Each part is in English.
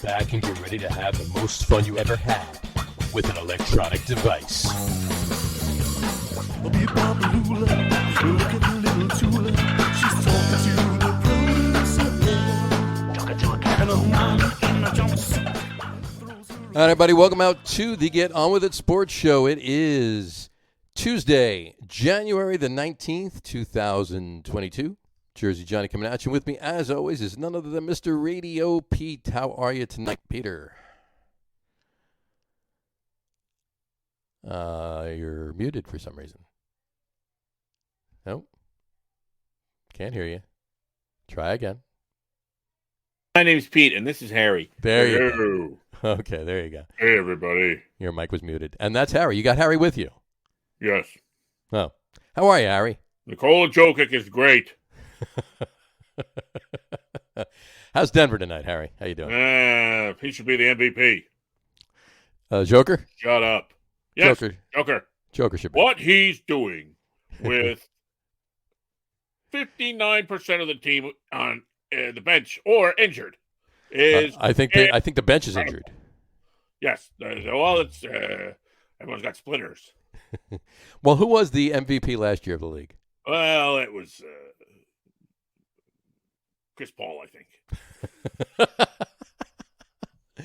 back and get ready to have the most fun you ever had with an electronic device. All right, everybody, welcome out to the Get On With It Sports Show. It is Tuesday, January the 19th, 2022. Jersey Johnny coming at you. With me, as always, is none other than Mr. RadioPete. How are you tonight, Peter? You're muted for some reason. Nope. Can't hear you. Try again. My name's Pete, and this is Harry. There you go. Okay, there you go. Hey, everybody. Your mic was muted. And that's Harry. You got Harry with you. Yes. Oh. How are you, Harry? Nikola Jokic is great. How's Denver tonight, Harry? How you doing? He should be the MVP. Joker? Shut up. Yes, Joker. Joker should be. What he's doing with 59% of the team on the bench or injured is. I think the bench is injured. Yes. Well, it's everyone's got splinters. Well, who was the MVP last year of the league? Well, it was Chris Paul, I think.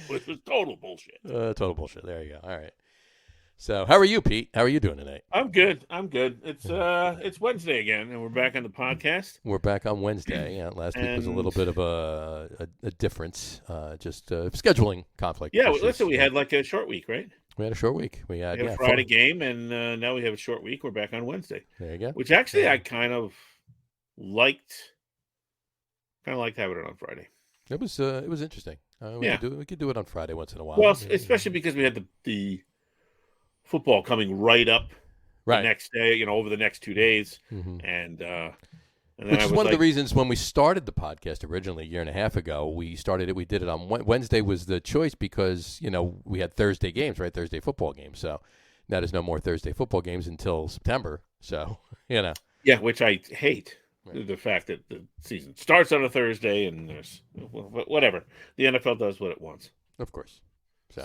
Which was total bullshit. Total bullshit. There you go. All right. So, how are you, Pete? How are you doing tonight? I'm good. It's Wednesday again, and we're back on the podcast. We're back on Wednesday. Yeah, last week was a little bit of a difference, just scheduling conflict. Yeah, listen, we had like a short week, right? We had a short week. We had a Friday game, and now we have a short week. We're back on Wednesday. There you go. Which actually I kind of liked. Kind of liked having it on Friday. It was interesting. We could do it on Friday once in a while. Well, especially because we had the football coming right up the next day, over the next 2 days. Mm-hmm. And then which is one of the reasons when we started the podcast originally a year and a half ago, we did it on Wednesday was the choice because, we had Thursday games, right? Thursday football games. So now there's no more Thursday football games until September. So, Yeah, which I hate. Right. The fact that the season starts on a Thursday and there's whatever. The NFL does what it wants. Of course. Yeah.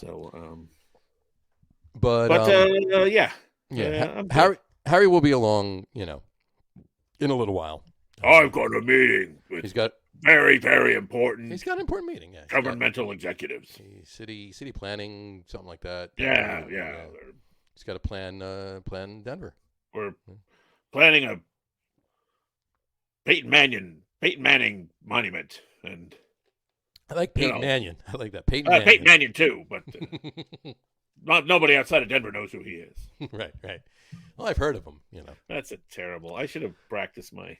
Harry will be along, in a little while. I've got a meeting. He's got very, very important. He's got an important meeting. Yeah. Governmental executives. City planning, something like that. Yeah. He's got to plan Denver. We're planning a Peyton Manning monument, and I like Peyton Mannion. I like that Peyton Mannion too, but nobody outside of Denver knows who he is. Right. Well, I've heard of him. That's terrible. I should have practiced You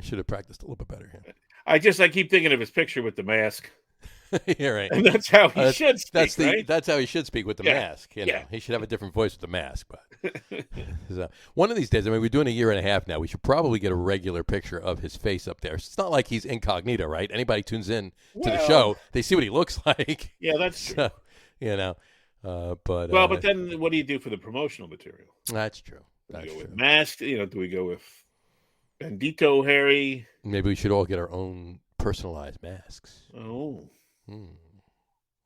should have practiced a little bit better. Yeah. I keep thinking of his picture with the mask. Yeah, right. And that's how he should speak. That's how he should speak with the mask. He should have a different voice with the mask. But so, one of these days, we're doing a year and a half now. We should probably get a regular picture of his face up there. It's not like he's incognito, right? Anybody tunes in to the show, they see what he looks like. Yeah, that's true. But then what do you do for the promotional material? That's true. Do we go with mask? Do we go with Bandito Harry? Maybe we should all get our own personalized masks. Oh.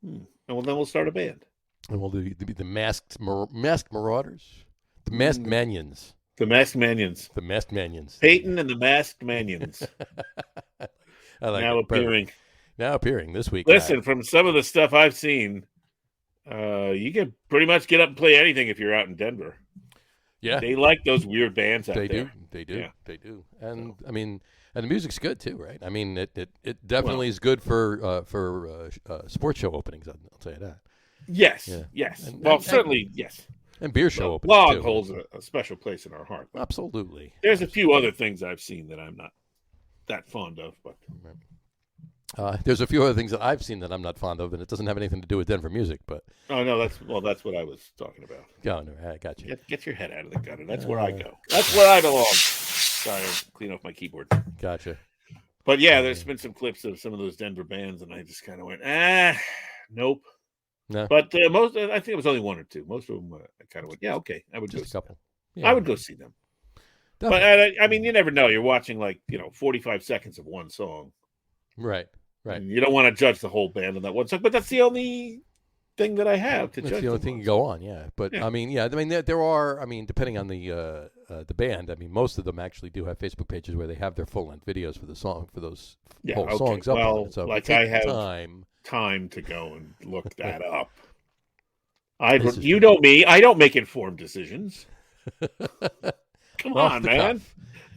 Well, then we'll start a band. And we'll do the masked marauders, the masked manions. The masked manions. The masked manions. Peyton and the masked manions. I like now it. appearing. Now appearing this week. Listen, from some of the stuff I've seen, you can pretty much get up and play anything if you're out in Denver. Yeah, they like those weird bands out there. They do. And and the music's good too, right? It definitely is good for sports show openings. I'll tell you that. Yes. Certainly, yes. And beer show openings. Blog too. holds a special place in our heart. Absolutely. There's a few other things I've seen that I'm not that fond of, but there's a few other things that I've seen that I'm not fond of, and it doesn't have anything to do with Denver music. But that's what I was talking about. Oh, no, I got you. Get your head out of the gutter. That's where I go. That's where I belong. Sorry, I'll clean off my keyboard. Gotcha. But yeah, there's been some clips of some of those Denver bands, and I just kind of went, nope. No. But I think it was only one or two. Most of them, I kind of went, yeah, okay, I would just go. A couple. Yeah. I would go see them. Definitely. But you never know. You're watching 45 seconds of one song. Right. Right. And you don't want to judge the whole band on that one song, but that's the only thing that I have to judge. That's the only thing you go on, yeah. But Yeah. I mean, there are. I mean, depending on the band, I mean, most of them actually do have Facebook pages where they have their full length videos for the song for those whole songs up on it. So like I have time to go and look that up. You know me, I don't make informed decisions. Come on, man.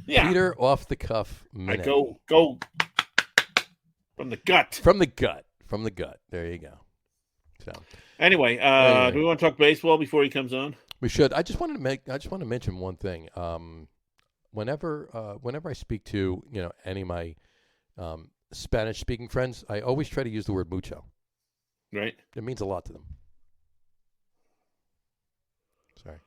Yeah. Peter off the cuff. I go from the gut. From the gut. There you go. So anyway, do we want to talk baseball before he comes on? We should. I just want to mention one thing. Whenever I speak to any of my Spanish speaking friends, I always try to use the word mucho. Right. It means a lot to them. Sorry.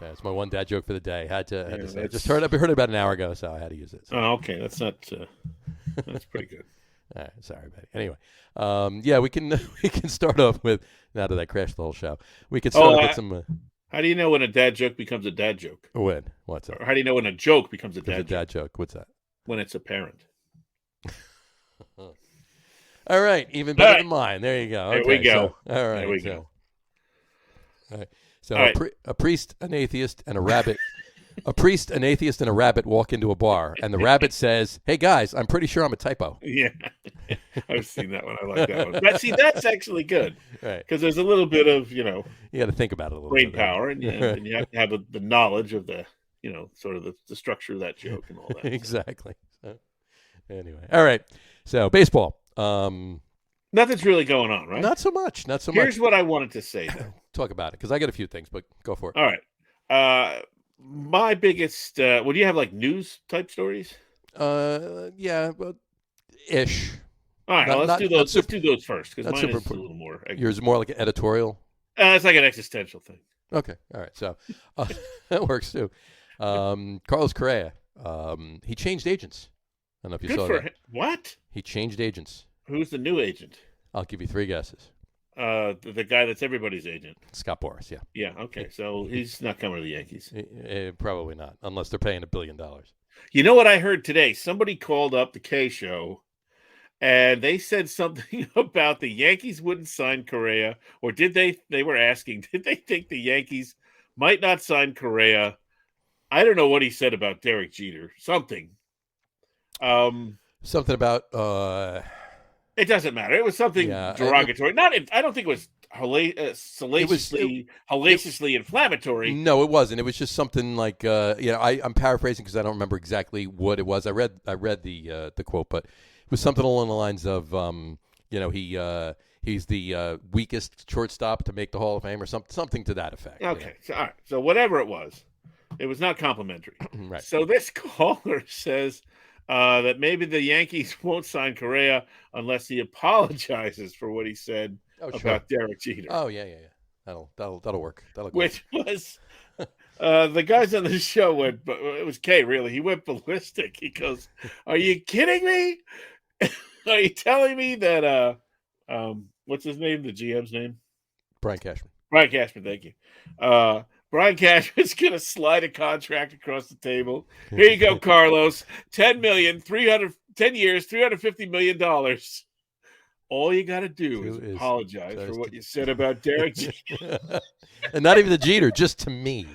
It's my one dad joke for the day. Had to say. Just heard it about an hour ago, so I had to use it. So. Oh, okay. That's not. That's pretty good. All right, sorry, buddy. Anyway, we can start off with. Now that I crashed the whole show, we can start off with some. How do you know when a dad joke becomes a dad joke? When? What's that? Or how do you know when a joke becomes a dad joke? What's that? When it's apparent. All right, even better than mine. There you go. There we go. So, all right. There we go. All right. So a priest, an atheist, and a rabbit. A priest, an atheist, and a rabbit walk into a bar, and the rabbit says, "Hey guys, I'm pretty sure I'm a typo." Yeah, I've seen that one. I like that one. But see, that's actually good, right? Because there's a little bit of you got to think about it a little brain bit, power, and you have to have the knowledge of the sort of the structure of that joke and all that. Exactly. So, anyway, all right. So baseball. Nothing's really going on, right? Not so much. Here's what I wanted to say, though. Talk about it, because I got a few things, but go for it. All right. My biggest, do you have like news type stories? Yeah, well, ish. All right, let's do those. Let's do those first, because mine is a little more. Yours is more like an editorial. It's like an existential thing. Okay, all right. So that works too. Carlos Correa, he changed agents. I don't know if you saw that. What? He changed agents. Who's the new agent? I'll give you 3 guesses. The guy that's everybody's agent. Scott Boras, yeah. Yeah, okay. So he's not coming to the Yankees. Probably not, unless they're paying $1 billion. You know what I heard today? Somebody called up the K Show, and they said something about the Yankees wouldn't sign Correa, or did they were asking, did they think the Yankees might not sign Correa? I don't know what he said about Derek Jeter. Something. Something about... It doesn't matter. It was something derogatory. I don't think it was hellaciously inflammatory. No, it wasn't. It was just something like I'm paraphrasing because I don't remember exactly what it was. I read the quote, but it was something along the lines of he's the weakest shortstop to make the Hall of Fame or something to that effect. Okay, so, all right. So whatever it was not complimentary. Right. So this caller says that maybe the Yankees won't sign Correa unless he apologizes for what he said about Derek Jeter. Oh yeah. That'll work. Which was the guys on the show went. It was Kay really. He went ballistic. He goes, "Are you kidding me? Are you telling me that what's his name? The GM's name? Brian Cashman. Brian Cashman. Thank you. Brian Cashman's going to slide a contract across the table. Here you go, Carlos. 10 years, $350 million. All you got to do is apologize for what you said about Derek Jeter. And not even the Jeter, just to me.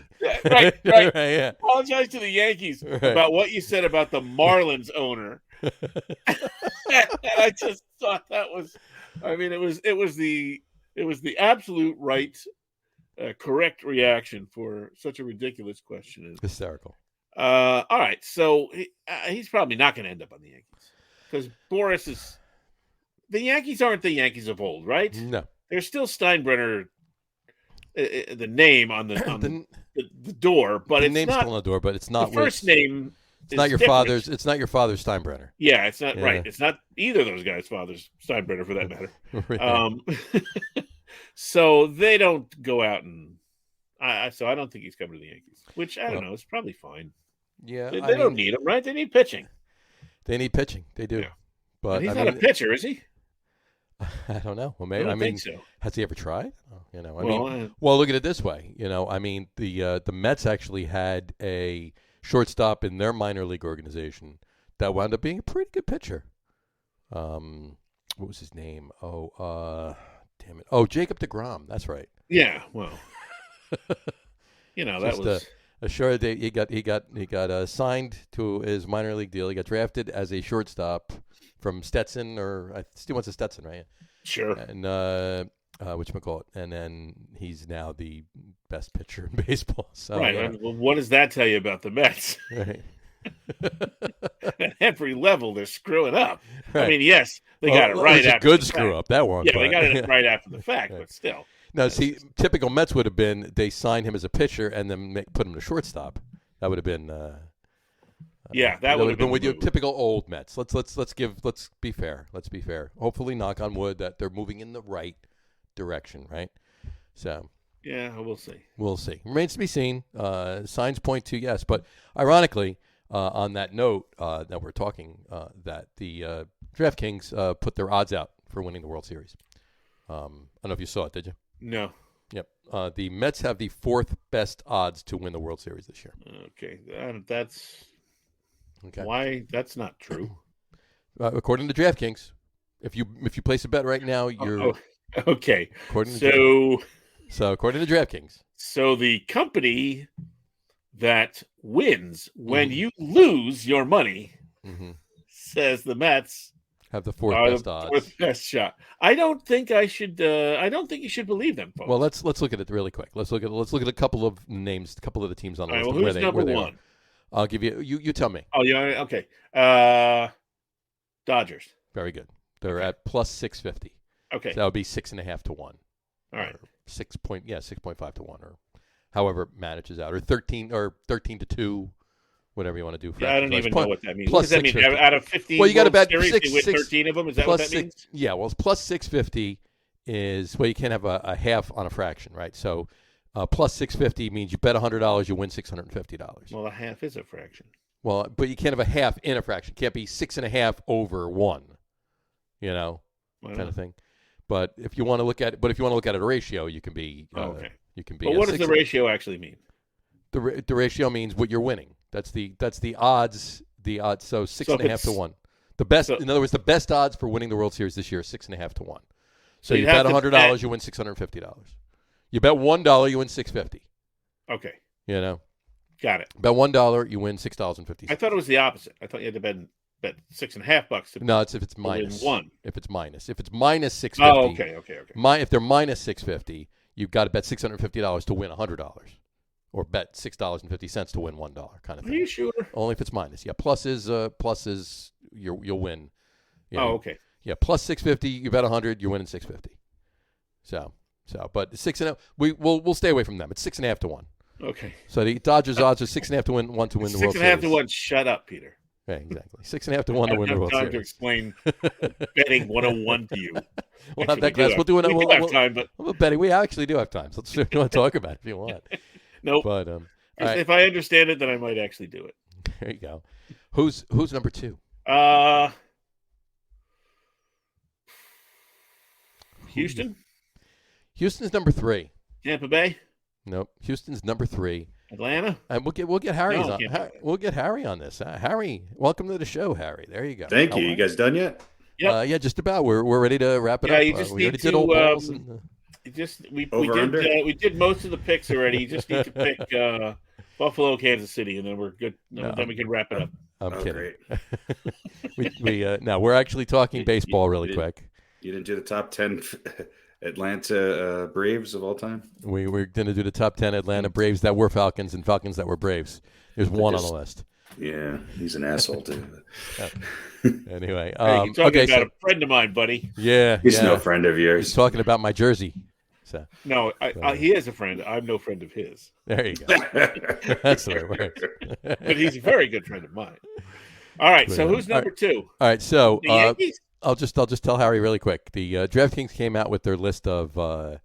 Right. Yeah. Apologize to the Yankees about what you said about the Marlins owner. And I just thought that was, it was the absolute right, correct reaction for such a ridiculous question. Hysterical. All right, so he's probably not going to end up on the Yankees because Boras is. The Yankees aren't the Yankees of old, right? No, they're still Steinbrenner. The name on the door, but the it's name's not still on the door. But it's not the first name. It's not your father's. It's not your father's Steinbrenner. Yeah, it's not right. It's not either of those guys' fathers, Steinbrenner, for that matter. So they don't go out and. So I don't think he's coming to the Yankees, which I don't know. It's probably fine. Yeah, they don't need him, right? They need pitching. They need pitching. They do. Yeah. But he's not a pitcher, is he? I don't know. Well, maybe. I don't think so. Has he ever tried? Well, look at it this way. The Mets actually had a shortstop in their minor league organization that wound up being a pretty good pitcher. What was his name? Damn it. Oh, Jacob deGrom. That's right. Yeah, well, that was a short. He got signed to his minor league deal. He got drafted as a shortstop from Stetson, or I still wants a Stetson, right? Sure. And whatchamacallit, and then he's now the best pitcher in baseball. So, right. Well, what does that tell you about the Mets? Right. At every level, they're screwing up. Right. I mean, yes, they got it right. It was after a good the screw fact. up, that one. Yeah, but, they got it right after the fact, but still. No, see, typical Mets would have been they signed him as a pitcher and then put him to shortstop. That would have been. That would have been with your typical old Mets. Let's be fair. Let's be fair. Hopefully, knock on wood, that they're moving in the right direction, right? So. Yeah, we'll see. We'll see. Remains to be seen. Signs point to yes, but ironically, on that note that we're talking, that the DraftKings put their odds out for winning the World Series. I don't know if you saw it. Did you? No. Yep. The Mets have the fourth best odds to win the World Series this year. Okay, that's why that's not true. According to DraftKings, if you place a bet right now, you're okay. According to according to DraftKings. So the company that wins when you lose your money says the Mets have the fourth best shot. I don't think I should. I don't think you should believe them, folks. Well, let's look at it really quick. Let's look at a couple of names, a couple of the teams on the list. Well, who's number one? I'll give you. You tell me. Oh, yeah. Okay. Dodgers. Very good. They're at plus 650. Okay. So that would be 6.5 to 1. All right. 6.5 to 1, or however it manages out, or 13 to 2. Whatever you want to do. I don't even know what that means. What does that mean? Out of 15 well, you got to bet series, they win 13 of them? Is that what that means? Yeah, well, plus 650 is, well, you can't have a half on a fraction, right? So plus 650 means you bet $100, you win $650. Well, a half is a fraction. Well, but you can't have a half in a fraction. It can't be 6.5 over 1, kind of thing. But if you want to look at it, at a ratio, you can be. Okay. You can be. But what does the ratio actually mean? The ratio means what you're winning. That's the odds. The odds. So 6.5 to 1. The best. In other words, the best odds for winning the World Series this year is 6.5 to 1. So you bet $100, you win $650. You bet $1, you win $650. Okay. Got it. Bet $1, you win $6.50. I thought it was the opposite. I thought you had to bet $6.50. No, it's if it's minus. Win one. If it's minus $650. Oh, okay. If they're minus $650, you've got to bet $650 to win $100. Or bet $6.50 to win $1 kind of thing. Are you sure? Only if it's minus. Yeah, plus is you'll win. Okay. Yeah, plus 650, you bet 100, you're winning 650. So, but 6.5, we'll stay away from them. It's 6.5 to 1. Okay. So the Dodgers odds are 6.5 to win, 1 to win the World Series. 6.5 to 1. Shut up, Peter. Yeah, exactly. 6.5 to 1 to win the World Series. Time to explain betting 101 to you. We'll have that class. We'll do it. We have time, but betting. We actually do have time. So let's want to talk about it if you want. Nope. But if I understand it, then I might actually do it. There you go. Who's number 2? Houston. Houston's number 3. Tampa Bay. Nope. Houston's number 3. Atlanta. And we'll get Harry on. We'll get Harry on this. Harry, welcome to the show, Harry. There you go. Thank you. You guys done yet? Yeah. Yeah, just about. We're ready to wrap it up. You just need to. We did most of the picks already. You just need to pick Buffalo, Kansas City, and then we're good. Then we can wrap it up. I'm kidding. We're actually talking baseball really quick. You didn't do the top 10 Atlanta Braves of all time? We're going to do the top 10 Atlanta Braves that were Falcons and Falcons that were Braves. There's one on the list. Yeah, he's an asshole too. Anyway, you're talking about a friend of mine, buddy. Yeah, he's no friend of yours. He's talking about my jersey. So no, he is a friend. I'm no friend of his. There you go. That's the way it works. But he's a very good friend of mine. All right, so who's number 2? All right, so the Yankees? I'll just tell Harry really quick. The DraftKings came out with their list of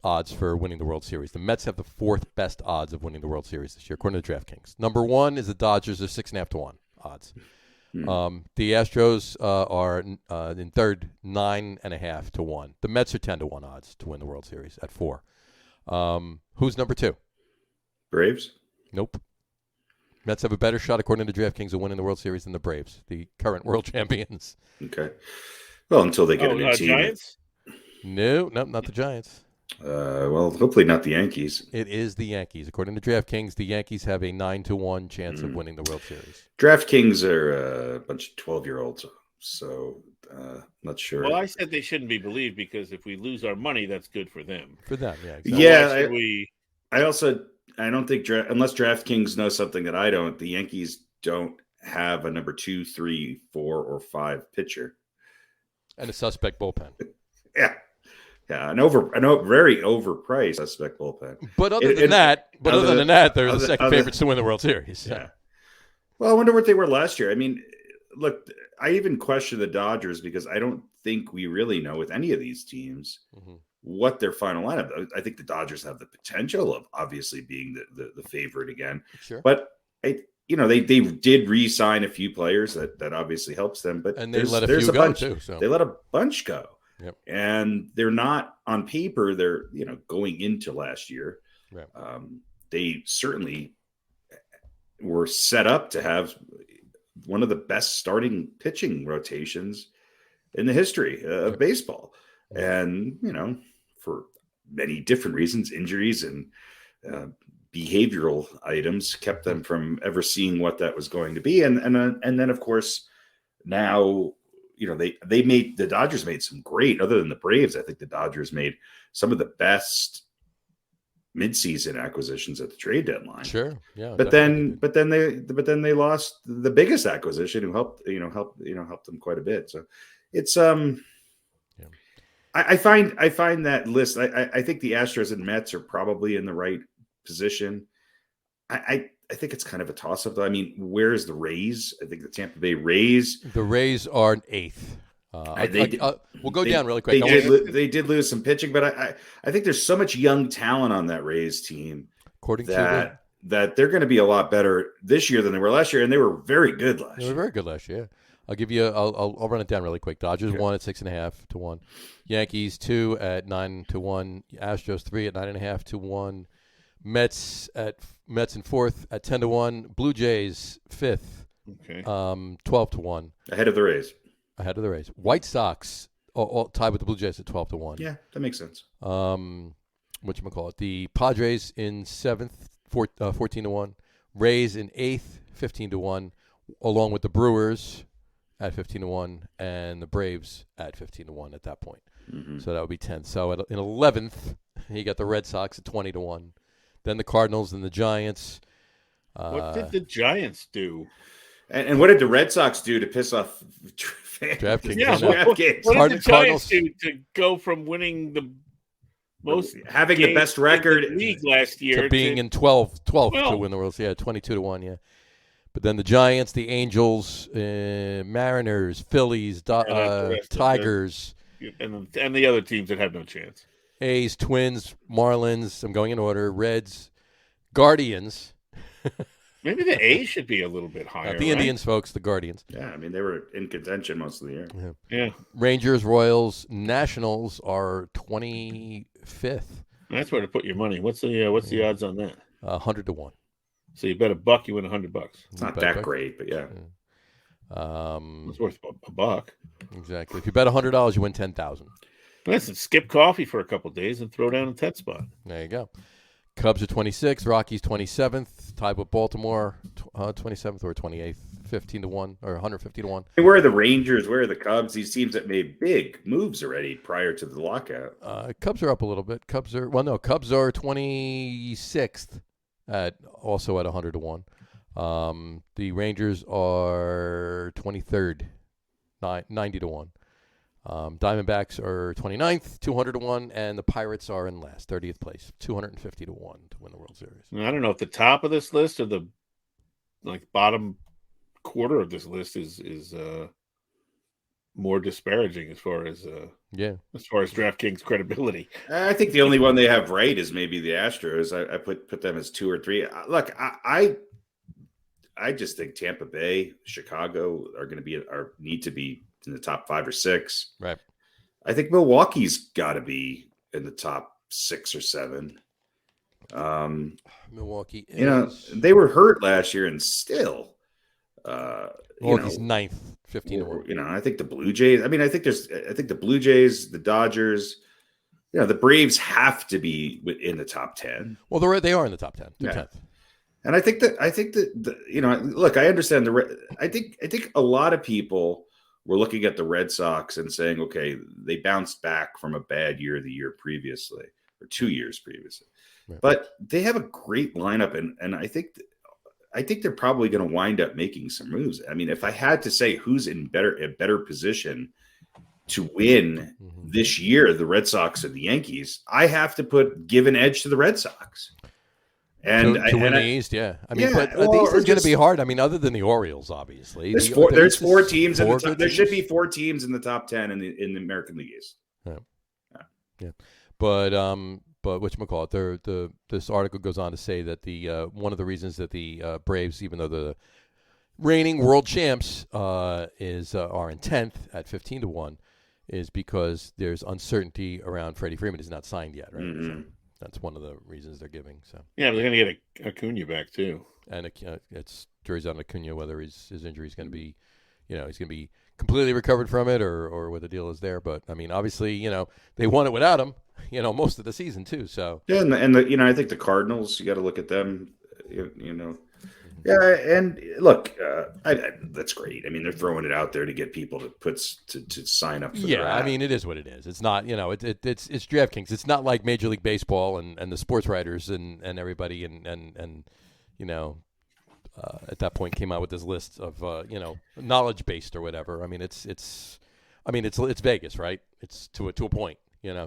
odds for winning the World Series. The Mets have the 4th best odds of winning the World Series this year, according to DraftKings. Number 1 is the Dodgers. They're 6.5 to 1 odds. The Astros are in third, 9.5 to 1. The Mets are 10 to 1 odds to win the World Series at 4. Who's number 2? Braves? Nope. Mets have a better shot, according to DraftKings, of winning the World Series than the Braves, the current world champions. Okay. Well, until they get a new team. Giants? No, not the Giants. Well, hopefully not the Yankees. It is the Yankees. According to DraftKings, the Yankees have a 9-1 chance of winning the World Series. DraftKings are a bunch of 12-year-olds, so not sure. Well, I said they shouldn't be believed because if we lose our money, that's good for them. For them, yeah. Exactly. Yeah, I don't think unless DraftKings knows something that I don't, the Yankees don't have a number 2, 3, 4, or 5 pitcher and a suspect bullpen. Yeah. Yeah, a very overpriced suspect bullpen. But other than that, they're the second favorites to win the World Series. Yeah. Well, I wonder what they were last year. I mean, look, I even question the Dodgers because I don't think we really know with any of these teams what their final lineup. I think the Dodgers have the potential of obviously being the favorite again. Sure. But they did re-sign a few players that obviously helps them. But and they let a few go too. So they let a bunch go. Yep. And they're not on paper. They're going into last year. Right. They certainly were set up to have one of the best starting pitching rotations in the history of baseball. And for many different reasons, injuries and behavioral items kept them from ever seeing what that was going to be. And then of course now. The Dodgers made some great, other than the Braves. I think the Dodgers made some of the best midseason acquisitions at the trade deadline. Sure, yeah. But then they lost the biggest acquisition, who helped them quite a bit. So it's I find that list. I think the Astros and Mets are probably in the right position. I think it's kind of a toss-up, though. I mean, where's the Rays? I think the Tampa Bay Rays. The Rays are an 8th. We'll go down really quick. They did lose some pitching, but I think there's so much young talent on that Rays team that they're going to be a lot better this year than they were last year, and they were very good last year. They were very good last year. I'll give you. I'll run it down really quick. Dodgers 1 at 6.5 to 1. Yankees 2 at 9 to 1. Astros 3 at 9.5 to 1. Mets in 4th at 10 to 1. Blue Jays 5th, 12 to 1. Ahead of the Rays. White Sox all tied with the Blue Jays at 12 to 1. Yeah, that makes sense. Whatchamacallit? The Padres in 7th, 14 to 1. Rays in 8th, 15 to 1, along with the Brewers at 15 to 1, and the Braves at 15 to 1 at that point. So that would be 10th. So in 11th, you got the Red Sox at 20 to 1. Then the Cardinals and the Giants. What did the Giants do? And what did the Red Sox do to piss off DraftKings? Yeah, what did the Giants do to go from winning the most having the best record in the league last year to being in 12 to win the World Series? Yeah, 22 to 1. Yeah, but then the Giants, the Angels, Mariners, Phillies, Tigers, and the other teams that have no chance. A's, Twins, Marlins. I'm going in order. Reds, Guardians. Maybe the A's should be a little bit higher. The Indians, folks, the Guardians. Yeah, I mean, they were in contention most of the year. Yeah. Rangers, Royals, Nationals are 25th. That's where to put your money. What's the odds on that? 100 to 1. So you bet $1, you win $100. It's not that great, but yeah. It's worth $1. Exactly. If you bet $100, you win $10,000. Listen, skip coffee for a couple of days and throw down a 10 spot. There you go. Cubs are 26th, Rockies 27th, tied with Baltimore 27th or 28th, 15 to 1 or 150 to 1. Where are the Rangers? Where are the Cubs? These teams that made big moves already prior to the lockout. Cubs are up a little bit. Cubs are 26th also at 100 to 1. The Rangers are 23rd, 90 to 1. Diamondbacks are 29th, 200 to 1, and the Pirates are in last, 30th place, 250 to 1 to win the World Series. I don't know if the top of this list or the bottom quarter of this list is more disparaging as far as DraftKings credibility. I think the only one they have right is maybe the Astros. I put them as 2 or 3. Look, I just think Tampa Bay, Chicago need to be in the top 5 or 6. Right. I think Milwaukee's got to be in the top 6 or 7. Milwaukee You know, is they were hurt last year and still, Milwaukee's ninth, 15-1. I think the Blue Jays. I mean, I think the Blue Jays, the Dodgers. The Braves have to be in the top 10. Well, they are in the top 10. They're 10th. And I think that look, I understand I think a lot of people were looking at the Red Sox and saying, okay, they bounced back from a bad year the year previously or 2 years previously, right. But they have a great lineup, and I think they're probably going to wind up making some moves. I mean, if I had to say who's in a better position to win this year, the Red Sox or the Yankees, I have to give an edge to the Red Sox. And to win the East, yeah. I mean, but the East is going to be hard. I mean, other than the Orioles, obviously. There's four teams in the top. There should be 4 teams in the top 10 in the American League East. Yeah. But whatchamacallit, this article goes on to say that the one of the reasons that the Braves, even though the reigning world champs, are in 10th at 15-1, is because there's uncertainty around Freddie Freeman. He's not signed yet, right? So that's one of the reasons they're giving. So yeah, they're going to get Acuna back too, and it's jury's on Acuna whether his injury is going to be, he's going to be completely recovered from it or what the deal is there. But I mean, obviously, they won it without him, most of the season too. So yeah, and I think the Cardinals, you got to look at them, Yeah, and look, that's great. I mean, they're throwing it out there to get people to sign up for the draft. I mean, it is what it is. It's not, it's DraftKings. It's not like Major League Baseball and the sports writers and everybody and at that point came out with this list of knowledge based or whatever. I mean, it's Vegas, right? It's to a point,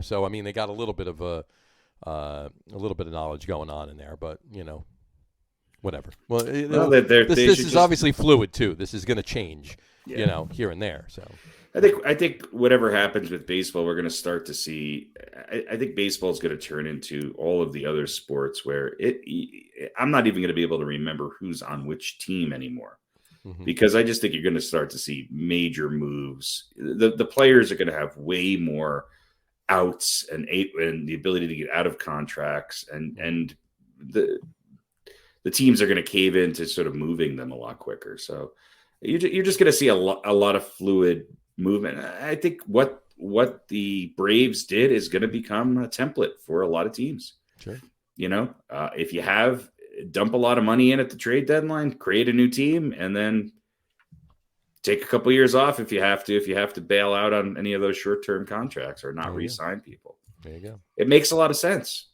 So I mean, they got a little bit of knowledge going on in there, but whatever. Well, this is obviously fluid too. This is going to change, here and there. So, I think whatever happens with baseball, we're going to start to see. I think baseball is going to turn into all of the other sports where I'm not even going to be able to remember who's on which team anymore, because I just think you're going to start to see major moves. The players are going to have way more outs and the ability to get out of contracts, and the teams are going to cave into sort of moving them a lot quicker. So you're just going to see a lot of fluid movement. I think what the Braves did is going to become a template for a lot of teams. Sure. If you dump a lot of money in at the trade deadline, create a new team, and then take a couple years off if you have to bail out on any of those short-term contracts or not re-sign people. There you go. It makes a lot of sense.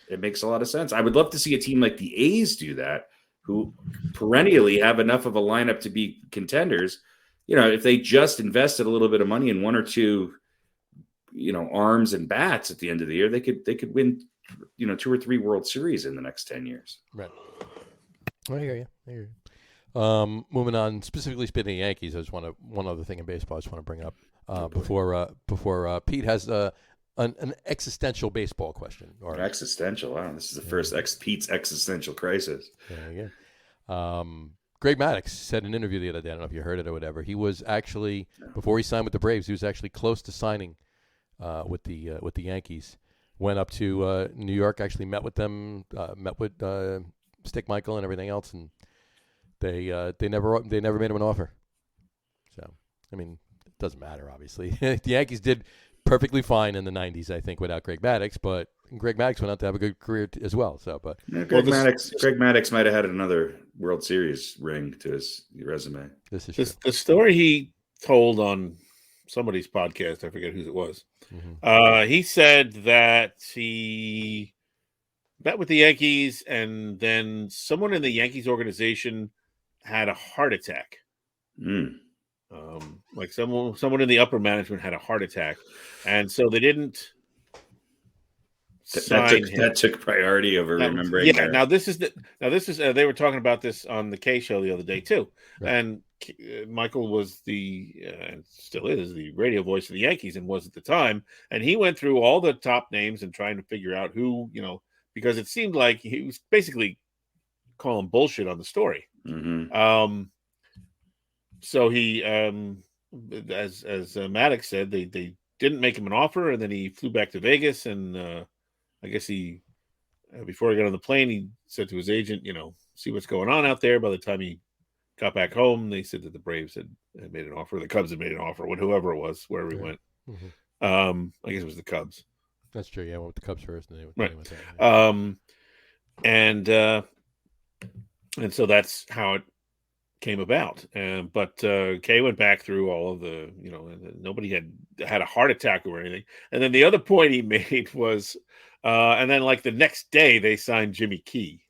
It makes a lot of sense. I would love to see a team like the A's do that, who perennially have enough of a lineup to be contenders. If they just invested a little bit of money in 1 or 2, arms and bats at the end of the year, they could win, 2 or 3 World Series in the next 10 years. Right. I hear you. Moving on, specifically speaking of the Yankees, one other thing in baseball I just want to bring up before Pete has an existential baseball question. Or existential. Wow, this is the first Pete's existential crisis. There you go. Greg Maddux said in an interview the other day, I don't know if you heard it or whatever, he was actually, before he signed with the Braves, he was actually close to signing with the Yankees. Went up to New York, actually met with them, met with Stick Michael and everything else, and they never made him an offer. So, I mean, it doesn't matter, obviously. The Yankees did perfectly fine in the 90s, I think, without Greg Maddux, but Greg Maddux went on to have a good career as well. So, but Greg Maddux might have had another World Series ring to his resume. This is the story he told on somebody's podcast. I forget whose it was. He said that he met with the Yankees, and then someone in the Yankees organization had a heart attack. Like someone in the upper management had a heart attack, and so they didn't sign him. That took priority over remembering. Yeah. Now this is they were talking about this on the K show the other day too, right. And Michael was and still is the radio voice of the Yankees, and was at the time, and he went through all the top names and trying to figure out who, because it seemed like he was basically calling bullshit on the story. So he, as Maddox said, they didn't make him an offer, and then he flew back to Vegas, and I guess he before he got on the plane, he said to his agent, see what's going on out there. By the time he got back home, they said that the Braves had made an offer. The Cubs had made an offer, whoever it was, wherever he went. Mm-hmm. I guess it was the Cubs. That's true. Yeah, I went with the Cubs first. And right. Went there. And so that's how it came about. But Kay went back through all of the, nobody had a heart attack or anything. And then the other point he made was, and then like the next day they signed Jimmy Key.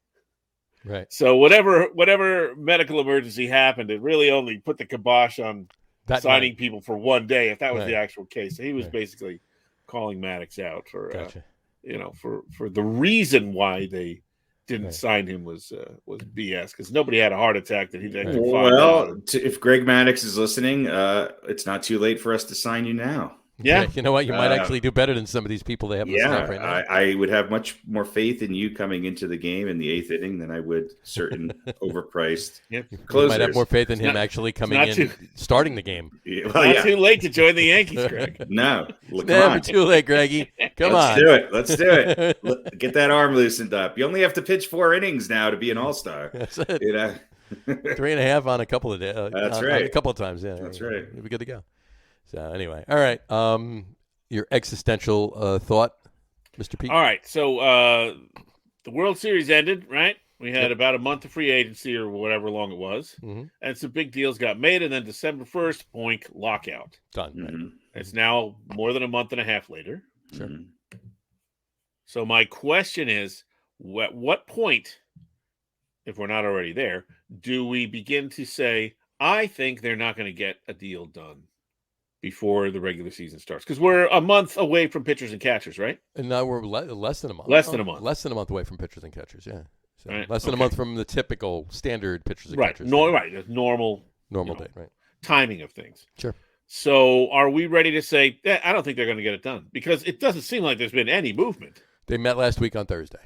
Right. So whatever medical emergency happened, it really only put the kibosh on signing people for one day, if that was the actual case. So he was basically calling Maddox out for, for the reason why they didn't sign him was BS, because nobody had a heart attack that he didn't. Well, if Greg Maddox is listening, it's not too late for us to sign you now. Yeah. You know what? You might actually do better than some of these people they have in the staff right now. I would have much more faith in you coming into the game in the 8th inning than I would certain overpriced closers. You might have more faith in him actually coming in, starting the game. Not too late to join the Yankees, Greg. No. Never too late, Greggy. Come on. Let's do it. Get that arm loosened up. You only have to pitch 4 innings now to be an all-star. That's it. 3.5 on a couple of days. That's right. A couple of times, yeah. That's right. You'll be good to go. So anyway, all right. Your existential thought, Mr. Pete? All right. So the World Series ended, right? We had about a month of free agency or whatever long it was. Mm-hmm. And some big deals got made. And then December 1st, boink, lockout. Done. Mm-hmm. Right. It's now more than a month and a half later. Sure. Mm-hmm. So my question is, at what point, if we're not already there, do we begin to say, I think they're not going to get a deal done before the regular season starts? Because we're a month away from pitchers and catchers, right? And now we're less than a month. Less than a month. Less than a month away from pitchers and catchers, yeah. So right. Less than a month from the typical standard pitchers and catchers. Right. Normal date, right. Timing of things. Sure. So are we ready to say, I don't think they're going to get it done? Because it doesn't seem like there's been any movement. They met last week on Thursday.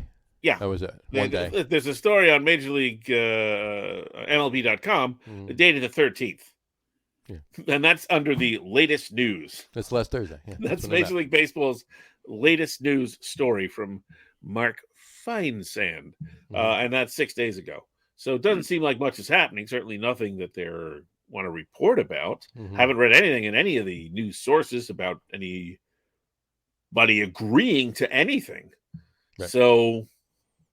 Yeah. That was it. One day. There's a story on Major League MLB.com dated the 13th. Yeah. And that's under the latest news. That's last Thursday. Yeah, that's Major League Baseball's latest news story from Mark Feinsand. And that's 6 days ago. So it doesn't seem like much is happening. Certainly nothing that they want to report about. Haven't read anything in any of the news sources about anybody agreeing to anything. Right. So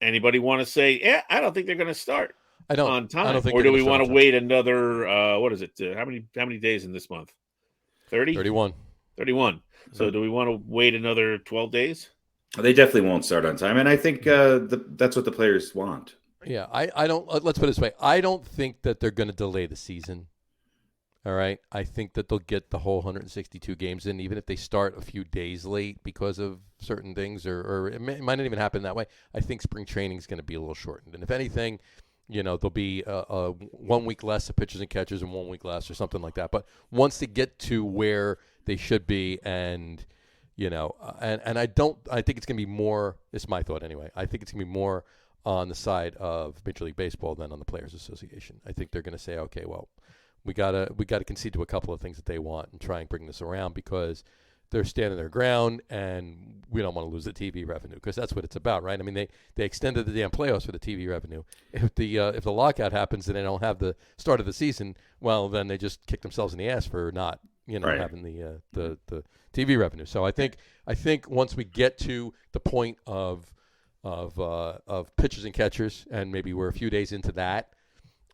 anybody want to say, I don't think they're going to start on time? I don't think or do we want to wait another, what is it? How many days in this month? 30? 31. 31. So do we want to wait another 12 days? They definitely won't start on time. And I think that's what the players want. Yeah, I don't. Let's put it this way. I don't think that they're going to delay the season. All right. I think that they'll get the whole 162 games in, even if they start a few days late because of certain things, or it might not even happen that way. I think spring training is going to be a little shortened. And if anything, there'll be 1 week less of pitchers and catchers and 1 week less or something like that. But once they get to where they should be, and I think it's going to be more, it's my thought anyway, I think it's going to be more on the side of Major League Baseball than on the Players Association. I think they're going to say, okay, well, we gotta concede to a couple of things that they want and try and bring this around, because they're standing their ground and we don't want to lose the TV revenue, because that's what it's about, right? I mean, they extended the damn playoffs for the TV revenue. If the lockout happens and they don't have the start of the season, well, then they just kick themselves in the ass for not having the TV revenue. So I think once we get to the point of pitchers and catchers, and maybe we're a few days into that,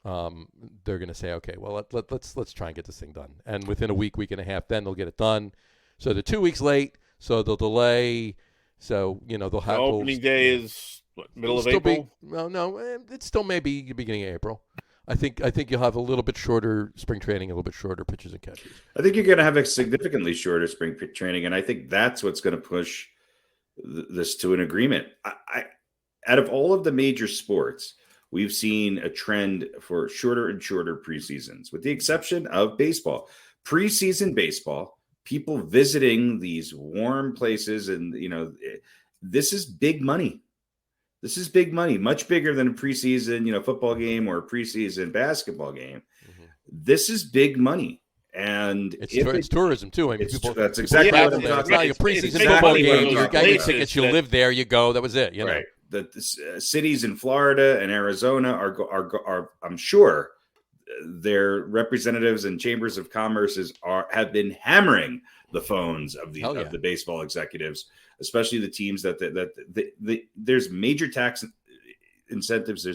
they're going to say, okay, well, let's try and get this thing done. And within a week and a half, then they'll get it done. So they're 2 weeks late, so they'll delay. So, they'll have... The opening day is middle of April? No, it still may be the beginning of April. I think you'll have a little bit shorter spring training, a little bit shorter pitchers and catchers. I think you're going to have a significantly shorter spring training, and I think that's what's going to push this to an agreement. Out of all of the major sports, we've seen a trend for shorter and shorter preseasons, with the exception of baseball. Preseason baseball, people visiting these warm places, and this is big money. This is big money, much bigger than a preseason, football game or a preseason basketball game. Mm-hmm. This is big money. And it's tourism too. I mean, that's exactly what I'm talking about. It's not your preseason football game. You got your tickets. You live there. You go. That was it. Right. cities in Florida and Arizona are I'm sure their representatives and chambers of commerce have been hammering the phones of the baseball executives, especially the teams that there's major tax incentives.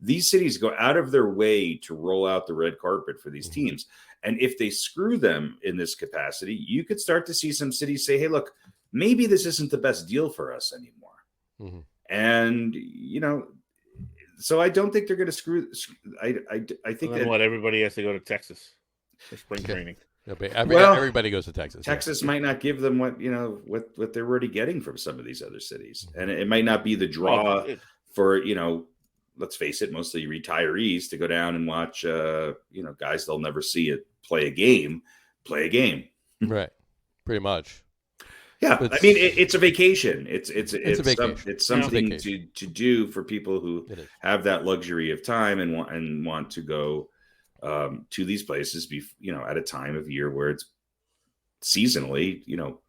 These cities go out of their way to roll out the red carpet for these teams. And if they screw them in this capacity, you could start to see some cities say, hey, look, maybe this isn't the best deal for us anymore. Mm-hmm. And, so I don't think they're going to screw. I think that everybody has to go to Texas for spring training. Everybody goes to Texas. Texas might not give them what they're already getting from some of these other cities. And it might not be the draw for, let's face it, mostly retirees to go down and watch, guys they'll never see it play a game. Right. Pretty much. Yeah. It's a vacation. It's a vacation. It's something to do for people who have that luxury of time and want to go to these places, at a time of year where it's seasonally,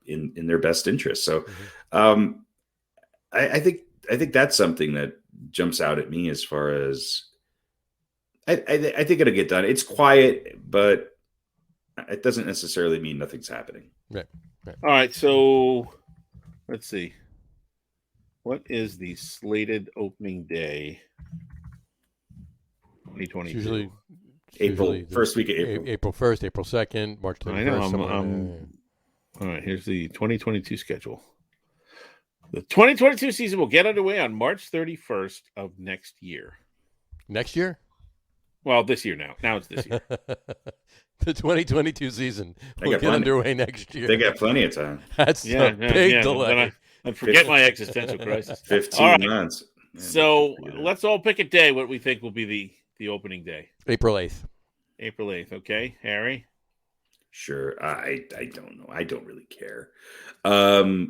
in their best interest. So I think that's something that jumps out at me as far as I think it'll get done. It's quiet, but it doesn't necessarily mean nothing's happening. Right. All right. So let's see. What is the slated opening day? 2022. Usually April, first week of April. April 1st, April 2nd, March 31st. I know. All right. Here's the 2022 schedule. The 2022 season will get underway on March 31st of next year. Next year? Well, this year now. Now it's this year. The 2022 season will get underway next year. They got plenty of time. That's a big delay. I forget my existential crisis. 15 months. Yeah, so let's all pick a day what we think will be the opening day. April 8th. April 8th. Okay, Harry? Sure. I don't know. I don't really care.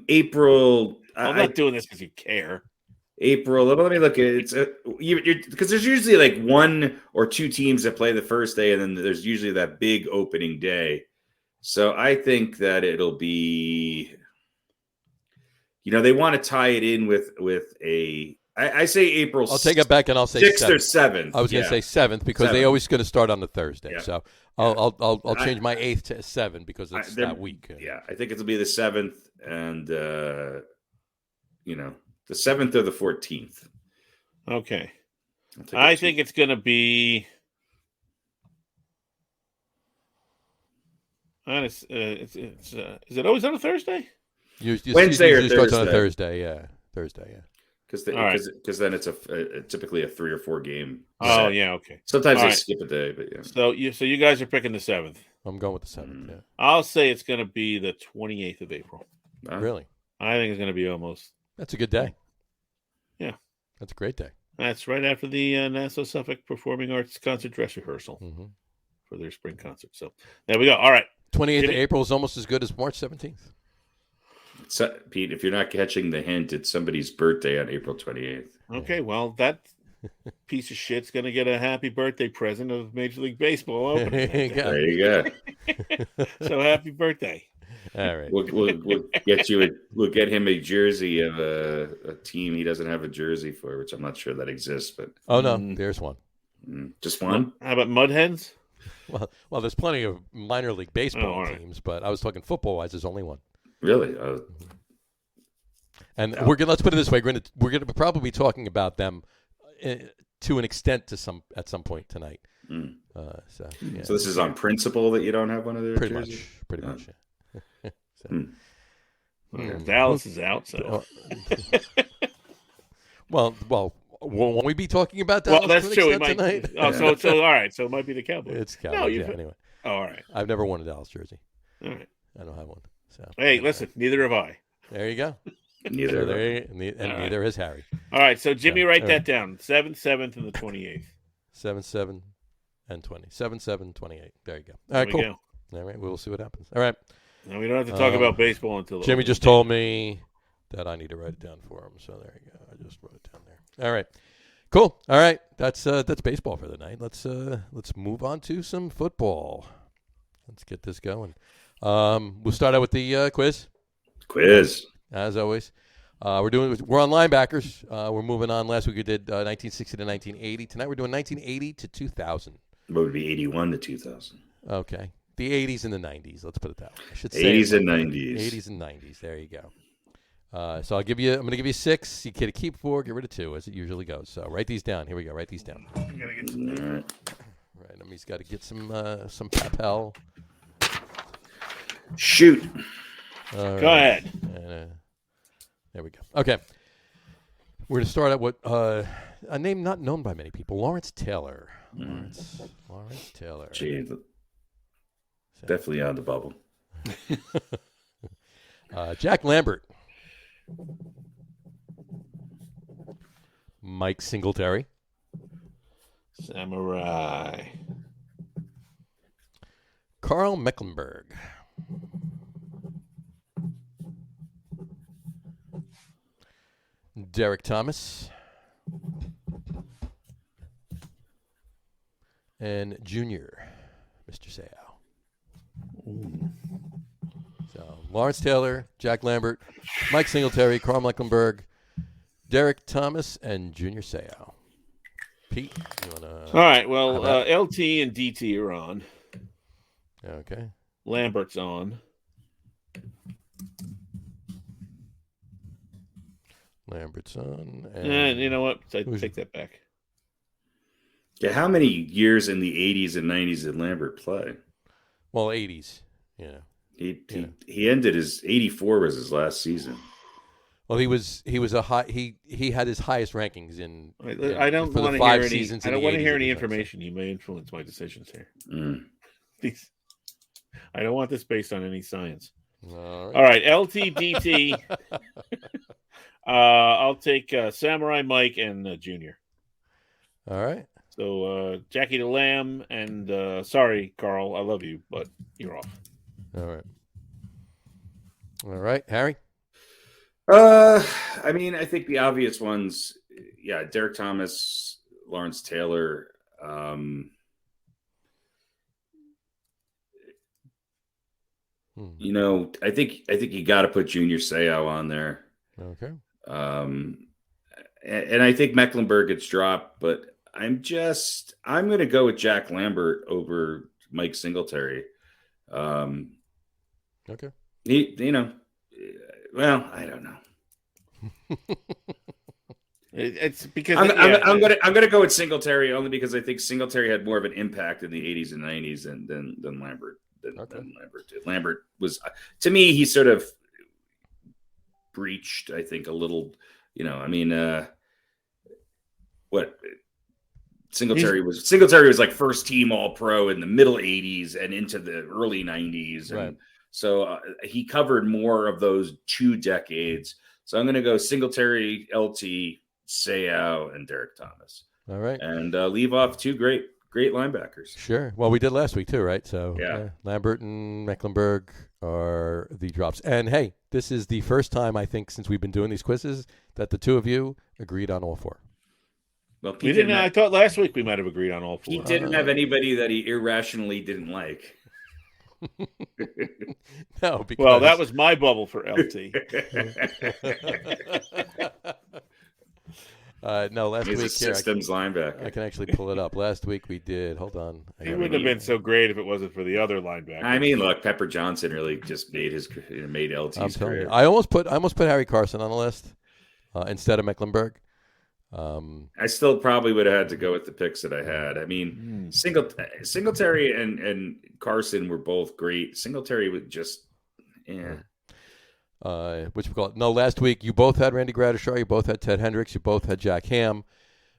April. I'm not doing this because you care. April. Let me look at it. Because there's usually like one or two teams that play the first day, and then there's usually that big opening day. So I think that it'll be, they want to tie it in with a. I say April. I'll take it back and I'll say 6th or 7th. I was going to say 7th because they always going to start on the Thursday. Yeah. So I'll change my 8th to 7 because it's that week. Yeah, I think it'll be the 7th and the 7th or the 14th. Okay. I think it's going to be. Is it always on a Thursday? Wednesday or Thursday. Starts on a Thursday. Yeah, Thursday. Yeah. Because then it's typically a 3 or 4 game. Oh yeah, okay. Sometimes they skip a day, but yeah. So you guys are picking the 7th. I'm going with the 7th. Yeah. I'll say it's going to be the 28th of April. Really? I think it's going to be almost. That's a good day. Yeah, that's a great day. That's right after the Nassau Suffolk Performing Arts concert dress rehearsal for their spring concert. So there we go. All right, 28th of April is almost as good as March 17th. So, Pete, if you're not catching the hint, it's somebody's birthday on April 28th. Okay, well, that piece of shit's going to get a happy birthday present of Major League Baseball opening. There you go. So happy birthday. All right. We'll get him a jersey of a team he doesn't have a jersey for, which I'm not sure that exists. But there's one. Just one? How about Mud Hens? Well, there's plenty of minor league baseball teams, but I was talking football-wise. There's only one. Really? And let's put it this way: we're gonna probably be talking about them to an extent at some point tonight. So this is on principle that you don't have one of their jerseys? Pretty much. Dallas is out. So well, won't we be talking about Dallas? Well, that's true. Tonight? So all right. So it might be the Cowboys. It's Cowboys. Anyway. Oh, all right. I've never worn a Dallas jersey. All right. I don't have one. So hey, listen. Neither have I. There you go. Neither has Harry. All right, so Jimmy, write that down. 7th, and the 28th. 7, and 20. 7, 28. There you go. All right, cool. All right, we'll see what happens. All right. Now we don't have to talk about baseball until Jimmy just told me that I need to write it down for him. So there you go. I just wrote it down there. All right. Cool. All right. That's baseball for the night. Let's move on to some football. Let's get this going. We'll start out with the quiz. Quiz. As always. We're on linebackers. We're moving on. Last week we did 1960 to 1980. Tonight we're doing 1980 to 2000. What would be 81 to 2000? Okay. The 80s and the 90s. Let's put it that way. I should say 80s and 90s. 80s and 90s. There you go. So I'm going to give you 6. You can keep 4, get rid of 2, as it usually goes. So write these down. Here we go. Write these down. You gotta get some All Right. He's got to get some papel. Shoot. All right. Go ahead. And, there we go. Okay. We're going to start at what a name not known by many people, Lawrence Taylor. Lawrence Taylor. Gee, definitely on the bubble. Jack Lambert. Mike Singletary. Samurai. Carl Mecklenburg. Derek Thomas. And Junior, Mr. Seau. So Lawrence Taylor, Jack Lambert, Mike Singletary, Carl Mecklenburg, Derek Thomas, and Junior Seau. Pete, you want to... All right, well, LT and DT are on. Okay. Lambert's on. Lambert's on. And you know what? I take that back. Yeah, how many years in the 80s and 90s did Lambert play? Well, 80s. He ended his 84 was his last season. Well, he was a high. He had his highest rankings in. I don't want to hear any. I don't want to hear any information. You may influence my decisions here. Please. I don't want this based on any science. All right, LTDT. I'll take Samurai Mike and Junior. All right. So Jackie the Lamb and sorry, Carl, I love you, but you're off. All right, Harry. I mean, I think the obvious ones, yeah, Derek Thomas, Lawrence Taylor. You know, I think you got to put Junior Seau on there. Okay. And I think Mecklenburg gets dropped, but I'm going to go with Jack Lambert over Mike Singletary. Okay. Well, I don't know. It's because I'm gonna go with Singletary only because I think Singletary had more of an impact in the 80s and 90s than Lambert than Lambert did. Lambert was, to me, he sort of breached, I think, a little. What Singletary was like first team All Pro in the middle 80s and into the early 90s, and so he covered more of those 2 decades. So I'm going to go Singletary, LT, Seau, and Derek Thomas. All right, and leave off 2 great linebackers. Sure. Well, we did last week too, right? So yeah, Lambert and Mecklenburg are the drops. And hey, this is the first time I think since we've been doing these quizzes that the 2 of you agreed on all 4. Well, we didn't. I thought last week we might have agreed on all 4. He didn't have anybody that he irrationally didn't like. No, because... Well, that was my bubble for LT. No, last He's week a systems linebacker. I can actually pull it up. Last week we did. Hold on. He wouldn't have been so great if it wasn't for the other linebacker. I mean, look, Pepper Johnson really just made LT's career. I almost put Harry Carson on the list instead of Mecklenburg. I still probably would have had to go with the picks that I had. I mean, Singletary and Carson were both great. Singletary would just, last week you both had Randy Gradishar, you both had Ted Hendricks, you both had Jack Ham.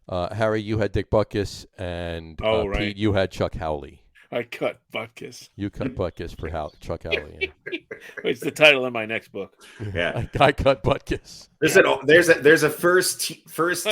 Harry, you had Dick Butkus, and Pete, you had Chuck Howley. I cut Butkus. You cut Butkus for Chuck Howley. Yeah. It's the title of my next book. Yeah, I cut Butkus. There's a first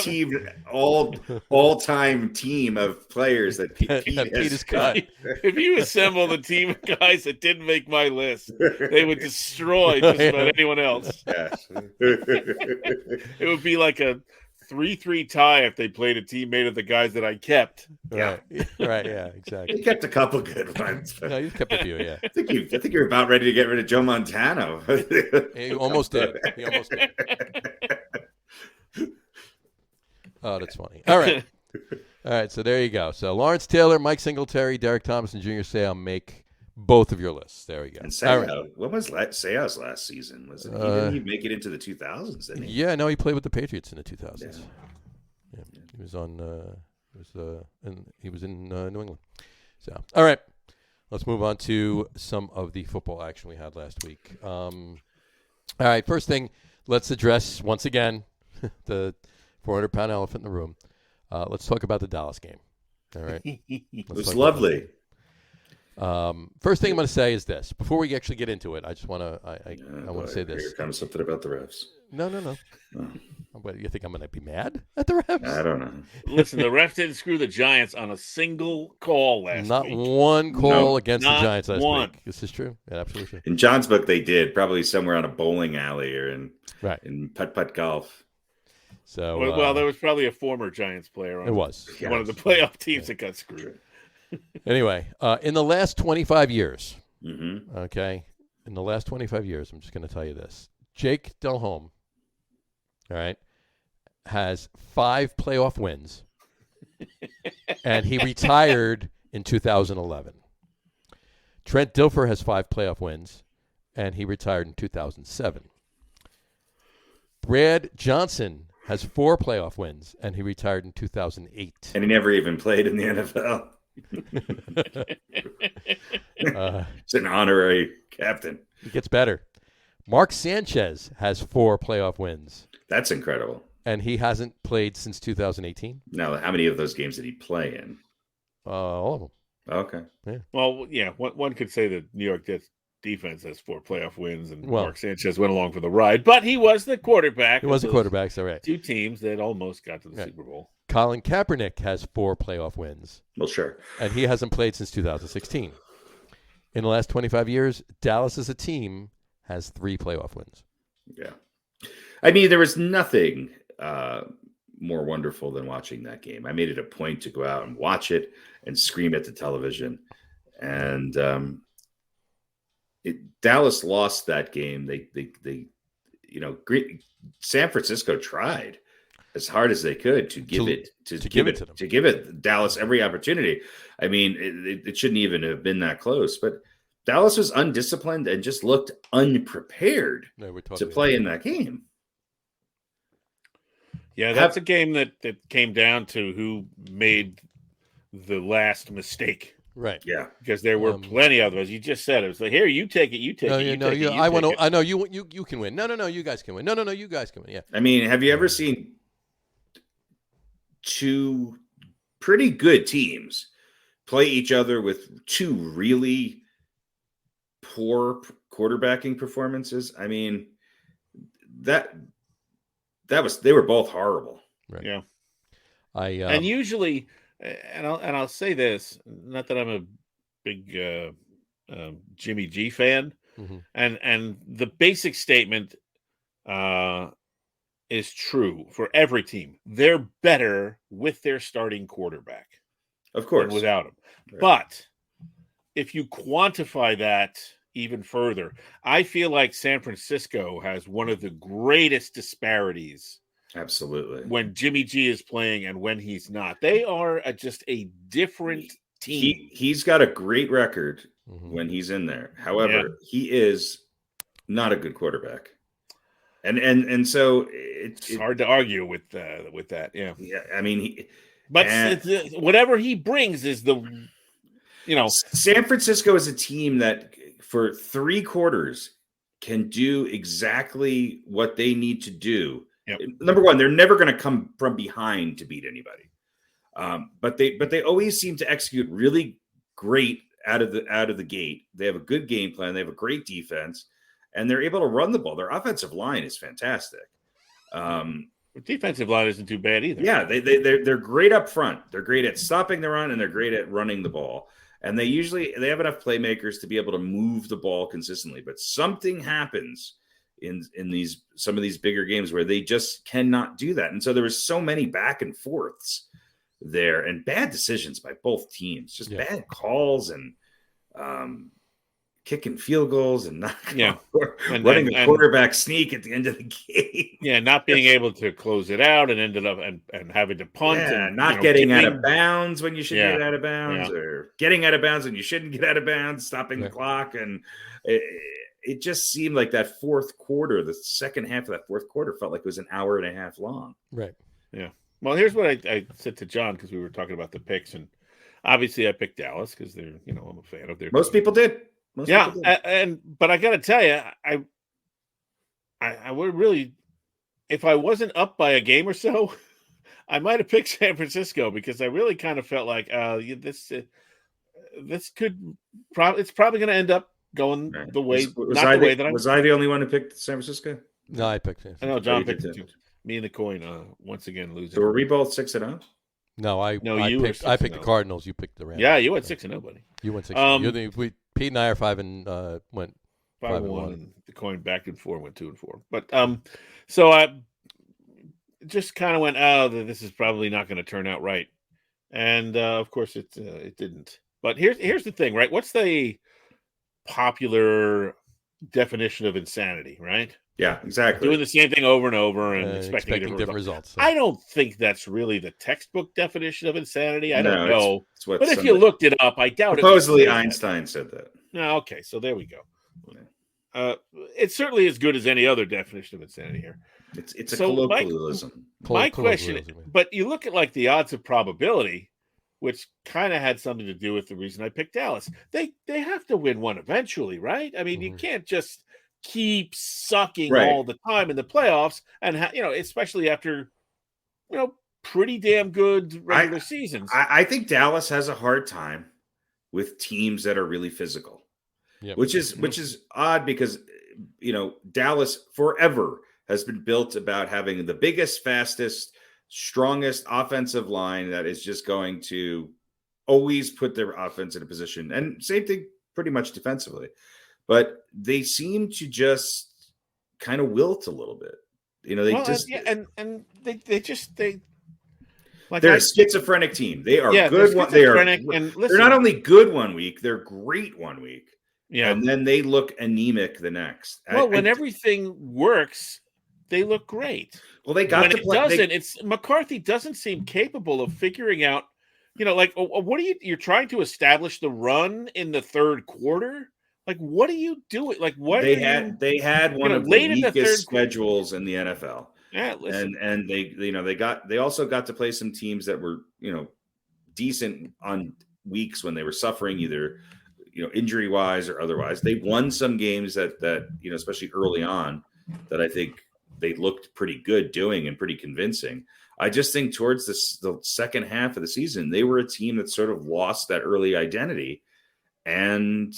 team all time team of players that Pete has cut. If you assemble the team of guys that didn't make my list, they would destroy just about anyone else. Yes. It would be like a 3-3 tie if they played a teammate of the guys that I kept. Right. Right. Yeah. Exactly. He kept a couple good ones. No, you kept a few. Yeah. I think you're about ready to get rid of Joe Montana. He almost did. He almost did. Oh, that's funny. All right. All right. So there you go. So Lawrence Taylor, Mike Singletary, Derek Thomas, and Junior Seau make both of your lists. There we go. And Seau, what was Seau's last season? Was it? Didn't he make it into the 2000s? Didn't he? Yeah, no, he played with the Patriots in the 2000s. Yeah. He was on. He was in New England. So, all right, let's move on to some of the football action we had last week. All right, first thing, let's address once again the 400-pound elephant in the room. Let's talk about the Dallas game. All right, it was lovely. First thing I'm going to say is this. Before we actually get into it, I just want to I want to say this. Here comes something about the refs. No. Oh. What, you think I'm going to be mad at the refs? I don't know. Listen, the refs didn't screw the Giants on a single call last Not week. one call against the not Giants last one. week. This is true. Yeah, absolutely true. In John's book, they did probably somewhere on a bowling alley or in putt golf. So well, there was probably a former Giants player on it was one of the playoff teams that got screwed. Anyway, in the last 25 years, Mm-hmm. okay, in the last 25 years, I'm just going to tell you this. Jake Delhomme, all right, has 5 playoff wins, and he retired in 2011. Trent Dilfer has 5 playoff wins, and he retired in 2007. Brad Johnson has 4 playoff wins, and he retired in 2008. And he never even played in the NFL. It's an honorary captain. It gets better. Mark Sanchez has 4 playoff wins, That's incredible. and he hasn't played since 2018. Now, how many of those games did he play in? All of them. Okay. Well, yeah, one could say that New York Jets defense has 4 playoff wins, and Well- Mark Sanchez went along for the ride, but he was the quarterback. He was a of those quarterback, so right. 2 teams that almost got to the Right. Super Bowl. Colin Kaepernick has 4 playoff wins, Well, sure. and he hasn't played since 2016. In the last 25 years, Dallas as a team has 3 playoff wins. Yeah. I mean, there was nothing more wonderful than watching that game. I made it a point to go out and watch it and scream at the television. And Dallas lost that game. They San Francisco tried as hard as they could to give it Dallas every opportunity. I mean, it shouldn't even have been that close, but Dallas was undisciplined and just looked unprepared to play in that game. Yeah, that's a game that came down to who made the last mistake. Right. Yeah. Because there were plenty of those. You just said it was like, here, you take it, you take it. I know you can win. No, you guys can win. No, you guys can win. Yeah. I mean, have you ever seen 2 pretty good teams play each other with 2 really poor quarterbacking performances? I mean, they were both horrible. Right. Yeah. And usually, and I'll say this, not that I'm a big Jimmy G fan, mm-hmm. and the basic statement is true for every team. They're better with their starting quarterback, of course, than without him. Right. But if you quantify that even further, I feel like San Francisco has one of the greatest disparities. Absolutely. When Jimmy G is playing and when he's not. They are just a different team. He's got a great record mm-hmm. when he's in there. However, he is not a good quarterback. And so it's hard to argue with that. Yeah. Yeah. I mean, whatever he brings is San Francisco is a team that for 3 quarters can do exactly what they need to do. Yep. Number one, they're never going to come from behind to beat anybody. But they always seem to execute really great out of the gate. They have a good game plan. They have a great defense, and they're able to run the ball. Their offensive line is fantastic. The defensive line isn't too bad either. Yeah, they're great up front. They're great at stopping the run, and they're great at running the ball. And they have enough playmakers to be able to move the ball consistently. But something happens in some of these bigger games where they just cannot do that. And so there was so many back and forths there and bad decisions by both teams, just bad calls and kicking field goals and not running a quarterback sneak at the end of the game. Yeah, not being able to close it out and ended up and having to punt. Yeah, and not getting out of bounds when you should get out of bounds, or getting out of bounds when you shouldn't get out of bounds, stopping the clock. And it just seemed like that fourth quarter, the second half of that fourth quarter, felt like it was an hour and a half long. Right. Yeah. Well, here's what I said to John, because we were talking about the picks, and obviously I picked Dallas because they're, I'm a fan of their. Most people did. But I got to tell you, I would really, if I wasn't up by a game or so, I might have picked San Francisco, because I really kind of felt like this could probably, it's probably going to end up going the way. Was I the only one who picked San Francisco? No, I picked San Francisco. I know John picked it too. Me and the coin once again losing. So were we both 6-0? No, I picked the Cardinals. You picked the Rams. Yeah, you went 6-0, buddy. You went 6-0. Pete and I are 5 and went 5-1. The coin back and forth went 2-4. But so I just kind of went, this is probably not going to turn out right, and of course it didn't. But here's the thing, right? What's the popular definition of insanity, right? Yeah, exactly. Doing the same thing over and over and expecting different results. So. I don't think that's really the textbook definition of insanity. I don't know. It's what but if you looked it up, I doubt supposedly Einstein said that. No, okay, so there we go. It's certainly as good as any other definition of insanity here. It's a colloquialism. My question, but you look at like the odds of probability, which kind of had something to do with the reason I picked Dallas. They have to win one eventually, right? I mean, you can't just keep sucking all the time in the playoffs, and especially after pretty damn good regular seasons. I think Dallas has a hard time with teams that are really physical, which is odd, because Dallas forever has been built about having the biggest, fastest, strongest offensive line that is just going to always put their offense in a position, and same thing pretty much defensively. But they seem to just kind of wilt a little bit. They're a schizophrenic team. They are good. They're not only good one week, they're great one week. Yeah. And then they look anemic the next. Well, when everything works, they look great. Well, they got when it doesn't. It's McCarthy doesn't seem capable of figuring out, what are you're trying to establish the run in the third quarter? Like, what are you doing? Like, what they had one of the weakest schedules in the NFL. Yeah, listen. And they also got to play some teams that were decent on weeks when they were suffering either injury wise or otherwise. They won some games that especially early on, that I think they looked pretty good doing and pretty convincing. I just think towards the second half of the season, they were a team that sort of lost that early identity and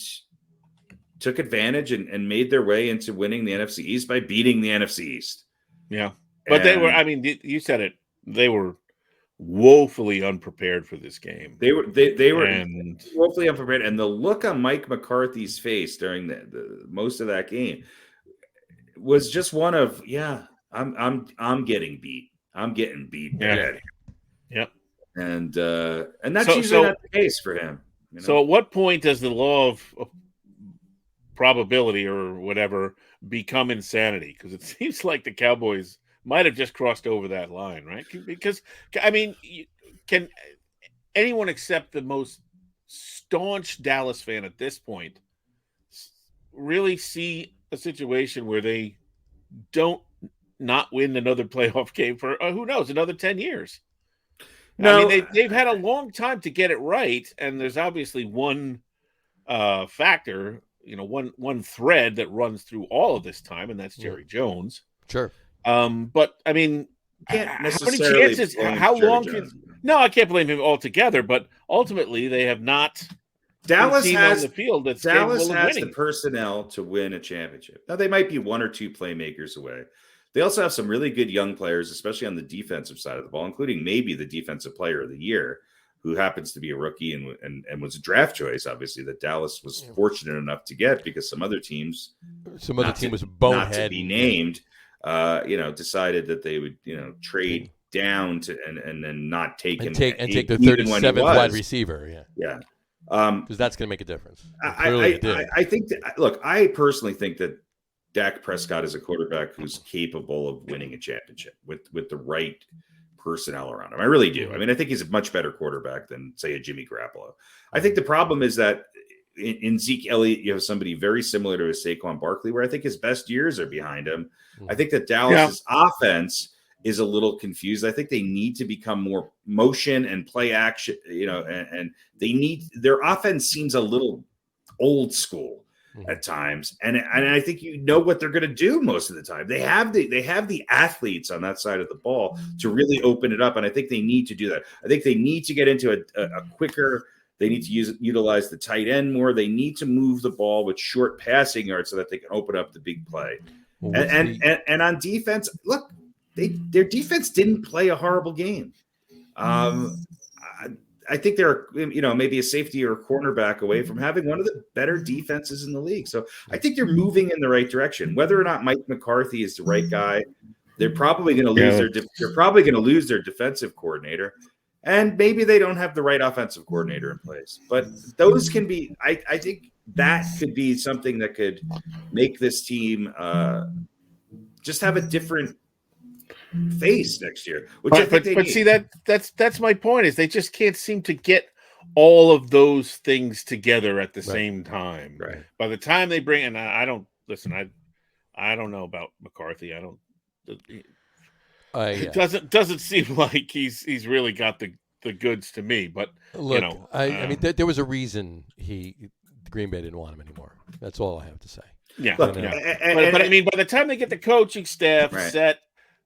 took advantage and made their way into winning the NFC East by beating the NFC East. Yeah. But they were, you said it, they were woefully unprepared for this game. They were woefully unprepared. And the look on Mike McCarthy's face during the most of that game was just one of, I'm getting beat. I'm getting beat bad. Yep. And that's usually not the case for him. So at what point does the law of probability or whatever become insanity? Because it seems like the Cowboys might have just crossed over that line, right? Because can anyone except the most staunch Dallas fan at this point really see a situation where they don't not win another playoff game for who knows, another 10 years? No, they've had a long time to get it right, and there's obviously one factor, one thread that runs through all of this time, and that's Jerry Jones. Sure. But how many chances? How long? No, I can't blame him altogether. But ultimately, they have not. Dallas has on the field. Dallas has the personnel to win a championship. Now they might be one or two playmakers away. They also have some really good young players, especially on the defensive side of the ball, including maybe the defensive player of the year, who happens to be a rookie and was a draft choice, obviously, that Dallas was fortunate enough to get because some other team was bonehead, not to be named, decided that they would, trade down to and then not take him take the 37th wide receiver. Yeah. Because that's going to make a difference. I think that, look, I personally think that Dak Prescott is a quarterback who's capable of winning a championship with the right personnel around him. I really do. I mean, I think he's a much better quarterback than, say, a Jimmy Garoppolo. I think the problem is that in Zeke Elliott, you have somebody very similar to a Saquon Barkley, where I think his best years are behind him. I think that Dallas's offense is a little confused. I think they need to become more motion and play action, and their offense seems a little old school at times. And I think what they're going to do most of the time. They have the athletes on that side of the ball to really open it up. And I think they need to do that. I think they need to get into a quicker, they need to utilize the tight end more. They need to move the ball with short passing yards so that they can open up the big play. And on defense, look, their defense didn't play a horrible game. I think they're, maybe a safety or a cornerback away from having one of the better defenses in the league. So I think they're moving in the right direction. Whether or not Mike McCarthy is the right guy, they're probably going to lose their defensive coordinator, and maybe they don't have the right offensive coordinator in place. But those can be. I think that could be something that could make this team just have a different face next year. See, that's my point, is they just can't seem to get all of those things together at the same time. Right. By the time they bring in, I don't know about McCarthy. It doesn't seem like he's really got the goods to me. But look, I mean, there was a reason Green Bay didn't want him anymore. That's all I have to say. Yeah. Look, but I mean, by the time they get the coaching staff set,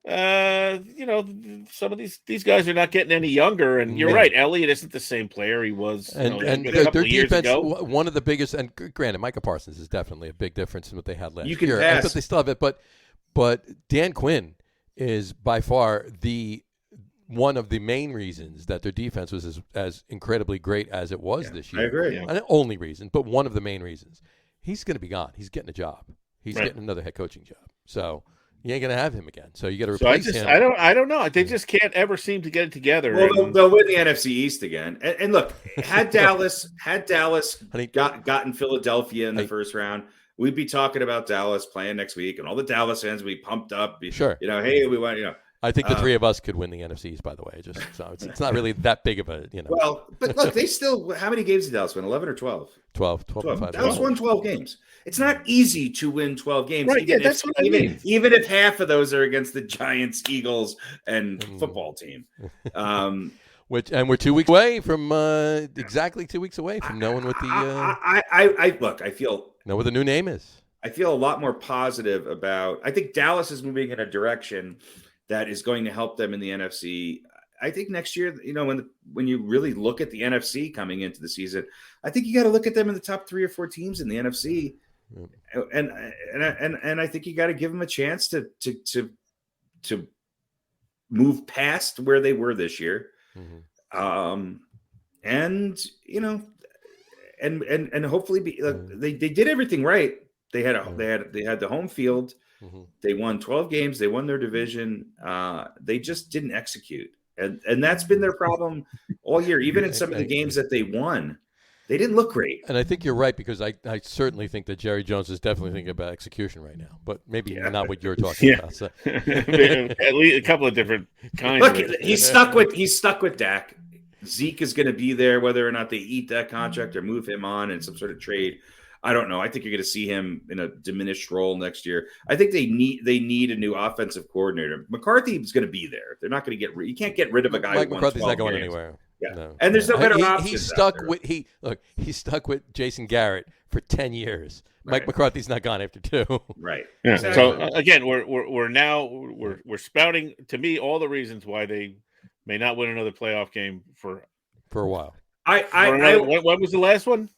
some of these guys are not getting any younger, and you're right. Elliott isn't the same player he was and their defense. One of the biggest, and granted, Micah Parsons is definitely a big difference in what they had last year. But they still have it. But Dan Quinn is by far one of the main reasons that their defense was as incredibly great as it was this year. I agree. Not the only reason, but one of the main reasons. He's going to be gone. He's getting a job. He's getting another head coaching job. So you ain't going to have him again. So you got to replace him. I don't know. They just can't ever seem to get it together. Well, they'll win the NFC East again. And look, had Dallas gotten Philadelphia in the first round, we'd be talking about Dallas playing next week, and all the Dallas fans would be pumped up. Sure. Hey, we want, I think the three of us could win the NFC East, by the way. It's not really that big of a, Well, but look, they still, how many games did Dallas win? 11 or 12? 12. Dallas won 12 games. It's not easy to win 12 games. Right, that's what I mean. Even if half of those are against the Giants, Eagles, and football team. We're 2 weeks away from exactly 2 weeks away from knowing what the I feel know what the new name is. I feel a lot more positive about. I think Dallas is moving in a direction that is going to help them in the NFC. I think next year, when you really look at the NFC coming into the season, I think you got to look at them in the top 3 or 4 teams in the NFC, and I think you got to give them a chance to move past where they were this year, and hopefully they did everything right. They had the home field. They won 12 games. They won their division. They just didn't execute. And that's been their problem all year. Even in some of the games that they won, they didn't look great. And I think you're right, because I certainly think that Jerry Jones is definitely thinking about execution right now. But maybe not what you're talking about. So. At least a couple of different kinds. Look, he's stuck with Dak. Zeke is going to be there, whether or not they eat that contract or move him on in some sort of trade. I don't know. I think you're going to see him in a diminished role next year. I think they need a new offensive coordinator. McCarthy is going to be there. They're not going to you can't get rid of a guy. Mike McCarthy's not going anywhere. Yeah, no. And there's no better option. He's stuck with Jason Garrett for 10 years. Right. Mike McCarthy's not gone after 2. Right. Yeah. Exactly. So again, we're spouting to me all the reasons why they may not win another playoff game for a while. When was the last one?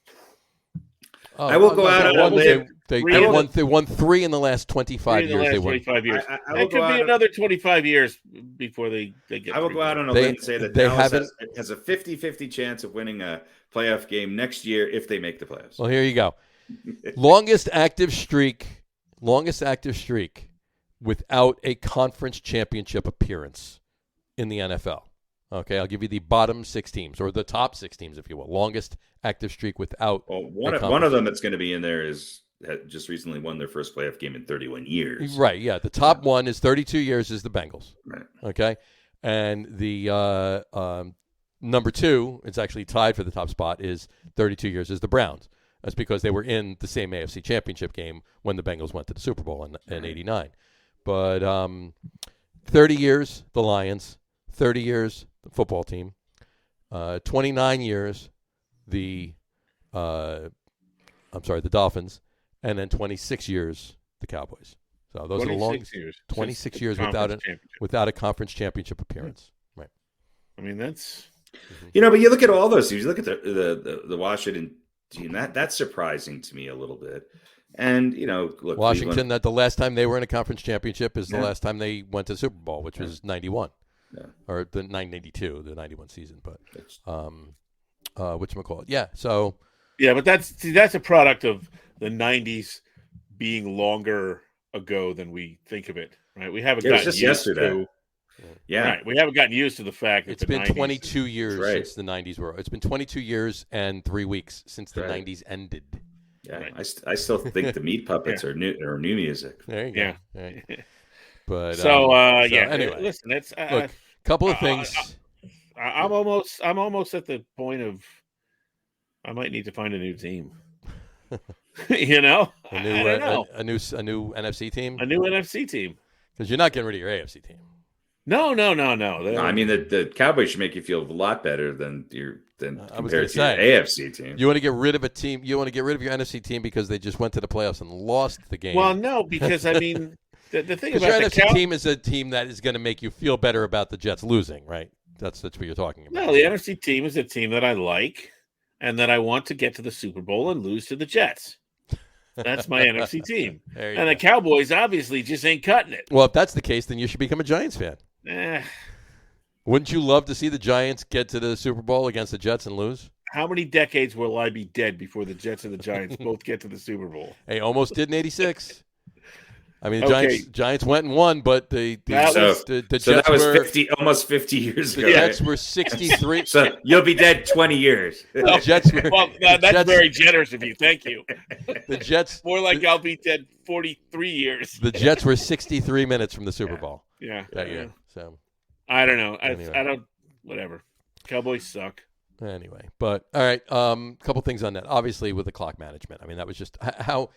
I will go out on a limb. They won 3 in the last 25 years. They won 25 years. It could be another 25 years before they get. I will go out on a limb and say that Dallas has a 50-50 chance of winning a playoff game next year if they make the playoffs. Well, here you go. Longest active streak without a conference championship appearance in the NFL. Okay, I'll give you the bottom 6 teams, or the top 6 teams, if you will. Longest active streak without. Well, one of them that's going to be in there had just recently won their first playoff game in 31 years. Right, yeah. The top one is 32 years is the Bengals. Right. Okay, and the number 2, it's actually tied for the top spot, is 32 years is the Browns. That's because they were in the same AFC championship game when the Bengals went to the Super Bowl in 89. But 30 years, the Lions. 30 years, the football team. 29 years, the Dolphins. And then 26 years, the Cowboys. So those are the longest. 26 years without a conference championship appearance. Right. I mean, that's. But you look at all those teams. You look at the Washington team. That's surprising to me a little bit. And look, Washington. Cleveland, That the last time they were in a conference championship is the last time they went to the Super Bowl, which was 91, or the 1992, the 91 season. But whatchamacallit? Yeah. So. Yeah, but that's a product of the 90s being longer ago than we think of it, right? We haven't gotten used yesterday. to. Yeah, right. We haven't gotten used to the fact that it's been 22 years since the 90s were. It's been 22 years and 3 weeks since the 90s ended. Yeah, right. I still think the Meat Puppets are new music. There you go. Yeah. Right. But anyway, listen, it's look, couple of things. I'm almost at the point of I might need to find a new team. I don't know. A new NFC team. A new NFC team. Because you're not getting rid of your AFC team. No. I mean, the Cowboys should make you feel a lot better than compared to your AFC team. You want to get rid of a team. You want to get rid of your NFC team because they just went to the playoffs and lost the game. Well, no, because I mean, the thing about your NFC team is a team that is going to make you feel better about the Jets losing, right? That's what you're talking about. No, the NFC team is a team that I like and that I want to get to the Super Bowl and lose to the Jets. That's my NFC team. And the Cowboys obviously just ain't cutting it. Well, if that's the case, then you should become a Giants fan. Wouldn't you love to see the Giants get to the Super Bowl against the Jets and lose? How many decades will I be dead before the Jets and the Giants both get to the Super Bowl? Hey, almost did in '86. I mean, the Giants went and won, but the Jets that was almost 50 years ago. The Jets were 63. So you'll be dead 20 years. The Jets were, that's very generous of you. Thank you. The Jets more like I'll be dead 43 years. The Jets were 63 minutes from the Super Bowl. Yeah. That year. So I don't know. Anyway. I don't. Whatever. Cowboys suck. Anyway, but all right. Couple things on that. Obviously, with the clock management. I mean, that was just how.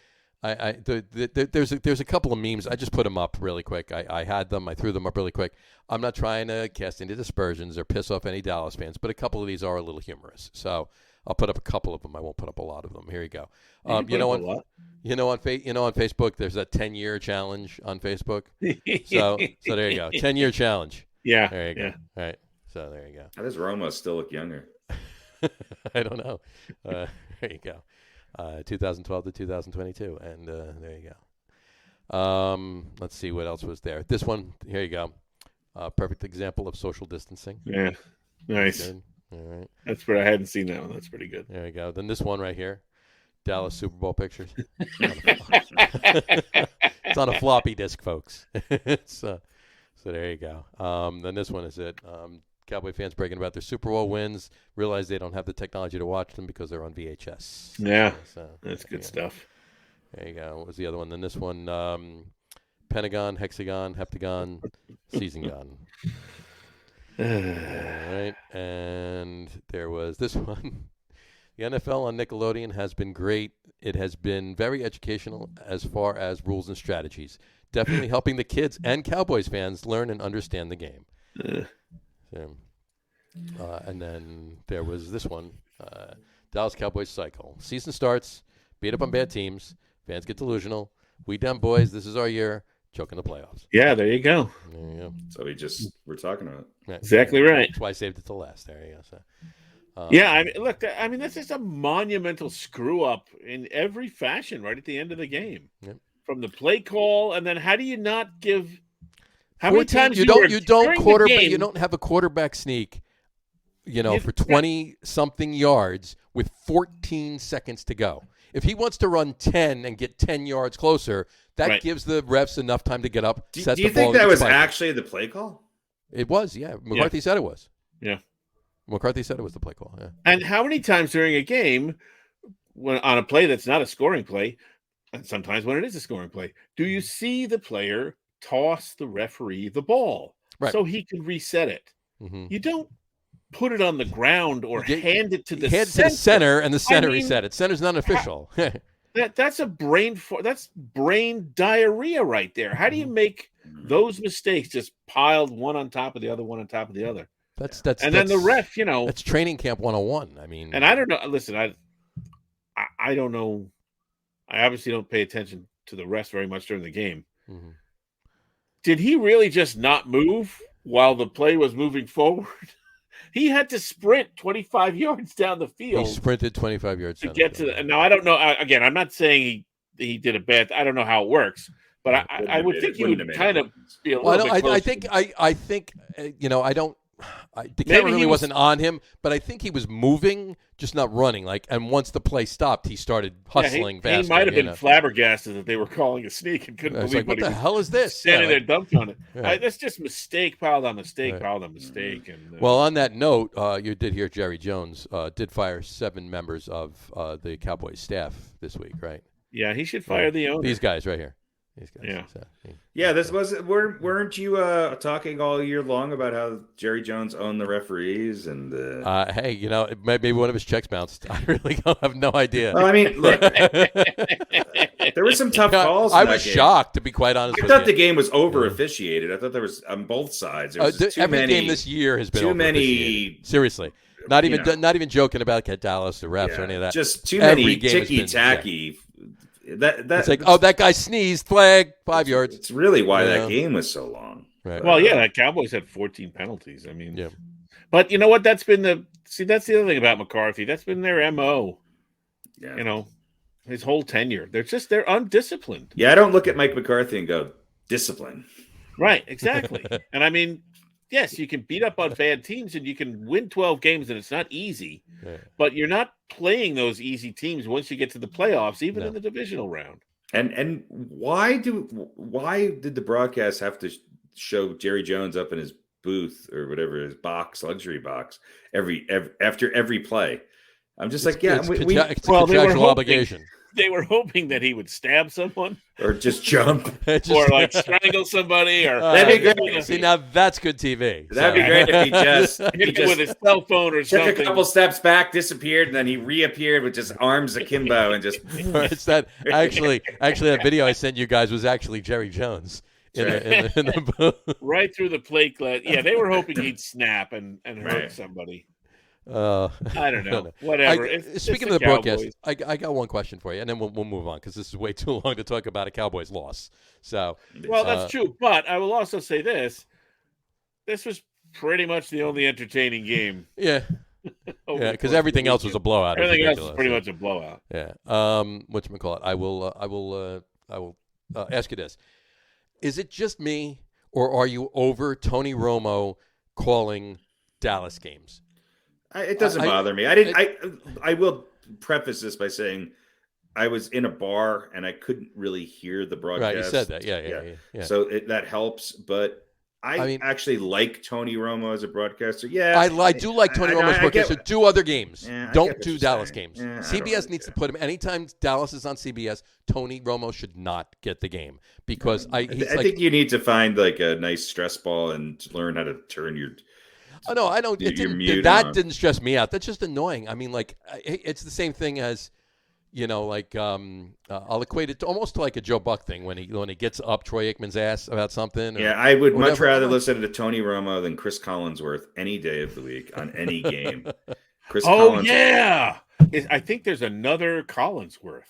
There's a couple of memes. I just put them up really quick. I had them. I threw them up really quick. I'm not trying to cast any dispersions or piss off any Dallas fans, but a couple of these are a little humorous. So I'll put up a couple of them. I won't put up a lot of them. Here you go. On Facebook, there's that 10-year challenge on Facebook. So there you go. 10-year challenge. Yeah. There you go. All right. So there you go. How does Romo still look younger? I don't know. There you go. 2012 to 2022, and there you go. Let's see what else was there. This one, here you go. Perfect example of social distancing. Yeah, nice. Good. All right. That's pretty. I hadn't seen that one. That's pretty good. There you go. Then this one right here, Dallas Super Bowl pictures. It's on a floppy disk, folks. So there you go. Then this one is it. Cowboy fans bragging about their Super Bowl wins, realize they don't have the technology to watch them because they're on VHS. Yeah, so, that's good stuff. There you go. What was the other one? Then this one, Pentagon, Hexagon, Heptagon, Season Gun. All right, and there was this one. The NFL on Nickelodeon has been great. It has been very educational as far as rules and strategies. Definitely helping the kids and Cowboys fans learn and understand the game. And then there was this one, Dallas Cowboys cycle. Season starts, beat up on bad teams, fans get delusional. We them boys, this is our year, choking the playoffs. Yeah, there you go. There you go. So we're talking about. Yeah, exactly right. That's why I saved it to last. There you go. Yeah, I mean, look, I mean, that's just a monumental screw up in every fashion right at the end of the game. Yep. From the play call, and then how do you not give? How many 14, times you during the game, you don't have a quarterback sneak, You- for 20 something yards with 14 seconds to go. If he wants to run 10 and get 10 yards closer, that Right. gives the refs enough time to get up. Do set you the ball, think that and was spike it. actually the play call? It was, yeah. McCarthy said it was. Yeah. McCarthy said it was the play call. Yeah. And how many times during a game, when on a play that's not a scoring play, and sometimes when it is a scoring play, do you see the player toss the referee the ball so he can reset it? Mm-hmm. You don't put it on the ground or hand it to the Hand center. to the center, and the center I mean, reset it. Center's not official. That's brain diarrhea right there. How do you make those mistakes just piled one on top of the other, one on top of the other? Then the ref, that's training camp 101. I mean, and I don't know. Listen, I don't know. I obviously don't pay attention to the refs very much during the game. Mhm. Did he really just not move while the play was moving forward? He had to sprint 25 yards down the field. He sprinted 25 yards to down get the to field. the. Now I don't know. Again, I'm not saying he did a bad. I don't know how it works, but I would think he would kind of be a little bit. I think I don't. The camera really wasn't on him, but I think he was moving, just not running. And once the play stopped, he started hustling faster. He might have been flabbergasted that they were calling a sneak and couldn't believe what the hell is this? Standing there dumped on it. Yeah. That's just mistake piled on mistake piled on mistake. And well, on that note, you did hear Jerry Jones did fire 7 members of the Cowboys staff this week, right? Yeah, he should fire the owner. These guys right here. These guys. Yeah. So, Yeah, this was. Weren't you talking all year long about how Jerry Jones owned the referees and? Hey, maybe one of his checks bounced. I really have no idea. Well, I mean, look, there were some tough calls. I was shocked, to be quite honest. I thought the game was over officiated. I thought there was on both sides. There was just too every many, game this year has been too over-officiated. many. Seriously, not even joking about Dallas, the refs, or any of that. Just too Every many game has been- ticky-tacky. It's like, that guy sneezed, flag, 5 yards. It's really why that game was so long. Right. Well, yeah, the Cowboys had 14 penalties. I mean, Yeah. But you know what? That's the other thing about McCarthy. That's been their MO. Yeah. His whole tenure. They're undisciplined. Yeah, I don't look at Mike McCarthy and go, discipline. Right, exactly. And I mean, yes, you can beat up on bad teams and you can win 12 games, and it's not easy. Yeah. But you're not playing those easy teams once you get to the playoffs, even in the divisional round. And why did the broadcast have to show Jerry Jones up in his booth or whatever, his luxury box after every play? I'm just It's a well, contractual obligation. They were hoping that he would stab someone or just jump or strangle somebody or that'd be great. See, now that's good TV. That'd be great if he just with his cell phone or took something. a couple steps back, disappeared, and then he reappeared with just arms akimbo and just. It's that actually that video I sent you guys was actually Jerry Jones in the booth. Right through the plate glass. Yeah, they were hoping he'd snap and hurt somebody. I don't know. Whatever. Speaking of the broadcast, I got one question for you, and then we'll move on because this is way too long to talk about a Cowboys loss. So, well, that's true, but I will also say this: this was pretty much the only entertaining game. Yeah, because everything else was a blowout. Everything else was pretty much a blowout. Yeah. Whatchamacallit? I will ask you this: is it just me, or are you over Tony Romo calling Dallas games? It doesn't bother me. I will preface this by saying I was in a bar and I couldn't really hear the broadcast. Right, you said that. Yeah. So that helps, but I actually like Tony Romo as a broadcaster. Yeah, I do like Tony Romo as a broadcaster. Do other games. Don't do Dallas games. Yeah, CBS needs to put him. Anytime Dallas is on CBS, Tony Romo should not get the game because I think you need to find like a nice stress ball and learn how to turn your. Oh no, I don't. Didn't stress me out. That's just annoying. I mean, it's the same thing as, I'll equate it to almost like a Joe Buck thing when he gets up Troy Aikman's ass about something. Yeah, I would much rather listen to Tony Romo than Chris Collinsworth any day of the week on any game. Collinsworth. Yeah, I think there's another Collinsworth.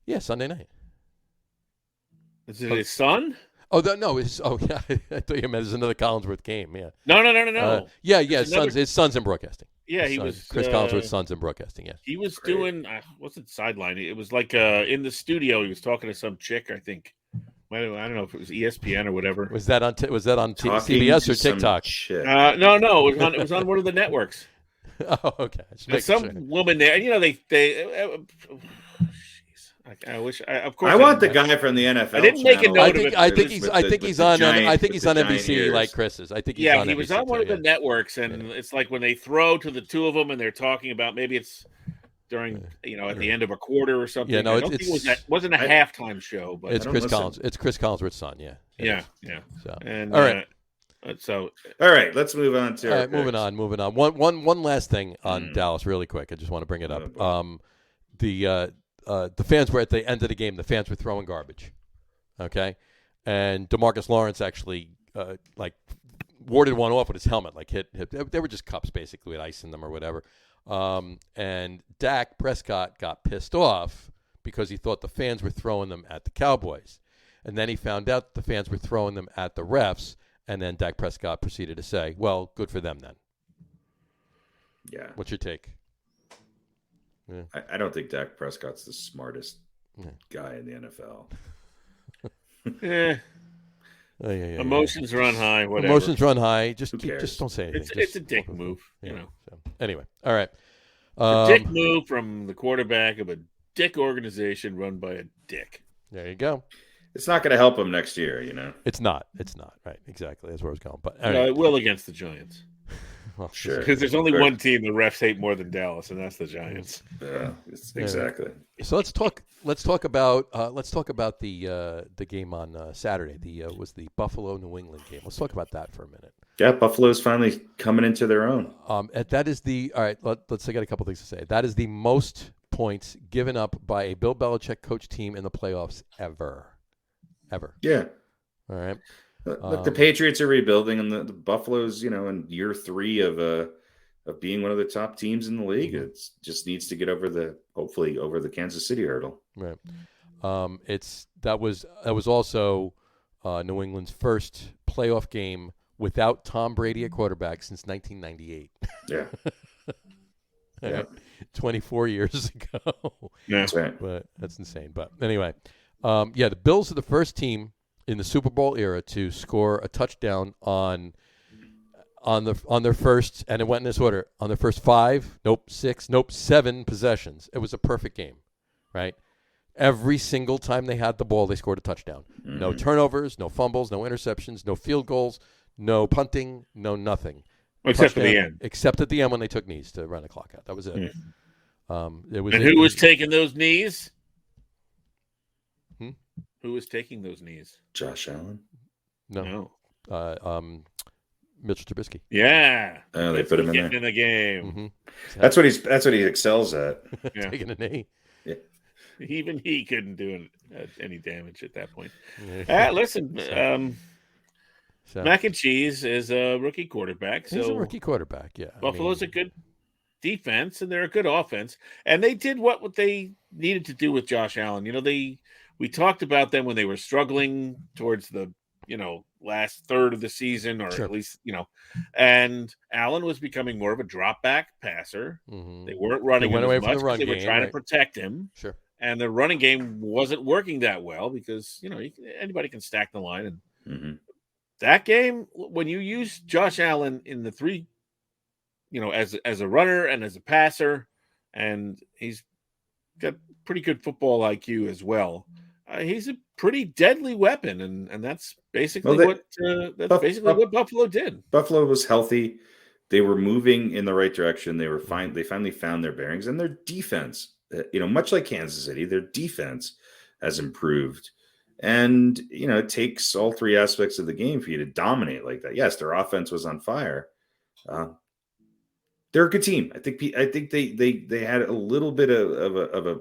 Yeah, Sunday night. Is it his son? Oh, no! I thought you meant there's another Collinsworth game. Yeah. No. Yeah. His son's in broadcasting. Yeah, he was Chris Collinsworth's son's in broadcasting. Yeah, he was Great. doing wasn't sideline. It was like in the studio. He was talking to some chick. I think. I don't know if it was ESPN or whatever. was that on Talking CBS or to some TikTok? chick. No, it was on one of the networks. Oh, okay. There's some woman there, and they. Jeez, I wish. Of course, I want the guy from the NFL. I didn't make a channel. note of it. I think he's on NBC ears. like Chris's. I think he's yeah, on he NBC was on one of the too, networks, and it's like when they throw to the two of them, and they're talking about maybe it's during at the end of a quarter or something. Yeah, no, I don't think it wasn't a halftime show, but it's Chris Collins. It's Chris Collinsworth's son. Yeah. Yeah. So And all right. All right, let's move on to. All right, moving on. One last thing on Dallas, really quick. I just want to bring it up. The fans were at the end of the game. The fans were throwing garbage. Okay, and DeMarcus Lawrence actually warded one off with his helmet. Like hit. They were just cups basically with ice in them or whatever. And Dak Prescott got pissed off because he thought the fans were throwing them at the Cowboys, and then he found out the fans were throwing them at the refs. And then Dak Prescott proceeded to say, well, good for them then. Yeah. What's your take? Yeah. I don't think Dak Prescott's the smartest guy in the NFL. Emotions run high. Whatever. Emotions run high. Just don't say anything. It's a dick move. So, anyway, all right. A dick move from the quarterback of a dick organization run by a dick. There you go. It's not going to help him next year, It's not. Right. Exactly. That's where I was going. But it will against the Giants. Well, sure. Because there's only one team the refs hate more than Dallas, and that's the Giants. Yeah, exactly. So let's talk about the game on Saturday. Was the Buffalo New England game. Let's talk about that for a minute. Yeah, Buffalo's finally coming into their own. That is all right. Let's. I got a couple things to say. That is the most points given up by a Bill Belichick coach team in the playoffs ever. Yeah. All right. Look, the Patriots are rebuilding, and the Buffalo's, in year 3 of being one of the top teams in the league. It just needs to get hopefully over the Kansas City hurdle. Right. That was also New England's first playoff game without Tom Brady at quarterback since 1998. Yeah. Yeah. 24 years ago. Yeah. That's right. But that's insane. But anyway. The Bills are the first team in the Super Bowl era to score a touchdown on their first, and it went in this order, on their first 7 possessions. It was a perfect game, right? Every single time they had the ball, they scored a touchdown. Mm-hmm. No turnovers, no fumbles, no interceptions, no field goals, no punting, no nothing. Except at the end. Except at the end when they took knees to run the clock out. That was it. Mm-hmm. Who was taking those knees? Who was taking those knees? Josh Allen? No. Mitchell Trubisky. Yeah. They put him in the game. Mm-hmm. That's what he excels at. Yeah. Taking a knee. Yeah. Even he couldn't do any damage at that point. Listen, Mac and Cheese is a rookie quarterback. He's a rookie quarterback, yeah. Buffalo's a good defense, and they're a good offense. And they did what they needed to do with Josh Allen. We talked about them when they were struggling towards the, last third of the season, or at least, and Allen was becoming more of a drop back passer. Mm-hmm. They weren't running him as much because they were trying to protect him. Sure. And the running game wasn't working that well because, anybody can stack the line. And that game, when you use Josh Allen in the 3, as a runner and as a passer, and he's got pretty good football IQ as well. He's a pretty deadly weapon, and that's basically what Buffalo did. Buffalo was healthy; they were moving in the right direction. They were fine. They finally found their bearings, and their defense, much like Kansas City, their defense has improved. And it takes all 3 aspects of the game for you to dominate like that. Yes, their offense was on fire. They're a good team. I think they had a little bit of a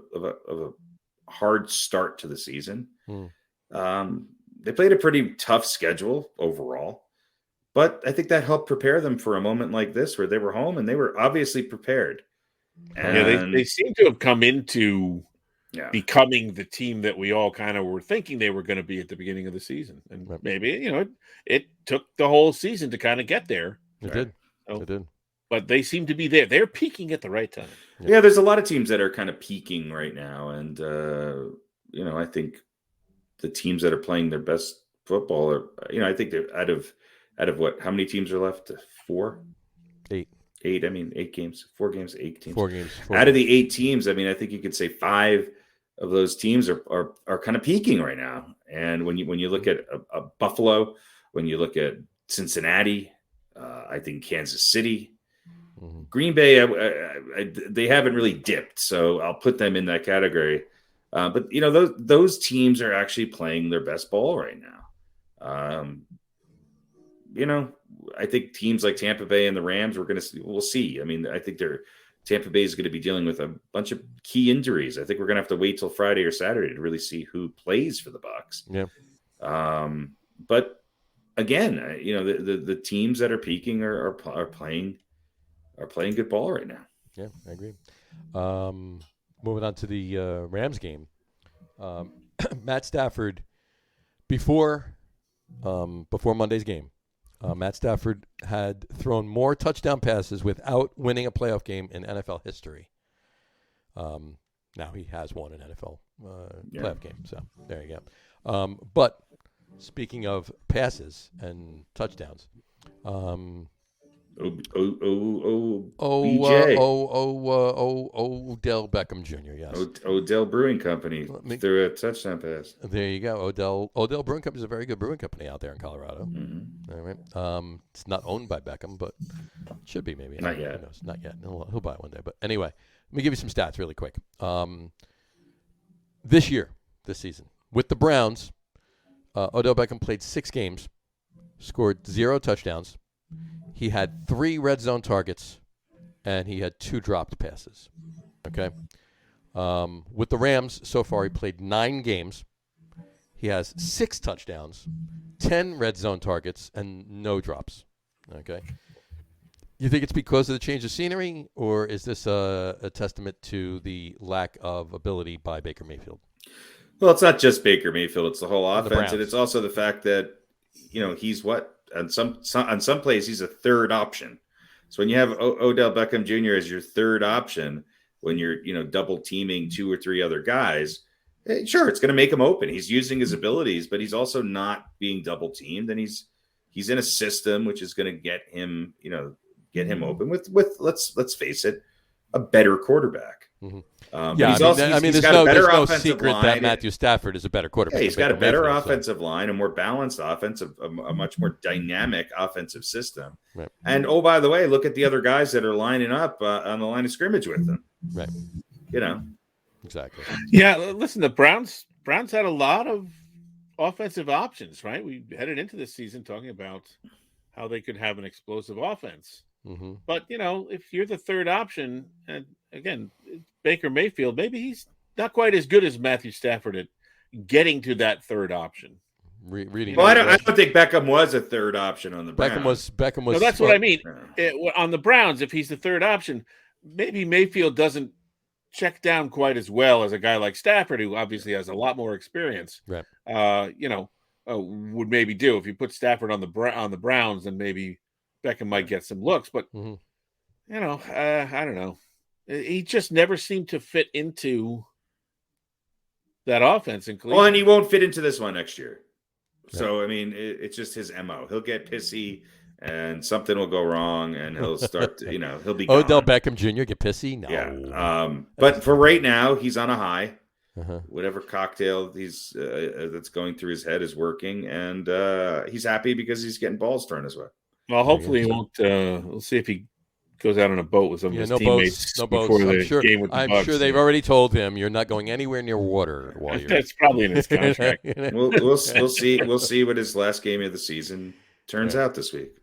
hard start to the season. They played a pretty tough schedule overall, but I think that helped prepare them for a moment like this where they were home and they were obviously prepared. And they seem to have come into becoming the team that we all kind of were thinking they were going to be at the beginning of the season. And maybe, it took the whole season to kind of get there. It did. but they seem to be there. They're peaking at the right time. Yeah, there's a lot of teams that are kind of peaking right now, and I think the teams that are playing their best football are, I think they're out of what? How many teams are left? 4, 8. 8. I mean, 8 games, 4 games, 8 teams. 4 games. Out of the 8 teams, I mean, I think you could say 5 of those teams are kind of peaking right now. And when you look at a Buffalo, when you look at Cincinnati, I think Kansas City, Green Bay, they haven't really dipped, so I'll put them in that category. But those teams are actually playing their best ball right now. I think teams like Tampa Bay and the Rams, we'll see. I mean, I think Tampa Bay is going to be dealing with a bunch of key injuries. I think we're going to have to wait till Friday or Saturday to really see who plays for the Bucs. Yeah. But again, the teams that are peaking are playing good ball right now. Yeah, I agree. Moving on to the Rams game, Matt Stafford before Monday's game. Matt Stafford had thrown more touchdown passes without winning a playoff game in NFL history. Now he has won an NFL playoff game, so there you go. But speaking of passes and touchdowns, Odell Beckham Jr. Yes, Odell Brewing Company threw a touchdown pass. There you go. Odell Brewing Company is a very good brewing company out there in Colorado. Mm-hmm. All right. It's not owned by Beckham, but it should be maybe. Not yet. Who knows? Not yet. He'll buy it one day. But anyway, let me give you some stats really quick. This season, with the Browns, Odell Beckham played 6 games, scored 0 touchdowns. He had 3 red zone targets, and he had 2 dropped passes. Okay. With the Rams, so far, he played 9 games. He has 6 touchdowns, 10 red zone targets, and no drops. Okay. You think it's because of the change of scenery, or is this a testament to the lack of ability by Baker Mayfield? Well, it's not just Baker Mayfield; it's the whole And offense, and it's also the fact that he's on some plays he's a third option. So when you have Odell Beckham Jr. as your third option, when you're double teaming 2 or 3 other guys, sure, it's going to make him open. He's using his abilities, but he's also not being double teamed, and he's in a system which is going to get him open with let's face it, a better quarterback. Mm-hmm. There's no secret line. that Matthew Stafford is a better quarterback. Yeah, he's got a better offensive line, a more balanced offensive, a much more dynamic offensive system. Right. And by the way, look at the other guys that are lining up on the line of scrimmage with them. Right. Exactly. Yeah, listen, the Browns had a lot of offensive options, right? We headed into this season talking about how they could have an explosive offense. Mm-hmm. But, if you're the third option, and again, Baker Mayfield, maybe he's not quite as good as Matthew Stafford at getting to that third option. Reading. Well, I don't think Beckham was a third option on the Browns. Beckham was. No, that's what I mean. On the Browns, if he's the third option, maybe Mayfield doesn't check down quite as well as a guy like Stafford, who obviously has a lot more experience. Right. Would maybe do if you put Stafford on the Browns, then maybe Beckham might get some looks, but I don't know. He just never seemed to fit into that offense in Cleveland. Well, and he won't fit into this one next year. Right. So, I mean, it's just his MO. He'll get pissy and something will go wrong and he'll start to, he'll be gone. Odell Beckham Jr. get pissy? No. Yeah. But for right now, he's on a high. Uh-huh. Whatever cocktail that's going through his head is working, and he's happy because he's getting balls thrown his way. Well, hopefully he won't. We'll see if he goes out on a boat with some of his teammates. No boats. I'm sure they've already told him you're not going anywhere near water while you're. That's probably in his contract. We'll see. We'll see what his last game of the season turns out this week.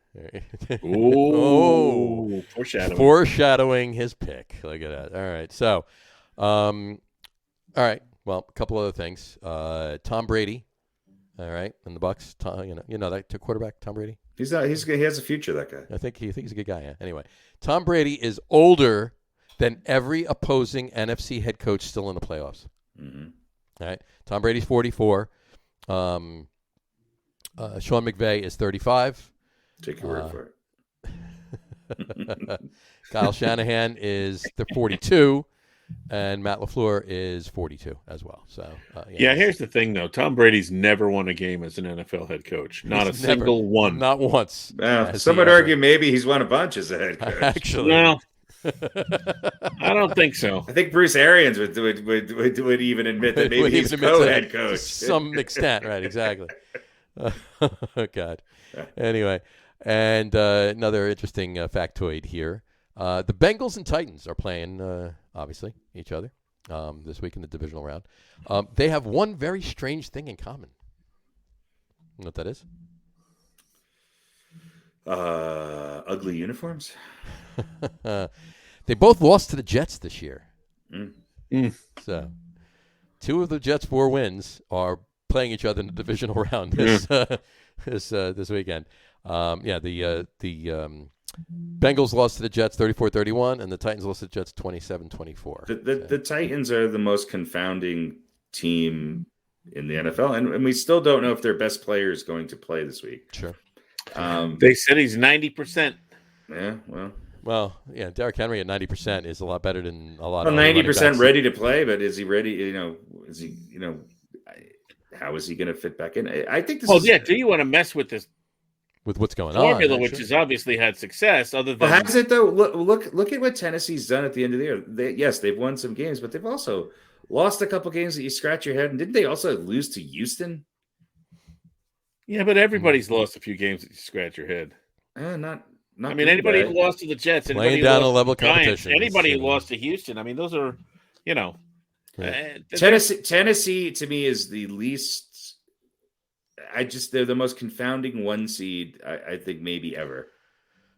Oh, foreshadowing his pick. Look at that. All right. So, all right. Well, a couple other things. Tom Brady. All right, and the Bucs. That quarterback, Tom Brady. He has a future. That guy. I think he's a good guy. Yeah. Anyway, Tom Brady is older than every opposing NFC head coach still in the playoffs. Mm-hmm. All right, Tom Brady's 44. Sean McVay is 35. Take your word for Kyle Shanahan is the 42, and Matt LaFleur is 42 as well. So here's the thing, though. Tom Brady's never won a game as an NFL head coach. Not a single one. Not once. Some would argue maybe he's won a bunch as a head coach. Actually, no. I don't think so. I think Bruce Arians would even admit that maybe he's co-head coach to some extent, right? Exactly. Oh God. Anyway, and another interesting factoid here: the Bengals and Titans are playing, obviously, each other this week in the divisional round. They have one very strange thing in common. You know what that is? Ugly uniforms. They both lost to the Jets this year. Mm. So, two of the Jets' 4 wins are playing each other in the divisional round this weekend. The Bengals lost to the Jets 34-31, and the Titans lost to the Jets 27-24. The Titans are the most confounding team in the NFL, and we still don't know if their best player is going to play this week. Sure. They said he's 90%. Yeah, Well, Derrick Henry at 90% is a lot better than a lot. Well, 90% ready to play, but is he ready? How is he going to fit back in? I think this. Well, do you want to mess with this? With what's going formula, on, which has obviously had success. Other than has it though? Look at what Tennessee's done at the end of the year. They've won some games, but they've also lost a couple games that you scratch your head. And didn't they also lose to Houston? Yeah, but everybody's lost a few games that you scratch your head. Not. I mean, anybody who lost to the Jets, playing down a level of competition. Anybody who lost to Houston. I mean, those are, Tennessee to me is the least. They're the most confounding 1 seed I think maybe ever.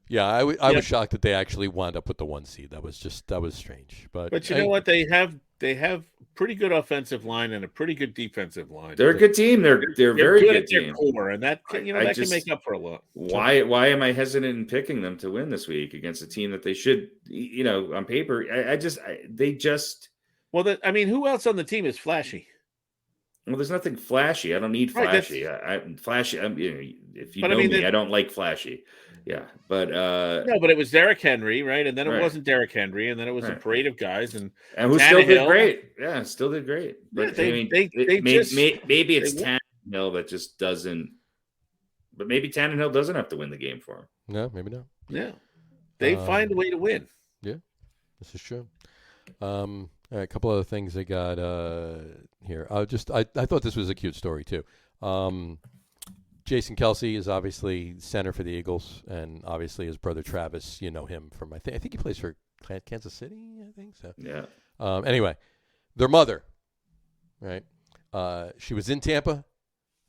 Yeah, I was shocked that they actually wound up with the 1 seed. That was strange. But you know what? They have pretty good offensive line and a pretty good defensive line. They're a good team. They're very good at their core, and that that can make up for a lot. Why am I hesitant in picking them to win this week against a team that they should, on paper? Well, who else on the team is flashy? Well, there's nothing flashy. I don't need flashy. Flashy. If you know me, I don't like flashy. Yeah, but no, but it was Derrick Henry, right? And then it wasn't Derrick Henry, and then it was a parade of guys, and who still did great. Yeah, still did great. But maybe it's Tannehill that just doesn't. But maybe Tannehill doesn't have to win the game for him. No, maybe not. Yeah, they find a way to win. Yeah, this is true. All right, a couple other things they got here. I thought this was a cute story too. Jason Kelce is obviously center for the Eagles, and obviously his brother Travis, you know him from I think he plays for Kansas City. I think so. Yeah. Anyway, their mother, right? She was in Tampa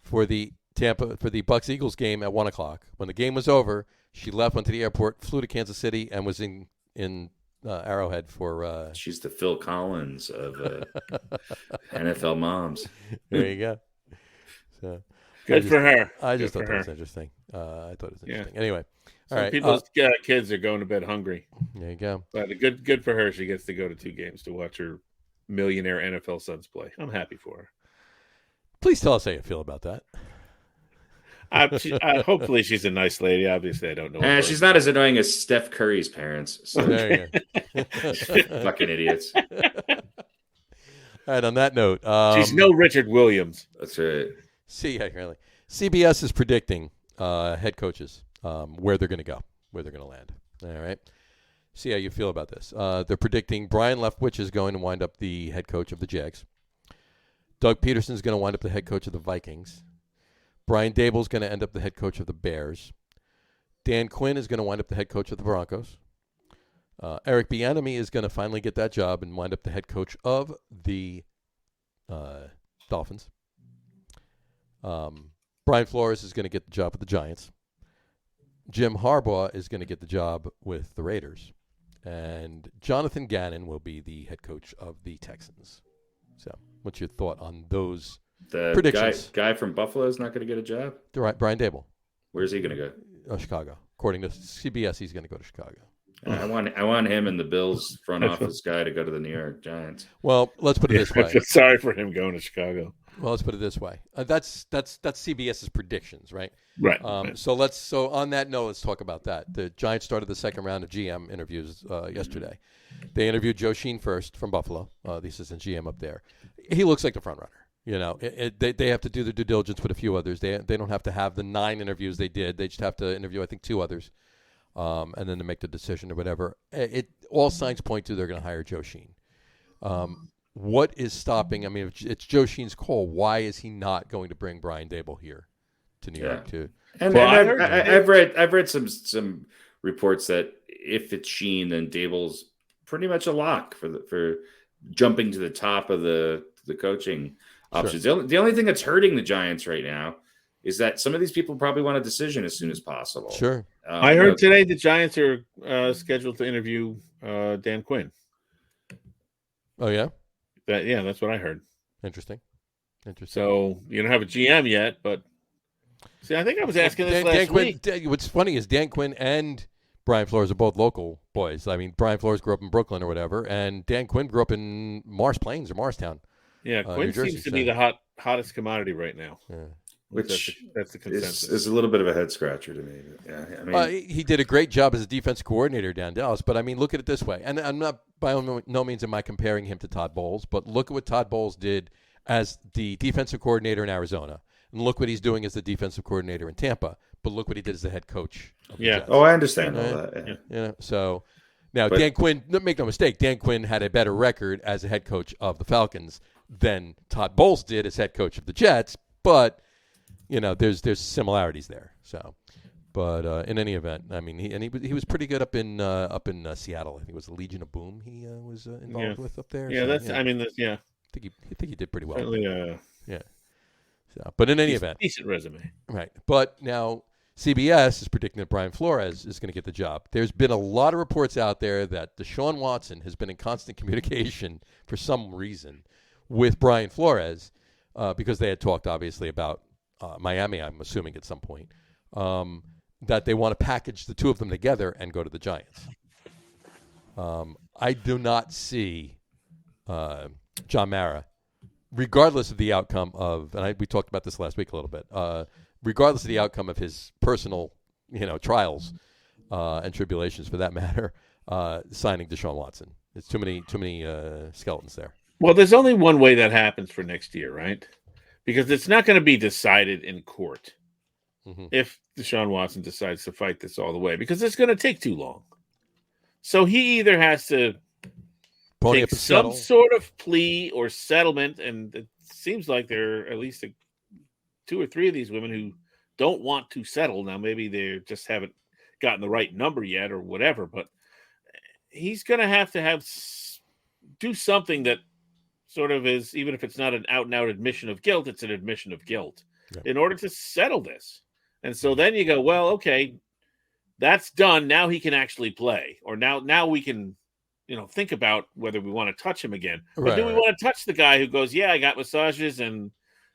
for the Bucs Eagles game at 1:00. When the game was over, she left, went to the airport, flew to Kansas City, and was in Arrowhead for. She's the Phil Collins of NFL moms. There you go. So. Good for her. I just thought that was interesting. Anyway, all right. People's kids are going to bed hungry. There you go. But good for her. She gets to go to 2 games to watch her millionaire NFL sons play. I'm happy for her. Please tell us how you feel about that. Hopefully she's a nice lady. Obviously, I don't know. She's not as annoying as Steph Curry's parents. So. There you go. Fucking idiots. All right. On that note, she's no Richard Williams. That's right. Really. CBS is predicting head coaches where they're going to go, where they're going to land. All right. See how you feel about this. They're predicting Brian Leftwich is going to wind up the head coach of the Jags. Doug Peterson is going to wind up the head coach of the Vikings. Brian Dable is going to end up the head coach of the Bears. Dan Quinn is going to wind up the head coach of the Broncos. Eric Bieniemy is going to finally get that job and wind up the head coach of the Dolphins. Brian Flores is going to get the job with the Giants. Jim Harbaugh is going to get the job with the Raiders. And Jonathan Gannon will be the head coach of the Texans. So what's your thought on those predictions? Guy from Buffalo is not going to get a job? Brian Dable. Where's he going to go? Chicago. According to CBS, he's going to go to Chicago. I want him and the Bills front office guy to go to the New York Giants. Well, let's put it this way. Sorry for him going to Chicago. Well, let's put it this way. That's CBS's predictions, right? Right. So on that note, let's talk about that. The Giants started the second round of GM interviews yesterday. They interviewed Joe Sheen first from Buffalo, the assistant GM up there. He looks like the front runner. You know, they have to do their due diligence with a few others. They don't have to have the 9 interviews they did. They just have to interview, I think, 2 others, and then to make the decision or whatever. All signs point to they're going to hire Joe Sheen. What is stopping? I mean, if it's Joe Sheen's call, why is he not going to bring Brian Dable here to New York too? And I've read some reports that if it's Sheen, then Dable's pretty much a lock for jumping to the top of the coaching options. Sure. The only thing that's hurting the Giants right now is that some of these people probably want a decision as soon as possible. Sure. I heard today the Giants are scheduled to interview Dan Quinn. Oh yeah. That's what I heard. Interesting. So you don't have a GM yet, but see, I think I was asking this last week. What's funny is Dan Quinn and Brian Flores are both local boys. I mean, Brian Flores grew up in Brooklyn or whatever, and Dan Quinn grew up in Marsh Plains or Morristown. Yeah, Quinn seems to be the hottest commodity right now. Yeah. Which that's the consensus. Is a little bit of a head scratcher to me. Yeah, I mean, he did a great job as a defense coordinator down Dallas. But I mean, look at it this way, and I'm not by no means am I comparing him to Todd Bowles, but look at what Todd Bowles did as the defensive coordinator in Arizona, and look what he's doing as the defensive coordinator in Tampa. But look what he did as the head coach. Oh, I understand all that. Yeah. So now Dan Quinn, make no mistake, Dan Quinn had a better record as a head coach of the Falcons than Todd Bowles did as head coach of the Jets, but you know, there's similarities there. So, but in any event, I mean, he was pretty good up in Seattle. I think it was the Legion of Boom he was involved with up there. Yeah, so, I mean, I think he did pretty well. Certainly, yeah. So, but in any event, decent resume. Right. But now CBS is predicting that Brian Flores is going to get the job. There's been a lot of reports out there that Deshaun Watson has been in constant communication for some reason with Brian Flores because they had talked obviously about Miami, I'm assuming at some point, that they want to package the two of them together and go to the Giants. I do not see John Mara, regardless of the outcome of, and we talked about this last week a little bit, regardless of the outcome of his personal, trials and tribulations for that matter, signing Deshaun Watson. It's too many skeletons there. Well, there's only one way that happens for next year, right? Because it's not going to be decided in court if Deshaun Watson decides to fight this all the way, because it's going to take too long. So he either has to take some sort of plea or settlement, and it seems like there are at least 2 or 3 of these women who don't want to settle. Now, maybe they just haven't gotten the right number yet or whatever, but he's going to have do something that sort of is, even if it's not an out-and-out admission of guilt, it's an admission of guilt in order to settle this. And so then you go, well, okay, that's done. Now he can actually play. Or now we can, think about whether we want to touch him again. Or do we want to touch the guy who goes, yeah, I got massages and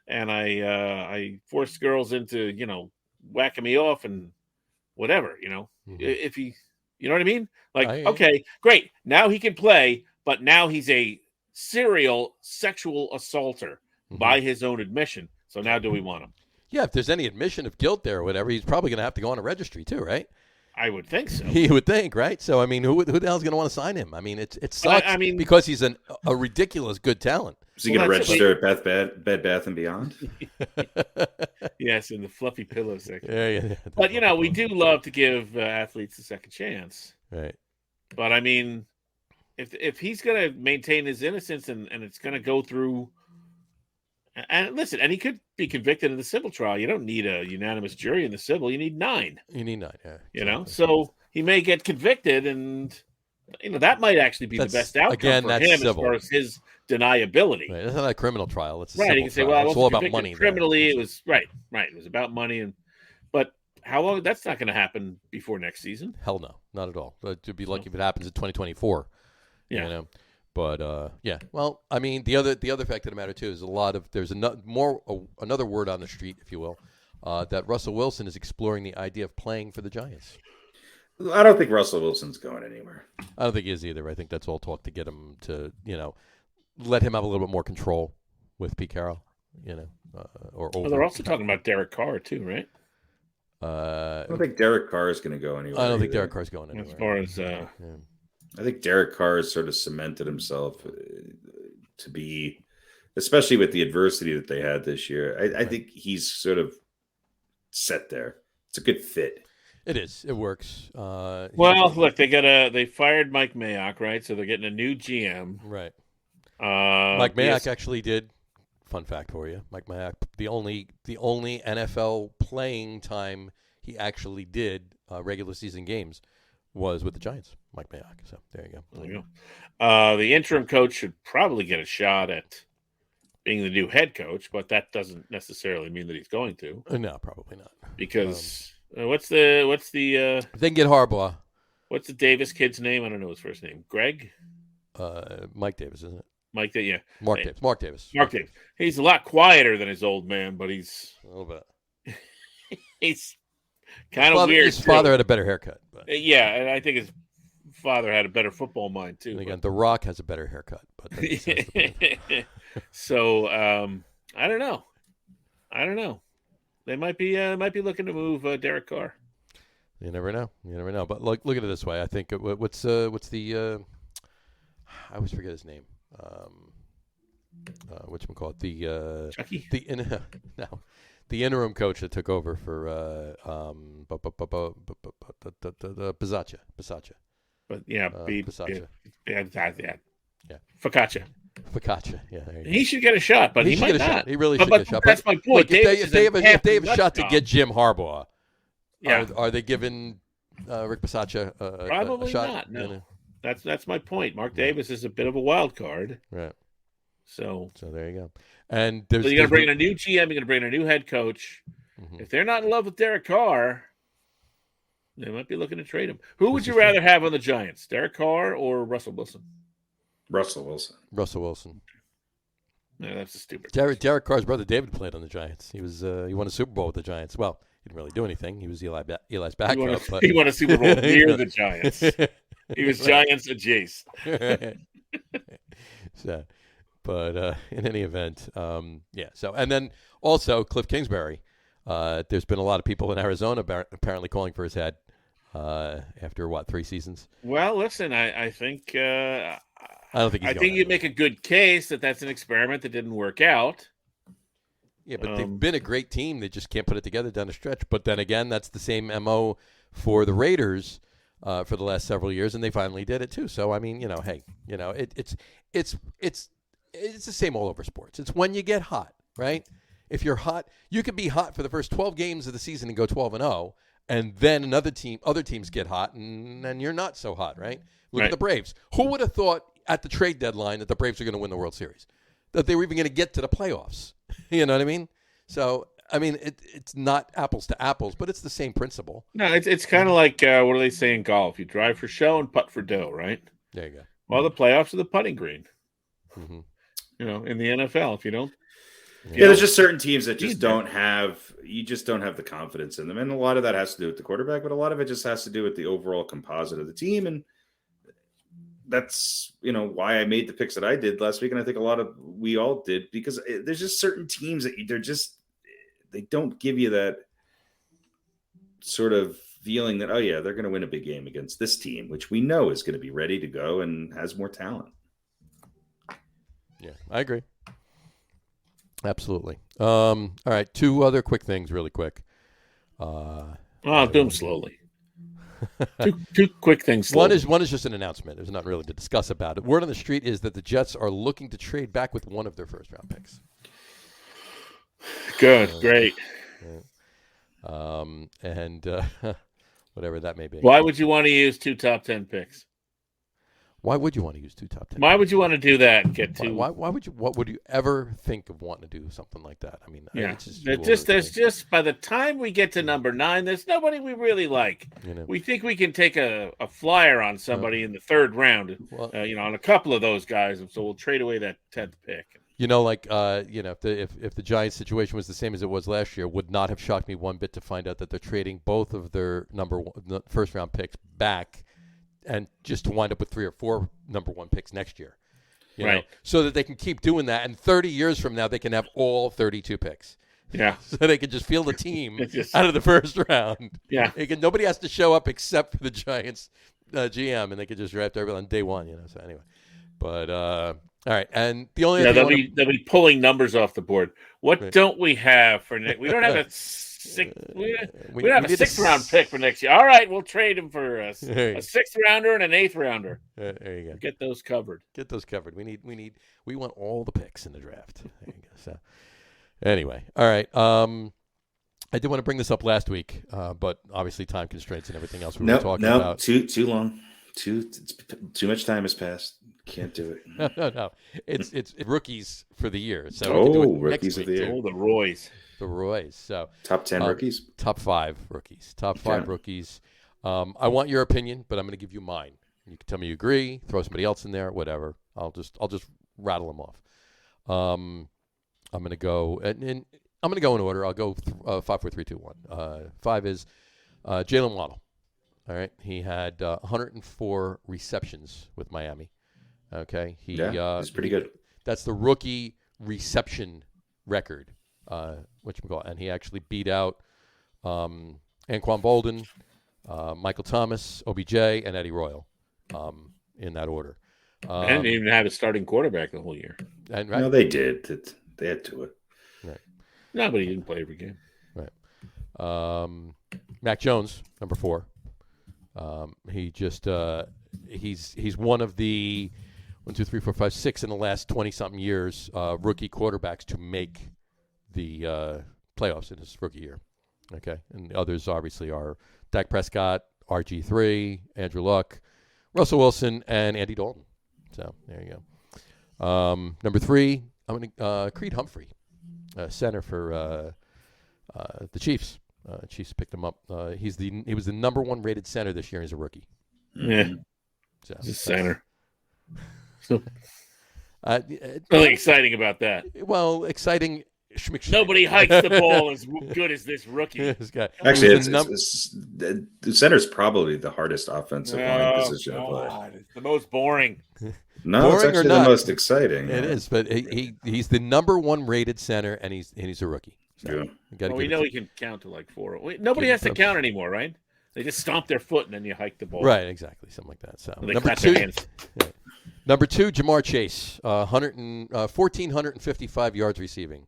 I forced girls into, whacking me off and whatever, if he, you know what I mean? Like, okay, great. Now he can play, but now he's a serial sexual assaulter by his own admission. So now do we want him? Yeah, if there's any admission of guilt there or whatever, he's probably going to have to go on a registry too, right? I would think so. You would think, right? So, I mean, who the hell is going to want to sign him? I mean, it sucks because he's a ridiculous good talent. Is he going to register at Bed Bath & Beyond? Yes, in the fluffy pillow section. Yeah. But, we do love to give athletes a second chance. Right. But, I mean, if he's going to maintain his innocence and it's going to go through, and listen, and he could be convicted in the civil trial. You don't need a unanimous jury in the civil. You need 9. You need 9, yeah. So he may get convicted, and that might actually be the best outcome for him civil. As far as his deniability. Right. It's not a criminal trial. It's a right. Civil You can say, trial. well, it's all about money. Criminally, it was right. It was about money, but how long? That's not going to happen before next season. Hell no, not at all. To be lucky if it happens in 2024. Yeah. But yeah. Well, I mean, the other fact of the matter too is there's another word on the street, if you will, that Russell Wilson is exploring the idea of playing for the Giants. I don't think Russell Wilson's going anywhere. I don't think he is either. I think that's all talk to get him to let him have a little bit more control with Pete Carroll. or Well, over. they're also talking about Derek Carr too, right? I don't think Derek Carr is going to go anywhere. I don't think either. Derek Carr's going anywhere. As far as I think Derek Carr has sort of cemented himself to be, especially with the adversity that they had this year. I think he's sort of set there. It's a good fit. It is. It works. well, look, they fired Mike Mayock, right? So they're getting a new GM. Right. Mike Mayock yes. actually did. Fun fact for you, Mike Mayock, the only NFL playing time he actually did regular season games was with the Giants. Mike Mayock. So there you go. There you go. The interim coach should probably get a shot at being the new head coach, but that doesn't necessarily mean that he's going to. No, probably not. Because what's the if they can get Harbaugh. what's the Davis kid's name? I don't know his first name. Greg? Mike Davis, isn't it? Mike, yeah. Mark Davis. Mark Davis. Mark Davis. He's a lot quieter than his old man, but he's A little bit. he's kind of weird. His father had a better haircut. But Yeah, and I think his father had a better football mind too. and again, The Rock has a better haircut. But So I don't know. They might be looking to move Derek Carr. you never know. But look at it this way. I think what's the I always forget his name. Whatchamacallit? Chucky? The interim coach that took over for Bisaccia. But yeah, Bisaccia. yeah. Focaccia. Focaccia. Yeah, there you go. He should get a shot, but he should might get a not. shot. He really should But get a shot. That's my point. Look, Davis if they have a shot to job. get Jim Harbaugh, Yeah. are they giving Rick Bisaccia Probably a shot? not. No, that's my point. Mark Davis is a bit of a wild card. Right. So there you go. And you're going to bring in a new GM. You're going to bring in a new head coach. Mhm. If they're not in love with Derek Carr, they might be looking to trade him. Who would you rather have on the Giants, Derek Carr or Russell Wilson? Russell Wilson. No, that's a stupid. Derek Carr's brother David played on the Giants. He won a Super Bowl with the Giants. Well, he didn't really do anything. He was Eli's backup. He won a Super Bowl near the Giants. He was Giants adjacent. So, but in any event, yeah. So, and then also Cliff Kingsbury. There's been a lot of people in Arizona apparently calling for his head after 3 seasons. Well, listen, I think I don't think. I think you make a good case that that's an experiment that didn't work out. Yeah, but they've been a great team. They just can't put it together down the stretch. But then again, that's the same MO for the Raiders for the last several years, and they finally did it too. So I mean, hey, it's the same all over sports. It's when you get hot, right? If you're hot, you could be hot for the first 12 games of the season and go 12-0, and then other teams get hot, and then you're not so hot, right? Look at the Braves. Who would have thought at the trade deadline that the Braves were going to win the World Series, that they were even going to get to the playoffs? You know what I mean? So, I mean, it's not apples to apples, but it's the same principle. No, it's kind of like what do they say in golf? You drive for show and putt for dough, right? There you go. Well, the playoffs are the putting green. Mm-hmm. In the NFL, if you don't. Yeah, there's just certain teams that just don't have the confidence in them. And a lot of that has to do with the quarterback, but a lot of it just has to do with the overall composite of the team. And that's, why I made the picks that I did last week. And I think we all did, because there's just certain teams that they don't give you that sort of feeling that, oh yeah, they're going to win a big game against this team, which we know is going to be ready to go and has more talent. Yeah, I agree. Absolutely. All right, 2 other quick things really quick. I'll do them slowly. Two quick things slowly. One is just an announcement. There's not really to discuss about it. Word on the street is that the Jets are looking to trade back with one of their first-round picks. Good, great. And whatever that may be. Why would you want to use 2 top 10 picks? Why would you want to use 2 top 10? Why would you want to do that? And get 2? Why would you? What would you ever think of wanting to do something like that? I mean, yeah. It's There's just by the time we get to number 9, there's nobody we really like. We think we can take a flyer on somebody in the 3rd round. Well, on a couple of those guys, and so we'll trade away that 10th pick. If the Giants situation was the same as it was last year, would not have shocked me one bit to find out that they're trading both of their first round picks back, and just to wind up with 3 or 4 number 1 picks next year. you know, so that they can keep doing that. And 30 years from now, they can have all 32 picks. Yeah. So they can just field a team out of the first round. Yeah. Nobody has to show up except for the Giants GM, and they could just draft everyone on day one, you know. So anyway. But, all right. And the only they'll be pulling numbers off the board. What don't we have for next? We don't have a we don't have a sixth-round pick for next year. All right, we'll trade him for a sixth-rounder and an eighth-rounder. There you go. Get those covered. We want all the picks in the draft. There you go. So anyway, all right. I did want to bring this up last week, but obviously time constraints and everything else we were talking about. Too long. Too much time has passed. Can't do it. No. It's rookies for the year. So we can do it rookies next of the year. The Roys. The Roys. So top 10 rookies. Top 5 rookies. Top 5 rookies. I want your opinion, but I'm going to give you mine. You can tell me you agree. Throw somebody else in there. Whatever. I'll just rattle them off. I'm going to go and I'm going to go in order. I'll go 5, 4, 3, 2, 1. 5 is Jalen Waddle. All right. He had 104 receptions with Miami. Okay. He's pretty good. That's the rookie reception record. And he actually beat out Anquan Bolden, Michael Thomas, OBJ, and Eddie Royal in that order. And they even had a starting quarterback the whole year. And right, no, they did. They had to it. Right. No, but he didn't play every game. Right. Mac Jones, number 4. He's one of the 1, 2, 3, 4, 5, 6 in the last 20-something years rookie quarterbacks to make the playoffs in his rookie year. Okay, and the others obviously are Dak Prescott, RG3, Andrew Luck, Russell Wilson, and Andy Dalton. So there you go. Number 3, I'm going to Creed Humphrey, center for the Chiefs. Chiefs picked him up. He was the number 1 rated center this year as a rookie. Yeah, so, he's a center. Nothing exciting about that. Well, exciting. Nobody hikes the ball as good as this rookie. This guy. Actually, the center's probably the hardest offensive line position to play. It's the most boring. No, boring it's actually the most exciting. It is, but he's the number 1 rated center, and he's a rookie. So we know he can count to like 4. Nobody has to count anymore, right? They just stomp their foot and then you hike the ball. Right, exactly, something like that. So number 2. Number 2, Jamar Chase, 1,455 yards receiving.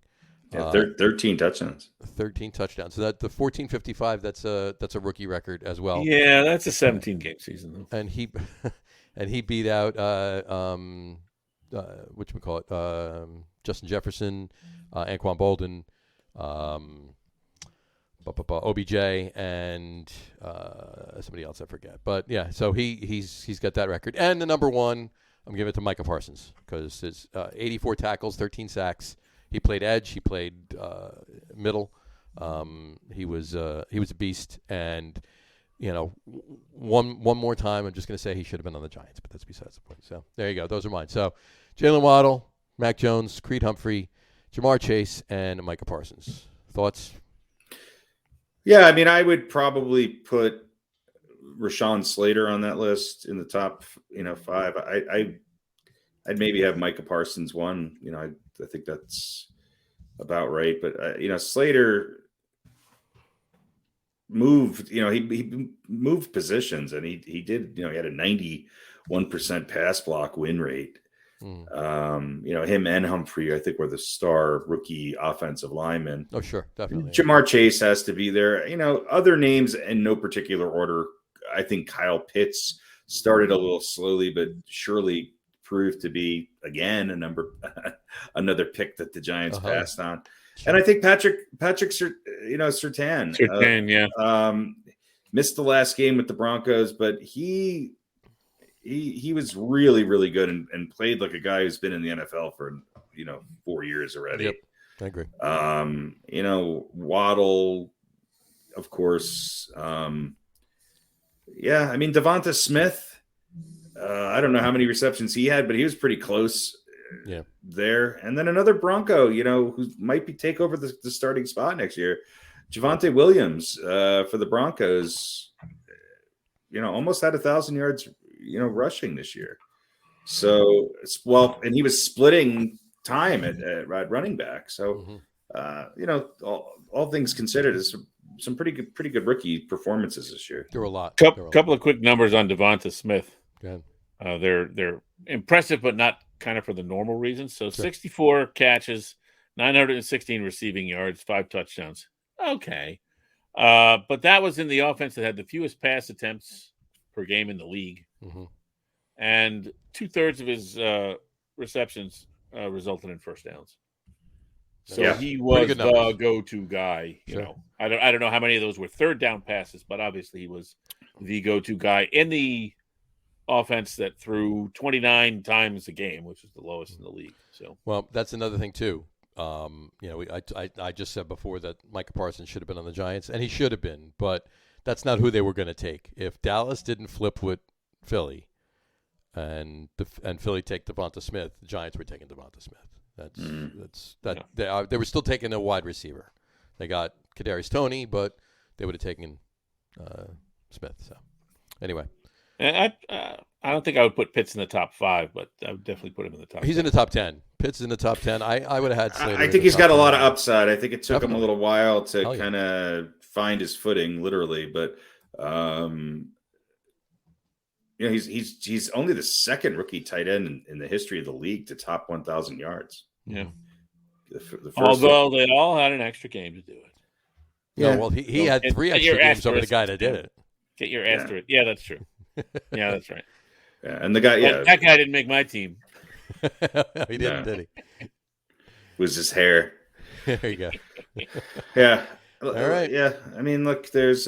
Yeah, 13 touchdowns. 13 touchdowns. So that the 1,455, that's a rookie record as well. Yeah, that's a 17-game season though. And he beat out Justin Jefferson, Anquan Bolden, OBJ, and somebody else I forget. But yeah, so he's got that record. And the number 1, I'm giving it to Micah Parsons because his 84 tackles, 13 sacks. He played edge. He played middle. He was a beast. And one more time, I'm just going to say he should have been on the Giants, but that's besides the point. So there you go. Those are mine. So Jalen Waddle, Mac Jones, Creed Humphrey, Jamar Chase, and Micah Parsons. Thoughts? Yeah, I mean, I would probably put Rashawn Slater on that list in the top, 5. I'd maybe have Micah Parsons 1. I think that's about right. But Slater moved. He moved positions, and he did. He had a 91% pass block win rate. Him and Humphrey, I think, were the star rookie offensive linemen. Oh, sure, definitely. Jamar Chase has to be there. Other names in no particular order. I think Kyle Pitts started a little slowly, but surely proved to be again another pick that the Giants passed on. And I think Patrick Surtain, missed the last game with the Broncos, but he was really, really good and played like a guy who's been in the NFL for 4 years already. Yep, I agree. Waddle, of course. Devonta Smith. I don't know how many receptions he had, but he was pretty close there. And then another Bronco, who might take over the starting spot next year. Javonte Williams for the Broncos, almost had 1,000 yards, rushing this year. So, and he was splitting time at running back. So, all things considered, is some pretty good rookie performances this year. There were a lot. Couple of quick numbers on Devonta Smith. Go ahead. They're impressive, but not kind of for the normal reasons. So 64 catches, 916 receiving yards, 5 touchdowns. Okay. But that was in the offense that had the fewest pass attempts per game in the league. Mm-hmm. And 2/3 of his receptions resulted in first downs. So he was the go-to guy. You know, I don't know how many of those were third down passes, but obviously he was the go-to guy in the offense that threw 29 times a game, which is the lowest in the league. So, well, that's another thing too. I just said before that Micah Parsons should have been on the Giants, and he should have been, but that's not who they were going to take. If Dallas didn't flip with Philly, and Philly take Devonta Smith, the Giants were taking Devonta Smith. They were still taking a wide receiver. They got Kadarius Toney, but they would have taken Smith. So anyway, and I don't think I would put Pitts in the top 5, but I would definitely put him in the top. He's 10. in the top 10. Pitts is in the top 10. I would have had Slater. I think he's got a lot of upside. I think it took him a little while to yeah. kind of find his footing, literally, but he's only the second rookie tight end in the history of the league to top 1,000 yards. Yeah. The first Although they all had an extra game to do it. Yeah, well, he had 3 extra games over the guy that did it. Get your asterisk. Yeah, that's true. Yeah, that's right. Yeah, and the guy, that guy didn't make my team. He didn't, did he? It was his hair. There you go. Yeah. All right. Yeah. I mean, look, there's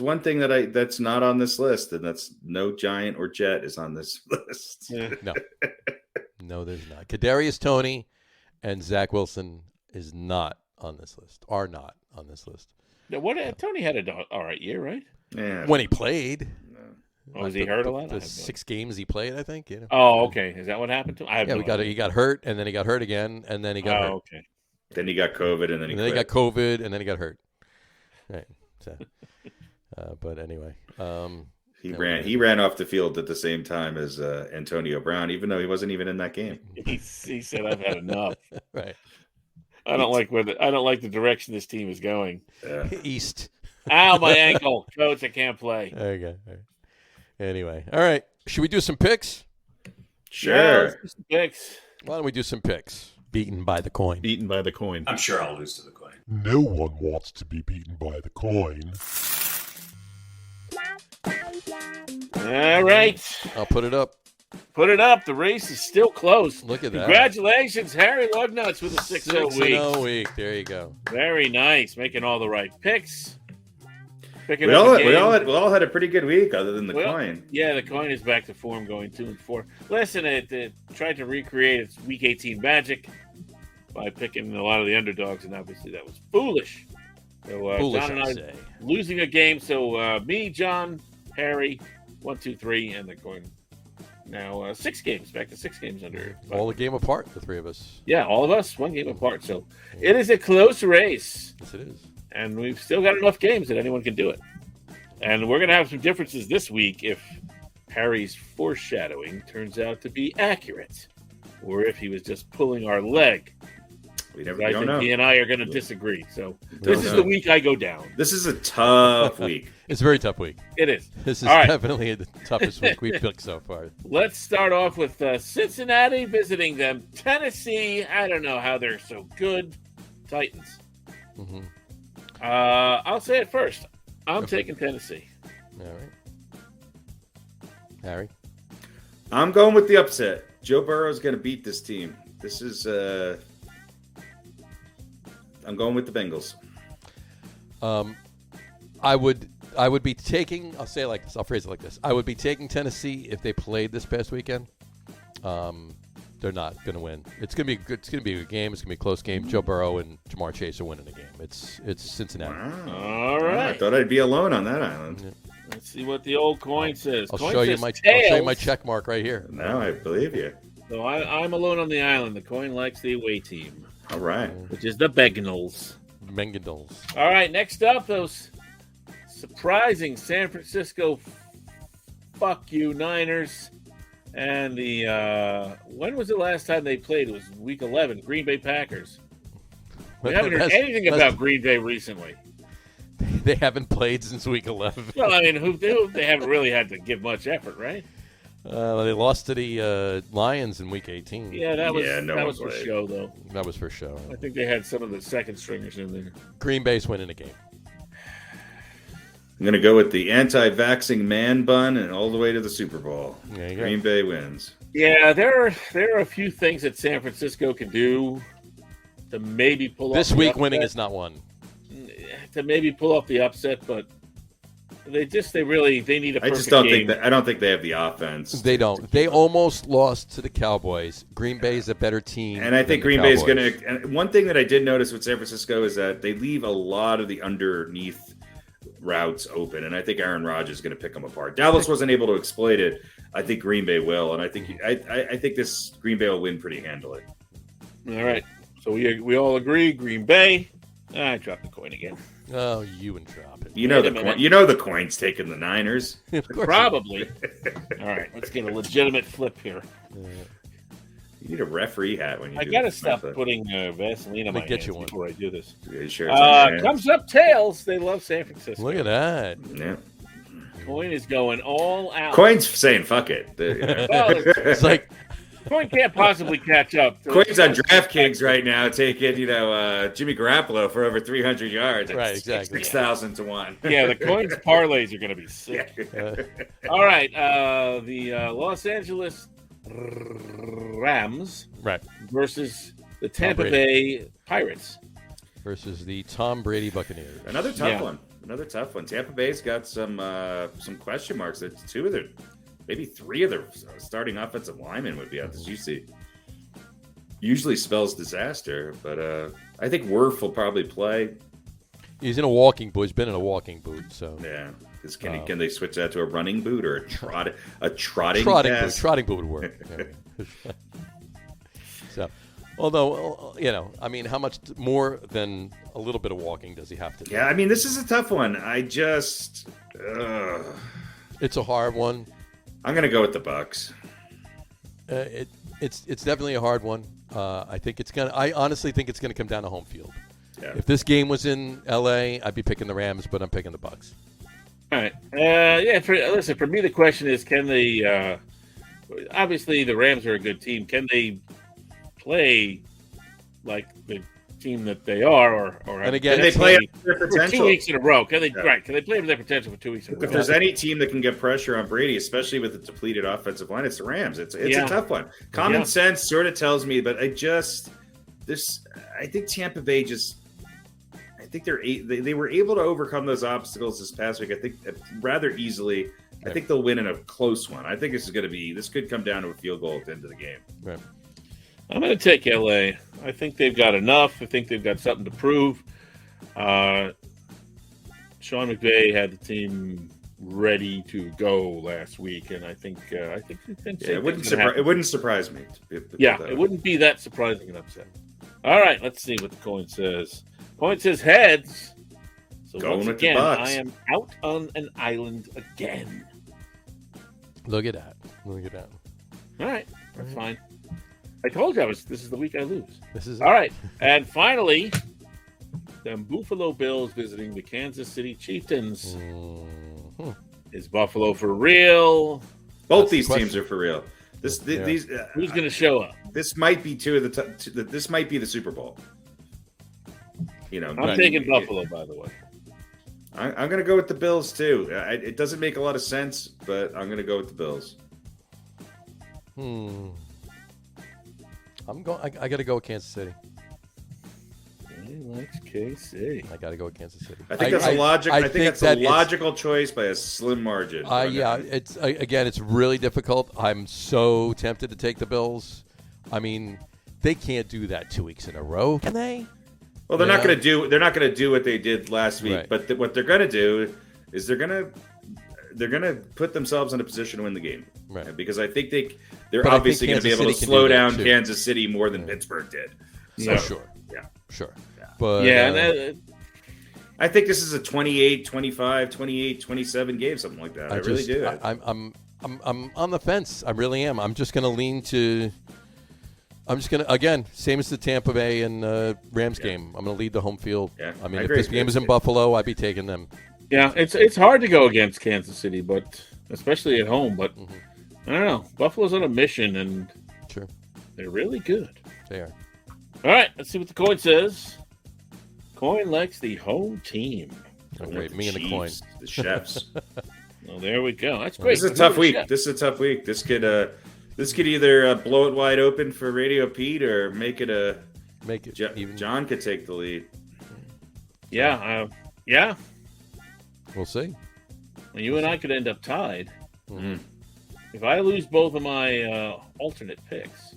one thing that's not on this list, and that's no Giant or Jet is on this list. Yeah. No, there's not. Kadarius Toney and Zach Wilson is not on this list. Are not on this list. Now, Toney had an all right year, right? Yeah. When he played. Oh, was he hurt a lot? The 6 games he played, I think. Oh, okay. Is that what happened to him? He got hurt, and then he got hurt again, and then he got hurt. Okay. Then he got COVID, and then he got COVID, and then he got hurt. Right. So, but anyway, he ran off the field at the same time as Antonio Brown, even though he wasn't even in that game. He said, "I've had enough." Right. I don't like the direction this team is going. East. Ow, my ankle, coach! I can't play. There you go. All right. Anyway, all right. Should we do some picks? Sure. Yeah, let's do some picks. Why don't we do some picks? Beaten by the coin. Beaten by the coin. I'm sure I'll lose to the coin. No one wants to be beaten by the coin. All right. I'll put it up. Put it up. The race is still close. Look at that. Congratulations, Harry Lug Nutz, with a 6-0 week. 6-0 week. There you go. Very nice. Making all the right picks. We all had a pretty good week, other than the coin. Yeah, the coin is back to form, going 2-4. Listen, it tried to recreate its Week 18 magic by picking a lot of the underdogs, and obviously that was foolish. So Foolish, John and I I say. losing a game. So me, John, Harry, 1, 2, 3, and they're going now 6 games, back to 6 games under. All a game apart, the 3 of us. Yeah, all of us, 1 game apart. So it is a close race. Yes, it is. And we've still got enough games that anyone can do it. And we're going to have some differences this week if Harry's foreshadowing turns out to be accurate, or if he was just pulling our leg. We I don't think know. he and I are going to disagree. So this is the week I go down. This is a tough week. It's a very tough week. It is. This is All right. definitely the toughest week we've picked so far. Let's start off with Cincinnati visiting them. Tennessee, I don't know how they're so good. Titans. Mm-hmm. I'll say it first. I'm taking Tennessee. All right. Harry? I'm going with the upset. Joe Burrow's going to beat this team. This is I'm going with the Bengals. I would be taking, I'll say it like this, I'll phrase it like this. I would be taking Tennessee if they played this past weekend. They're not going to win. It's going to be good. It's going to be a good game. It's going to be a close game. Joe Burrow and Jamar Chase are winning the game. It's Cincinnati. Wow. All right. I thought I'd be alone on that island. Yeah. Let's see what the old coin says. I'll Coin show you says my tails. check mark right here. No, I believe you. So I'm alone on the island. The coin likes the away team, All right. which is the Bengals. Bengals. All right, next up, those surprising San Francisco fuck you Niners And the when was the last time they played? It was Week 11, Green Bay Packers. We haven't heard anything about Green Bay recently. They haven't played since Week 11. Well, I mean, they haven't really had to give much effort, right? They lost to the Lions in Week 18. Yeah, that was for show, though. That was for show. I think they had some of the second stringers in there. Green Bay's winning a game. I'm going to go with the anti-vaxxing man bun and all the way to the Super Bowl. Green Bay wins. Yeah, there are a few things that San Francisco can do to maybe pull off this week. Winning is not one. To maybe pull off the upset, but they need a perfect game. I don't think they have the offense. They don't. They almost lost to the Cowboys. Green Bay is a better team. And I think Green Bay is going to. And one thing that I did notice with San Francisco is that they leave a lot of the underneath routes open, and I think Aaron Rodgers is going to pick them apart. Dallas wasn't able to exploit it. I think Green Bay will, and I think this Green Bay will win pretty handily. All right, so we all agree Green Bay. I dropped the coin again. Oh, you and drop it. You know the coin's taking the Niners. Probably. All right, let's get a legitimate flip here. You need a referee hat when you. I gotta stop putting Vaseline on my hands before I do this. Sure comes up tails. They love San Francisco. Look at that. Yeah. Coin is going all out. Coin's saying fuck it. Well, it's like Coin can't possibly catch up. Coin's on DraftKings right now, taking Jimmy Garoppolo for over 300 yards. Right, exactly. 6,000 to 1. Yeah, the Coin's parlays are going to be sick. All right, the Los Angeles Rams versus the Tampa Bay Pirates versus the Tom Brady Buccaneers. Another tough one. Tampa Bay's got some question marks. That maybe 3 of their starting offensive linemen would be out this UC. Usually spells disaster, but I think Wirf will probably play. He's in a walking boot. He's been in a walking boot, so yeah. Can they switch that to a running boot or a trotting boot? Trotting boot would work. So, although I mean, how much more than a little bit of walking does he have to do? Yeah, I mean, this is a tough one. It's a hard one. I'm going to go with the Bucks. It's definitely a hard one. I honestly think it's gonna come down to home field. Yeah. If this game was in LA, I'd be picking the Rams, but I'm picking the Bucks. All right. For me, the question is, can they? Obviously, the Rams are a good team. Can they play like the team that they are, or and again, can they play their for potential 2 weeks in a row? Can they? Yeah. Right? Can they play to their potential for 2 weeks in a row? If there's any team that can get pressure on Brady, especially with the depleted offensive line, it's the Rams. It's a tough one. Common sense sort of tells me, but I think Tampa Bay I think they were able to overcome those obstacles this past week. I think rather easily. I think they'll win in a close one. I think this could come down to a field goal at the end of the game. Right. I'm going to take LA. I think they've got enough. I think they've got something to prove. Sean McVay had the team ready to go last week, and I think it wouldn't surprise me. It wouldn't be that surprising an upset. All right, let's see what the coin says. Coin says heads. So going once with again, the Bucks. I am out on an island again. Look at that. All right, that's fine. I told you this is the week I lose. This is all right. And finally, the Buffalo Bills visiting the Kansas City Chieftains. Mm-hmm. Is Buffalo for real? Both these teams are for real. These who's going to show up? This might be this might be the Super Bowl. I'm taking Buffalo, by the way. I'm going to go with the Bills too. It doesn't make a lot of sense, but I'm going to go with the Bills. I got to go with Kansas City. He likes KC. I got to go with Kansas City. I think that's a logic. I think that's a logical choice by a slim margin. It's really difficult. I'm so tempted to take the Bills. I mean, they can't do that 2 weeks in a row, can they? Well, they're not going to do. They're not going to do what they did last week. Right. But what they're going to do is they're going to put themselves in a position to win the game. Right. Because I think they're obviously going to be able to slow down Kansas City more than Pittsburgh did. So, sure. Yeah. Sure. Yeah. But I think this is a 28-25, 28-27 game, something like that. I really do. I'm on the fence. I really am. I'm just going to lean to. I'm just going to, again, same as the Tampa Bay and Rams game. I'm going to lead the home field. Yeah, I mean, I if agree. this game is in Buffalo, I'd be taking them. Yeah, it's hard to go against Kansas City, but especially at home. But I don't know. Buffalo's on a mission, and Sure. they're really good. They are. All right, let's see what the coin says. Coin likes the home team. Oh, I great. want Me and the coin. Chiefs, the chefs. Well, there we go. That's great. This is a tough week. This is a tough week. This could either blow it wide open for Radio Pete or make it even. John could take the lead. Yeah, yeah. We'll see. Well, you and I could end up tied. Mm. If I lose both of my alternate picks,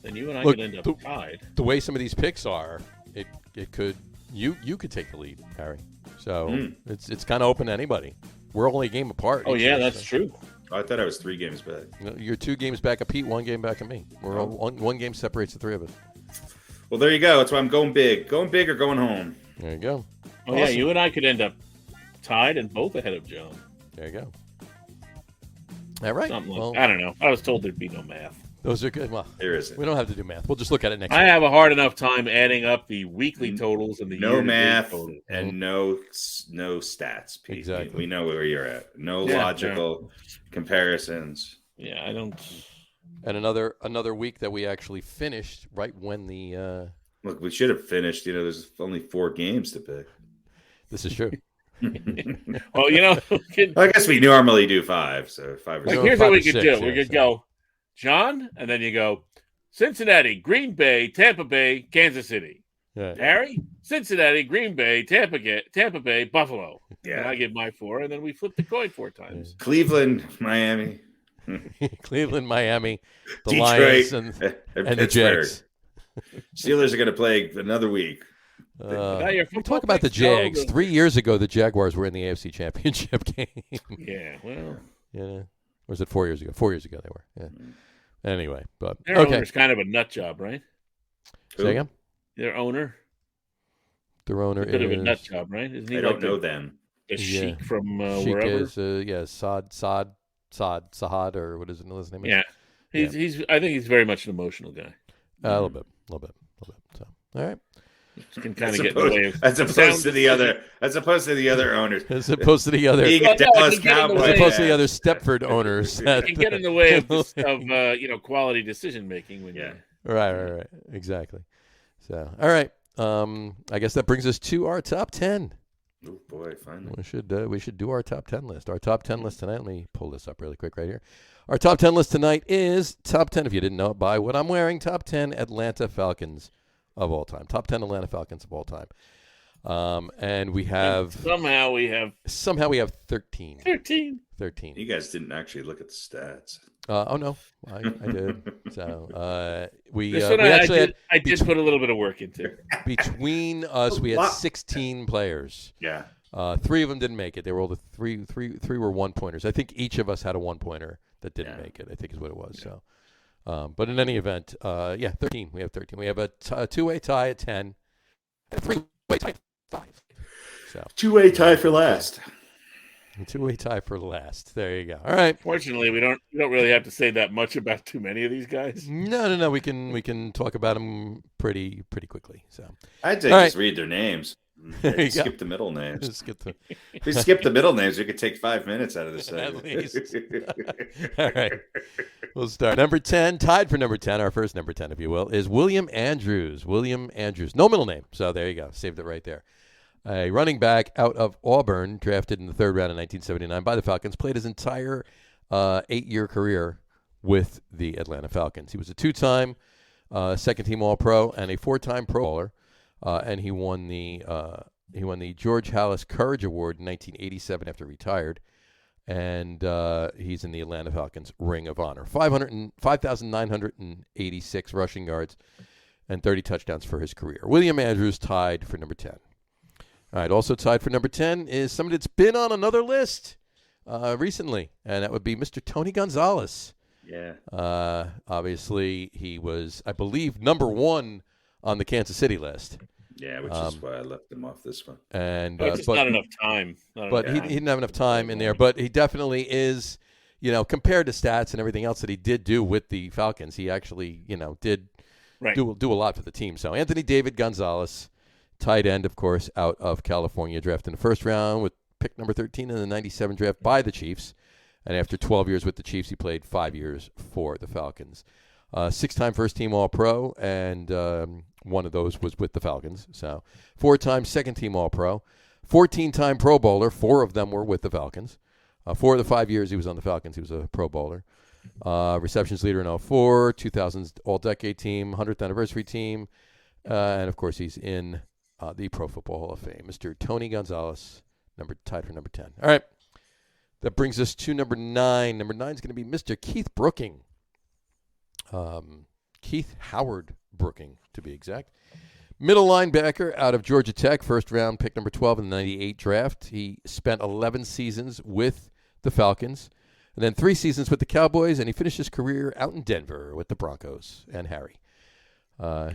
then you and I Look, could end up tied. The way some of these picks are, it could you could take the lead, Harry. So it's kind of open to anybody. We're only a game apart. Oh yeah, that's true. I thought I was 3 games back. You're 2 games back of Pete, 1 game back of me. We're one game separates the 3 of us. Well, there you go. That's why I'm going big. Going big or going home. There you go. Oh yeah, you and I could end up tied and both ahead of John. There you go. All right. I don't know. I was told there'd be no math. Those are good. Well, there isn't. We don't have to do math. We'll just look at it next week. I have a hard enough time adding up the weekly totals and the no year-to-date math totals. and no stats. Pete. Exactly. We know where you're at. No logical comparisons. Yeah, I don't. And another week that we actually finished right when the. Look, we should have finished. There's only 4 games to pick. This is true. Well, I guess we normally do 5. So 5 or 6. Here's what we could 6, do. yeah, We could go John, and then you go Cincinnati, Green Bay, Tampa Bay, Kansas City. Yeah. Harry, Cincinnati, Green Bay, Tampa Bay, Buffalo. Yeah. And I get my 4, and then we flip the coin 4 times. Cleveland, Miami. Cleveland, Miami, the Detroit, Lions, and the Jags. Steelers are going to play another week. We talk about the Jags. 3 years ago, the Jaguars were in the AFC Championship game. Yeah, well. Yeah. Or was it 4 years ago? 4 years ago they were. Yeah. Anyway, but their owner's kind of a nut job, right? Say again? Their owner. Their owner is a bit of a nut job, right? Isn't he I don't know them. A sheik from Sheik wherever? Is Sahad, or what is his name? Yeah. He's. I think he's very much an emotional guy. A little bit. So, all right. Can kind of get in the way of as opposed to the other owners. As opposed to the other being a Dallas Cowboys. As opposed to the other Stepford owners. You can get in the way of quality decision making when you. Right. Exactly. So, all right. I guess that brings us to our top 10. Oh boy, finally. We should do our top 10 list. Our top 10 list tonight. Let me pull this up really quick right here. Our top 10 list tonight is top 10, if you didn't know it by what I'm wearing, top 10 Atlanta Falcons of all time. Top 10 Atlanta Falcons of all time. And we have... Somehow we have 13. 13. You guys didn't actually look at the stats. No, I did. So I did put a little bit of work into it. Between us, we had 16 players. Yeah. 3 of them didn't make it. They were all the three were 1-pointers. I think each of us had a 1-pointer that didn't make it, I think is what it was. Yeah. So, but in any event, 13. We have 13. We have a 2-way tie at 10. A 3-way tie at 5. So 2-way tie for last. A 2-way tie for last. There you go. All right. Fortunately, we don't really have to say that much about too many of these guys. No. We can talk about them pretty quickly. So I'd say just read their names. Skip the middle names. If we skip the middle names, we could take 5 minutes out of this. At least. All right. We'll start. Number 10, tied for number 10, our first number 10, if you will, is William Andrews. William Andrews. No middle name. So there you go. Saved it right there. A running back out of Auburn, drafted in the 3rd round in 1979 by the Falcons, played his entire 8-year career with the Atlanta Falcons. He was a 2-time second-team All-Pro and a 4-time Pro Bowler. And he won the George Halas Courage Award in 1987 after he retired, and he's in the Atlanta Falcons Ring of Honor. 5,986 rushing yards and 30 touchdowns for his career. William Andrews tied for number 10. All right, also tied for number 10 is somebody that's been on another list recently, and that would be Mr. Tony Gonzalez. Yeah. Obviously, he was, I believe, number 1 on the Kansas City list. Yeah, which is why I left him off this one. And just not enough time. He didn't have enough time in there. But he definitely is. compared to stats and everything else that he did do with the Falcons, he actually, did do a lot for the team. So Anthony David Gonzalez, tight end, of course, out of California, drafted in the first round with pick number 13 in the 97 draft by the Chiefs. And after 12 years with the Chiefs, he played 5 years for the Falcons. 6-time first-team All-Pro, and one of those was with the Falcons. So 4-time second-team All-Pro, 14-time Pro Bowler. 4 of them were with the Falcons. 4 of the 5 years he was on the Falcons, he was a Pro Bowler. Receptions leader in 2004, 2000's All-Decade Team, 100th Anniversary Team, and, of course, he's in the Pro Football Hall of Fame. Mr. Tony Gonzalez, tied for number 10. All right. That brings us to number 9. Number 9 is going to be Mr. Keith Brooking. Keith Howard Brooking, to be exact. Middle linebacker out of Georgia Tech, first round pick number 12 in the 98 draft. He spent 11 seasons with the Falcons, and then 3 seasons with the Cowboys, and he finished his career out in Denver with the Broncos and Harry.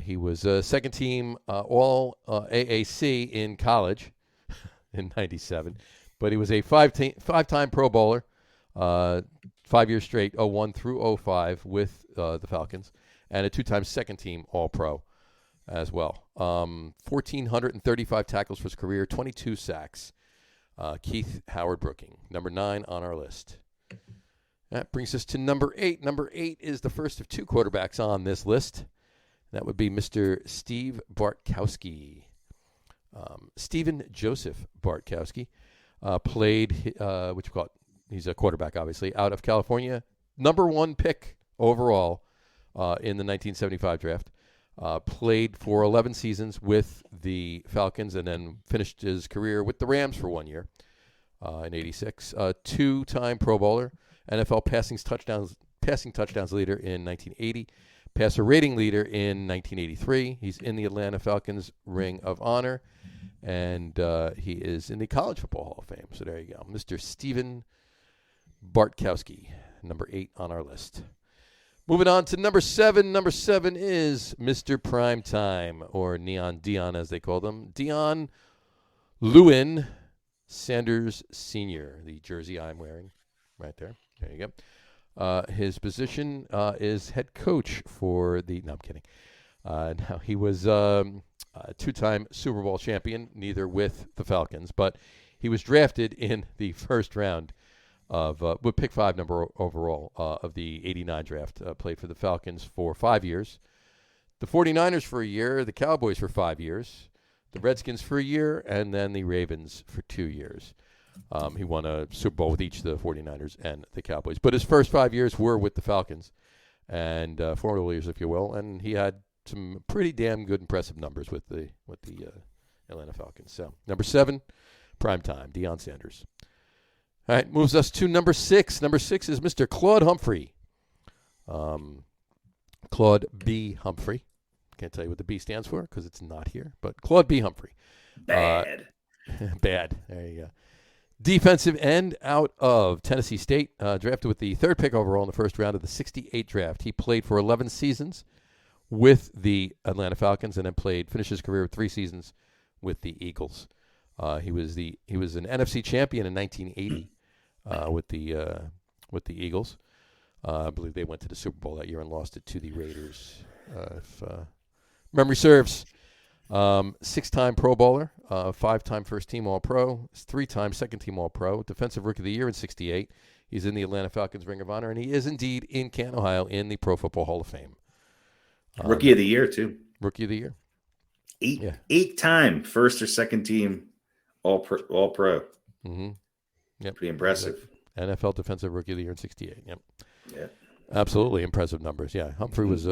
He was a second-team All AAC in college in 97, but he was a 5-time Pro Bowler, 5 years straight, 01 through 05 with the Falcons, and a 2-time second-team All-Pro as well. 1,435 tackles for his career, 22 sacks. Keith Howard Brooking, number 9 on our list. That brings us to number 8. Number 8 is the first of 2 quarterbacks on this list. That would be Mr. Steve Bartkowski. Stephen Joseph Bartkowski played, he's a quarterback, obviously, out of California. Number 1 pick overall in the 1975 draft. Played for 11 seasons with the Falcons and then finished his career with the Rams for 1 year in 86. 2-time Pro Bowler, NFL passing touchdowns leader in 1980, passer rating leader in 1983. He's in the Atlanta Falcons Ring of Honor, and he is in the College Football Hall of Fame. So there you go. Mr. Stephen Bartkowski, number 8 on our list. Moving on to number 7. Number 7 is Mr. Primetime, or Neon Dion as they call them. Dion Lewin Sanders Sr., the jersey I'm wearing right there. There you go. His position is head coach for the... No, I'm kidding. Now, he was a 2-time Super Bowl champion, neither with the Falcons, but he was drafted in the first round with pick 5 number overall of the 89 draft. Played for the Falcons for 5 years, the 49ers for a year, the Cowboys for 5 years, the Redskins for a year, and then the Ravens for 2 years. He won a Super Bowl with each of the 49ers and the Cowboys. But his first 5 years were with the Falcons, and 4 years, if you will, and he had some pretty damn good, impressive numbers with the Atlanta Falcons. So, number 7, Primetime, Deion Sanders. All right, moves us to number 6. Number 6 is Mr. Claude Humphrey. Claude B. Humphrey. Can't tell you what the B stands for because it's not here, but Claude B. Humphrey. Bad. Bad. There you go. Defensive end out of Tennessee State, drafted with the 3rd pick overall in the first round of the 68 draft. He played for 11 seasons with the Atlanta Falcons and then finished his career with 3 seasons with the Eagles. He was an NFC champion in 1980 with the Eagles. I believe they went to the Super Bowl that year and lost it to the Raiders, if memory serves. 6-time Pro Bowler, 5-time first-team All-Pro, 3-time second-team All-Pro, Defensive Rookie of the Year in 68. He's in the Atlanta Falcons Ring of Honor, and he is indeed in Canton, Ohio, in the Pro Football Hall of Fame. Rookie of the Year, too. Rookie of the Year. 8-time first or second team All-Pro. Mm-hmm. Yep. Pretty impressive. NFL Defensive Rookie of the Year in 68. Yep. Yeah. Absolutely impressive numbers. Yeah, Humphrey was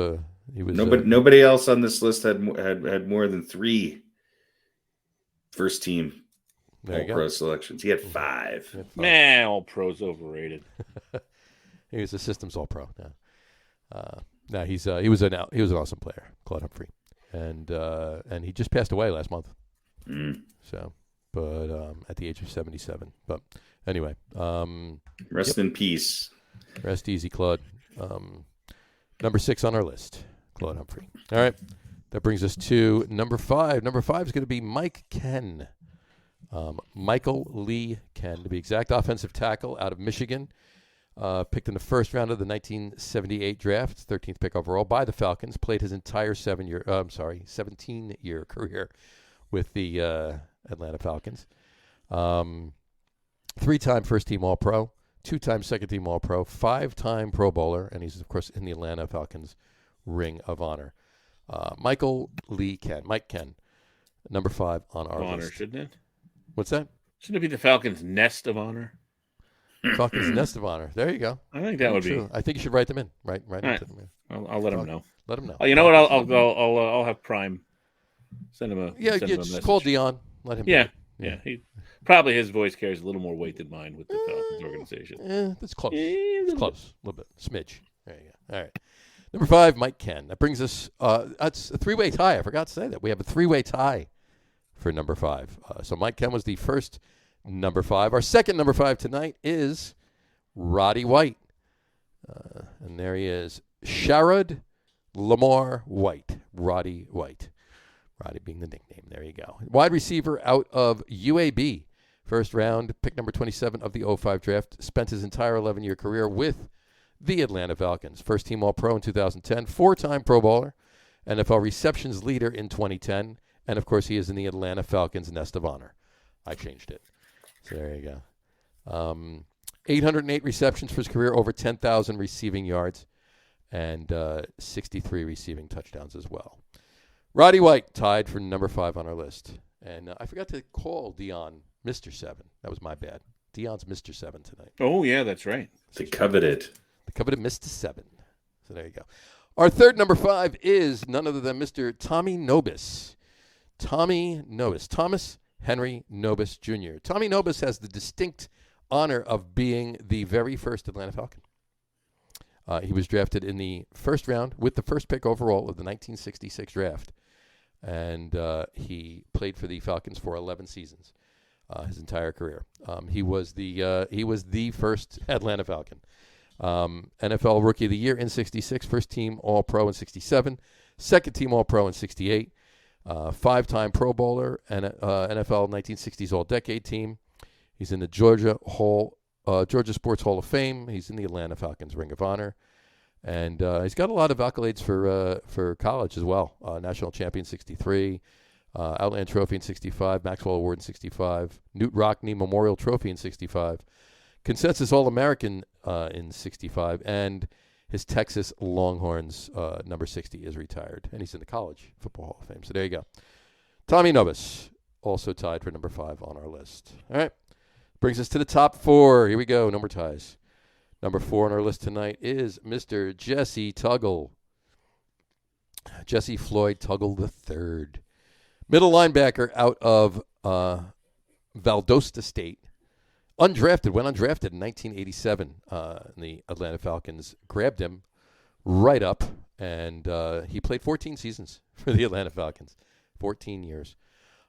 nobody else on this list had more than 3 first team All-Pro selections. He had 5. Man, All-Pro's overrated. He was a systems All-Pro. No, he was an awesome player, Claude Humphrey, and he just passed away last month. So, but at the age of 77. But anyway, rest in peace. Rest easy, Claude. Number 6 on our list, Claude Humphrey. All right, that brings us to number 5. Number 5 is going to be Mike Ken. Michael Lee Ken, to be exact, offensive tackle out of Michigan. Picked in the first round of the 1978 draft, 13th pick overall by the Falcons. Played his entire 17-year career with the Atlanta Falcons. 3-time first-team All-Pro, 2-time second-team All-Pro, 5-time Pro Bowler, and he's, of course, in the Atlanta Falcons Ring of Honor. Mike Ken, number 5 on our honor, list. Shouldn't it? What's that? Shouldn't it be the Falcons' nest of honor? Falcons Nest of Honor. There you go. I think that would True. be. I think you should write them in. Right. Right. Into them. I'll let him know. Let him know. Oh, you know what? I'll have Prime send him a send him a just message. call Dion. Let him. Yeah, do it. yeah. He probably his voice carries a little more weight than mine with the Falcons organization. That's close. A It's little close. A little bit. Smidge. There you go. All right. Number 5, Mike Ken. That brings us. That's a 3-way tie. I forgot to say that we have a 3-way tie for number 5. So Mike Ken was the first number 5. Our second number 5 tonight is Roddy White. And there he is. Sherrod Lamar White. Roddy White. Roddy being the nickname. There you go. Wide receiver out of UAB. First round, pick number 27 of the 05 draft. Spent his entire 11-year career with the Atlanta Falcons. First team All-Pro in 2010. 4-time Pro Bowler. NFL receptions leader in 2010. And, of course, he is in the Atlanta Falcons Nest of Honor. I changed it. So there you go. 808 receptions for his career, over 10,000 receiving yards, and 63 receiving touchdowns as well. Roddy White tied for number 5 on our list. And I forgot to call Dion Mr. 7. That was my bad. Dion's Mr. 7 tonight. Oh, yeah, that's right. The coveted Mr. 7. So there you go. Our third number 5 is none other than Mr. Tommy Nobis. Thomas Henry Nobis Jr. Tommy Nobis has the distinct honor of being the very first Atlanta Falcon. He was drafted in the first round with the first pick overall of the 1966 draft. And he played for the Falcons for 11 seasons, his entire career. He was the first Atlanta Falcon. NFL Rookie of the Year in 66, first team All-Pro in 67, second team All-Pro in 68, 5-time Pro Bowler, and NFL 1960s All-Decade team. He's in the Georgia Sports Hall of Fame. He's in the Atlanta Falcons Ring of Honor. And he's got a lot of accolades for college as well. National Champion 63, Outland Trophy in 65, Maxwell Award in 65, Newt Rockne Memorial Trophy in 65, Consensus All-American in 65, and his Texas Longhorns number 60 is retired. And he's in the College Football Hall of Fame. So there you go. Tommy Nobis, also tied for number 5 on our list. All right. Brings us to the top 4. Here we go. Number ties. Number 4 on our list tonight is Mr. Jesse Tuggle. Jesse Floyd Tuggle III. Middle linebacker out of Valdosta State. Went undrafted in 1987. The Atlanta Falcons grabbed him right up, and he played 14 seasons for the Atlanta Falcons. 14 years.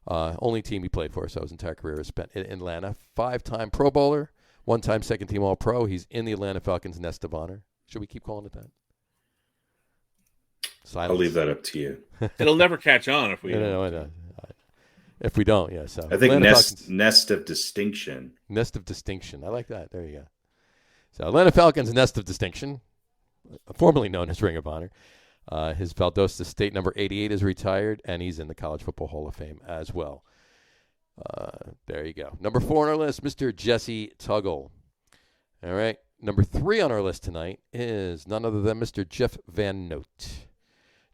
Only team he played for, so his entire career was spent in Atlanta. 5-time Pro Bowler, 1-time second-team All-Pro. He's in the Atlanta Falcons Nest of Honor. Should we keep calling it that? Silence. I'll leave that up to you. It'll never catch on if we. If we don't, yeah. So I think Atlanta Falcons, nest of distinction. Nest of distinction. I like that. There you go. So Atlanta Falcons Nest of Distinction, formerly known as Ring of Honor. His Valdosta State number 88 is retired, and he's in the College Football Hall of Fame as well. There you go. Number 4 on our list, Mr. Jesse Tuggle. All right. Number 3 on our list tonight is none other than Mr. Jeff Van Note.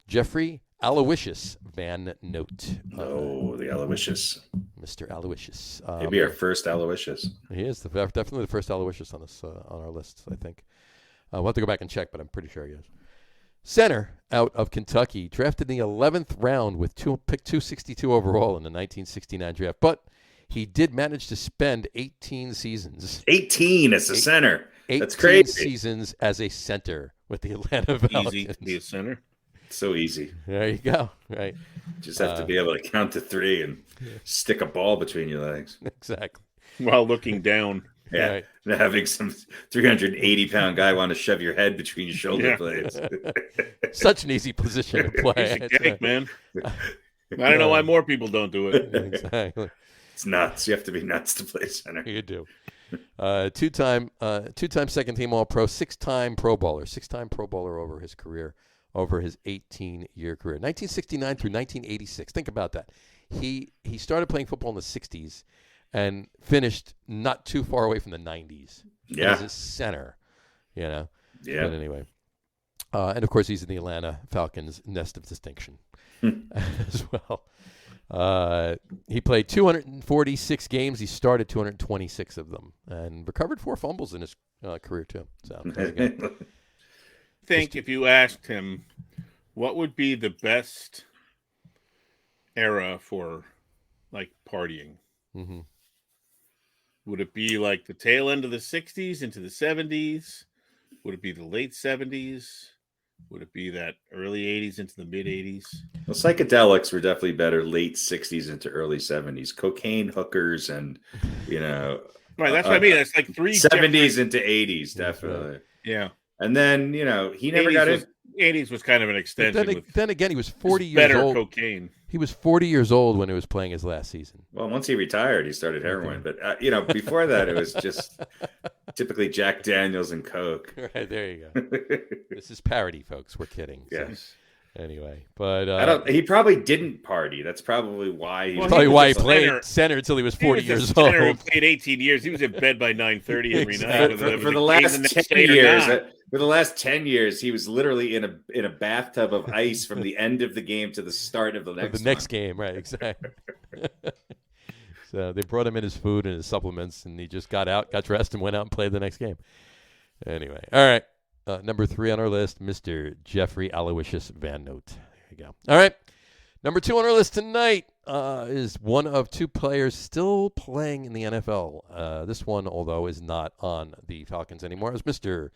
Jeffrey Aloysius Van Note. The Aloysius. Mr. Aloysius. Maybe our first Aloysius. He is definitely the first Aloysius on this on our list, I think. We'll have to go back and check, but I'm pretty sure he is. Center out of Kentucky, drafted in the 11th round with pick 262 overall in the 1969 draft. But he did manage to spend 18 seasons. 18 as a center. That's crazy. 18 seasons as a center with the Atlanta Falcons. Easy to be a center. So easy. There you go. Right. Just have to be able to count to 3 and stick a ball between your legs. Exactly. While looking down. Yeah. Right. And having some 380-pound guy want to shove your head between your shoulder blades. Such an easy position to play. Easy cake, man. I don't know why more people don't do it. Exactly. It's nuts. You have to be nuts to play center. You do. Two-time second-team All-Pro, six-time Pro Bowler over his career, over his 18-year career, 1969 through 1986. Think about that. He started playing football in the 60s and finished not too far away from the 90s. Yeah. As a center, Yeah. But anyway. And, of course, he's in the Atlanta Falcons nest of distinction as well. He played 246 games. He started 226 of them and recovered 4 fumbles in his career, too. So, very good. I think if you asked him what would be the best era for, like, partying, Mm-hmm. would it be like the tail end of the 60s into the 70s? Would it be the late 70s? Would it be that early 80s into the mid 80s? Well, psychedelics were definitely better late 60s into early 70s. Cocaine hookers and, Right, that's what I mean. It's like 3 70s into 80s, definitely. Yeah. And then, he never got in. 80s was kind of an extension. Then again, he was 40 years better old. Cocaine. He was 40 years old when he was playing his last season. Well, once he retired, he started heroin. But, before that, it was just typically Jack Daniels and Coke. Right, there you go. This is parody, folks. We're kidding. So, Yes. anyway, but he probably didn't party. That's probably why he probably why he was a played center until he was 40 He was years a center who old. played 18 years. He was in bed by 9:30 every Exactly. night. For the last 10 years, for the last 10 years, he was literally in a bathtub of ice from the end of the game to the start of the next game, right? Exactly. So they brought him in his food and his supplements, and he just got out, got dressed, and went out and played the next game. Anyway, all right. Number 3 on our list, Mr. Jeffrey Aloysius Van Note. There you go. All right. Number 2 on our list tonight is one of 2 players still playing in the NFL. This one, although, is not on the Falcons anymore, is Mr.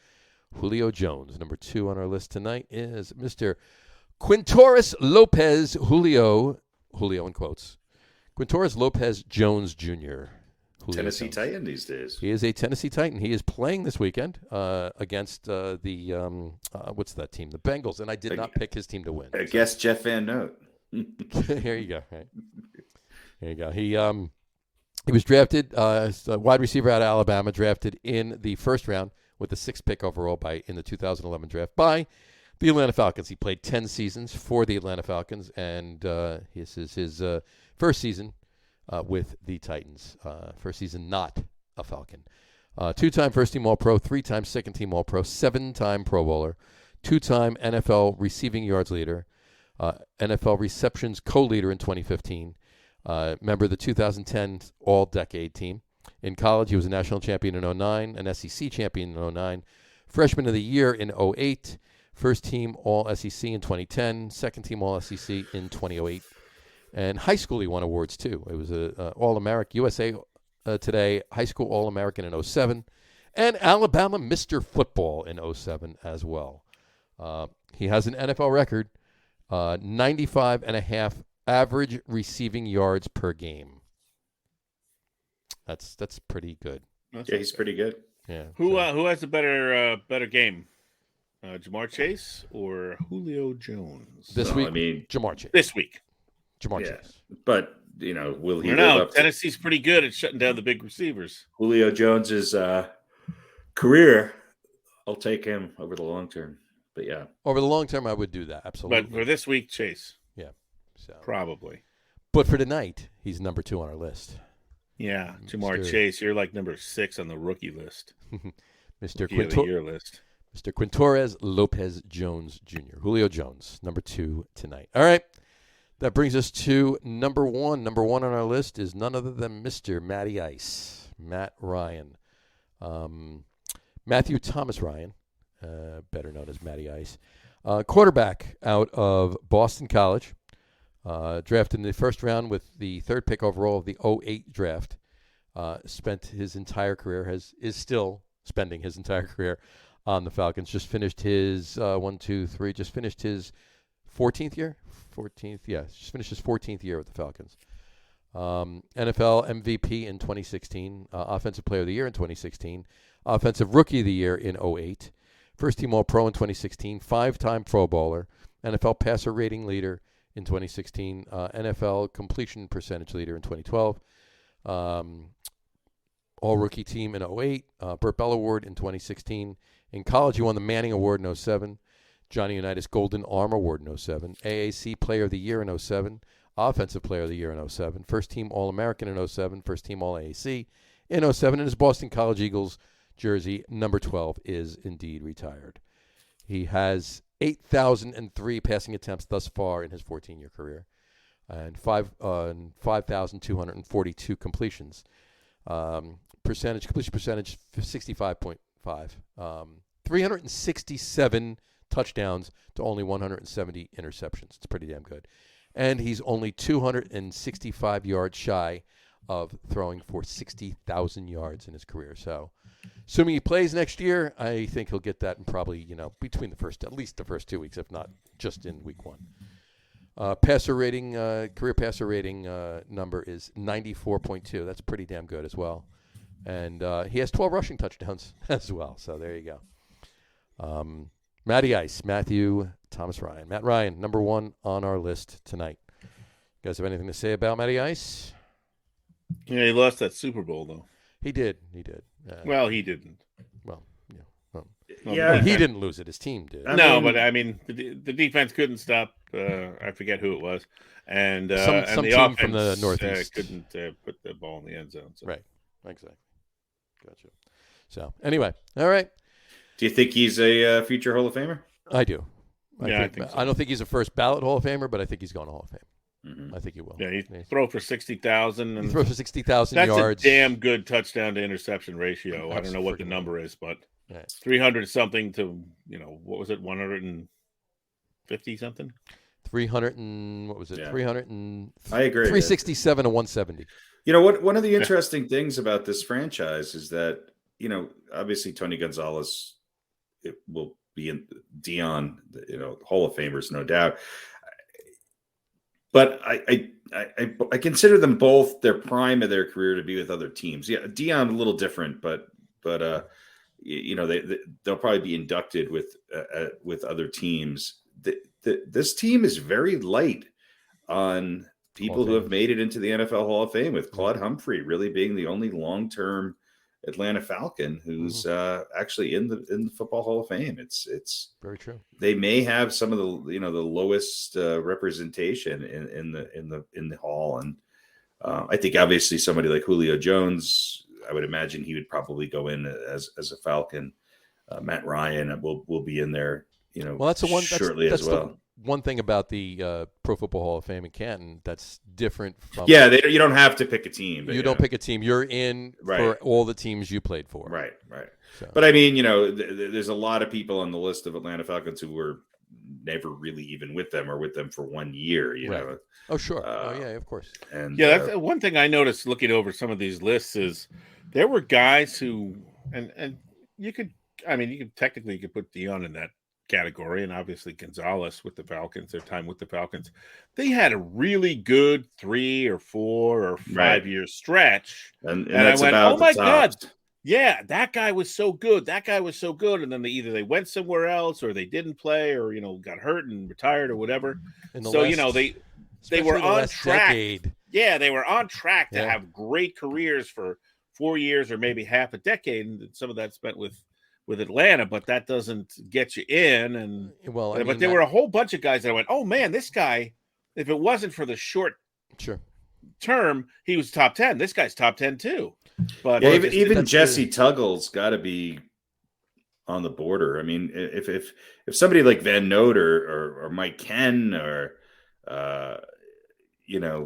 Julio Jones. Number 2 on our list tonight is Mr. Quintorris Lopez Julio in quotes. Quintorris Lopez Jones Jr. Julio Tennessee Jones. Titan these days. He is a Tennessee Titan. He is playing this weekend against the what's that team? The Bengals. And I did not pick his team to win. I guess Jeff Van Note. Here you go. Right. There you go. He was drafted as a wide receiver out of Alabama, drafted in the first round with the 6th pick overall in the 2011 draft by the Atlanta Falcons. He played 10 seasons for the Atlanta Falcons, and this is his first season with the Titans. First season not a Falcon. 2-time first-team All-Pro, 3-time second-team All-Pro, 7-time Pro Bowler, 2-time NFL receiving yards leader, NFL receptions co-leader in 2015, member of the 2010 All-Decade team. In college, he was a national champion in 2009, an SEC champion in 2009, freshman of the year in 2008, first-team All-SEC in 2010, second-team All-SEC in 2008. And high school, he won awards, too. It was an All-American USA Today, high school All-American in 2007, and Alabama Mr. Football in 2007 as well. He has an NFL record, 95.5 average receiving yards per game. That's pretty good. Yeah, he's pretty good. Yeah. Who has a better game? Jamar Chase or Julio Jones? This week, Jamar Chase. This week. Jamar Chase. But, will he live up Tennessee's pretty good at shutting down the big receivers. Julio Jones's career, I'll take him over the long term. But, yeah. Over the long term, I would do that, absolutely. But for this week, Chase. Yeah. So probably. But for tonight, he's number 2 on our list. Yeah, Jamar Chase, you're like number 6 on the rookie list. Mr. list. Mr. Quintorris Lopez Jones Jr. Julio Jones, number 2 tonight. All right. That brings us to number 1. Number 1 on our list is none other than Mr. Matty Ice, Matt Ryan. Matthew Thomas Ryan, better known as Matty Ice. Quarterback out of Boston College. Drafted in the first round with the 3rd pick overall of the 2008 draft. Spent his entire career, is still spending his entire career on the Falcons. Just finished his 14th year. Just finished his 14th year with the Falcons. NFL MVP in 2016. Offensive Player of the Year in 2016. Offensive Rookie of the Year in 2008. First Team All-Pro in 2016. 5-time Pro Bowler. NFL Passer Rating Leader in 2016, NFL completion percentage leader in 2012, All-Rookie Team in 08, Burt Bell Award in 2016. In college, he won the Manning Award in 07, Johnny Unitas Golden Arm Award in 07, AAC Player of the Year in 07, Offensive Player of the Year in 07, First Team All-American in 07, First Team All-AAC in 07, and his Boston College Eagles jersey, number 12, is indeed retired. He has 8,003 passing attempts thus far in his 14-year career, and 5,242 completions. Completion percentage 65.5. 367 touchdowns to only 170 interceptions. It's pretty damn good. And he's only 265 yards shy of throwing for 60,000 yards in his career. So, assuming he plays next year, I think he'll get that in probably, between at least the first 2 weeks, if not just in week one. Passer rating, career passer rating number is 94.2. That's pretty damn good as well. And he has 12 rushing touchdowns as well. So there you go. Matty Ice, Matthew Thomas Ryan. Matt Ryan, number 1 on our list tonight. You guys have anything to say about Matty Ice? Yeah, he lost that Super Bowl, though. He did. Well, he didn't. Well, Yeah. he didn't lose it. His team did. But I mean, the defense couldn't stop. I forget who it was, and some the team offense from the Northeast couldn't put the ball in the end zone. So. Right. Exactly. Gotcha. So anyway, all right. Do you think he's a future Hall of Famer? I do. I think so. I don't think he's a first ballot Hall of Famer, but I think he's going to Hall of Fame. Mm-hmm. I think he will. Yeah, he throw for 60,000 and He throws for 60,000 that's yards. a damn good touchdown to interception ratio. I don't know what the number is, but 300 something to what was it, 150 something? 300 and what was it? 300 and I agree. 367 to 170. One of the interesting things about this franchise is that obviously Tony Gonzalez will be in Dion, Hall of Famers, no doubt. But I consider them both their prime of their career to be with other teams. Yeah, Dion a little different, but they'll probably be inducted with other teams. This team is very light on people who have made it into the NFL Hall of Fame, with Claude Humphrey really being the only long-term Atlanta Falcon who's actually in the Football Hall of Fame. It's very true. They may have some of the the lowest representation in the hall, and I think obviously somebody like Julio Jones, I would imagine he would probably go in as a Falcon. Matt Ryan will be in there. Well, that's the one. Shortly that's as well. The one thing about the Pro Football Hall of Fame in Canton that's different from. Yeah, you don't have to pick a team. You don't pick a team. You're in for all the teams you played for. Right. So. But I mean, there's a lot of people on the list of Atlanta Falcons who were never really even with them or with them for 1 year. You know. Oh, sure. Yeah, of course. And that's one thing I noticed looking over some of these lists is there were guys who and you could technically put Dion in that category, and obviously Gonzalez with the Falcons, their time with the Falcons, they had a really good 3 or 4 or 5 year stretch, and I went, oh my god, yeah, that guy was so good, and then they went somewhere else, or they didn't play, or got hurt and retired or whatever. So they were on track. Decade. Yeah, they were on track to have great careers for 4 years or maybe half a decade, and some of that spent with Atlanta, but that doesn't get you in. And but there were a whole bunch of guys that went, oh man, this guy, if it wasn't for the short term, he was top 10. This guy's top 10 too. But even Jesse Tuggle's got to be on the border. I mean, if somebody like Van Note or Mike Ken or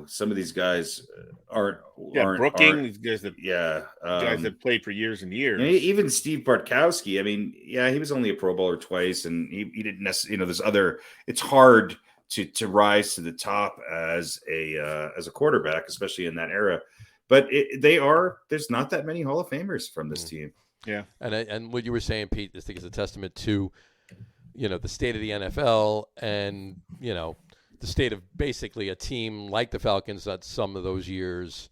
some of these guys aren't Brooking, guys that played for years and years. Even Steve Bartkowski. I mean, he was only a Pro Bowler twice, and he didn't necessarily. There's other. It's hard to rise to the top as a quarterback, especially in that era. But there's not that many Hall of Famers from this team. Yeah, and what you were saying, Pete, I think is a testament to the state of the NFL and the state of basically a team like the Falcons that some of those years,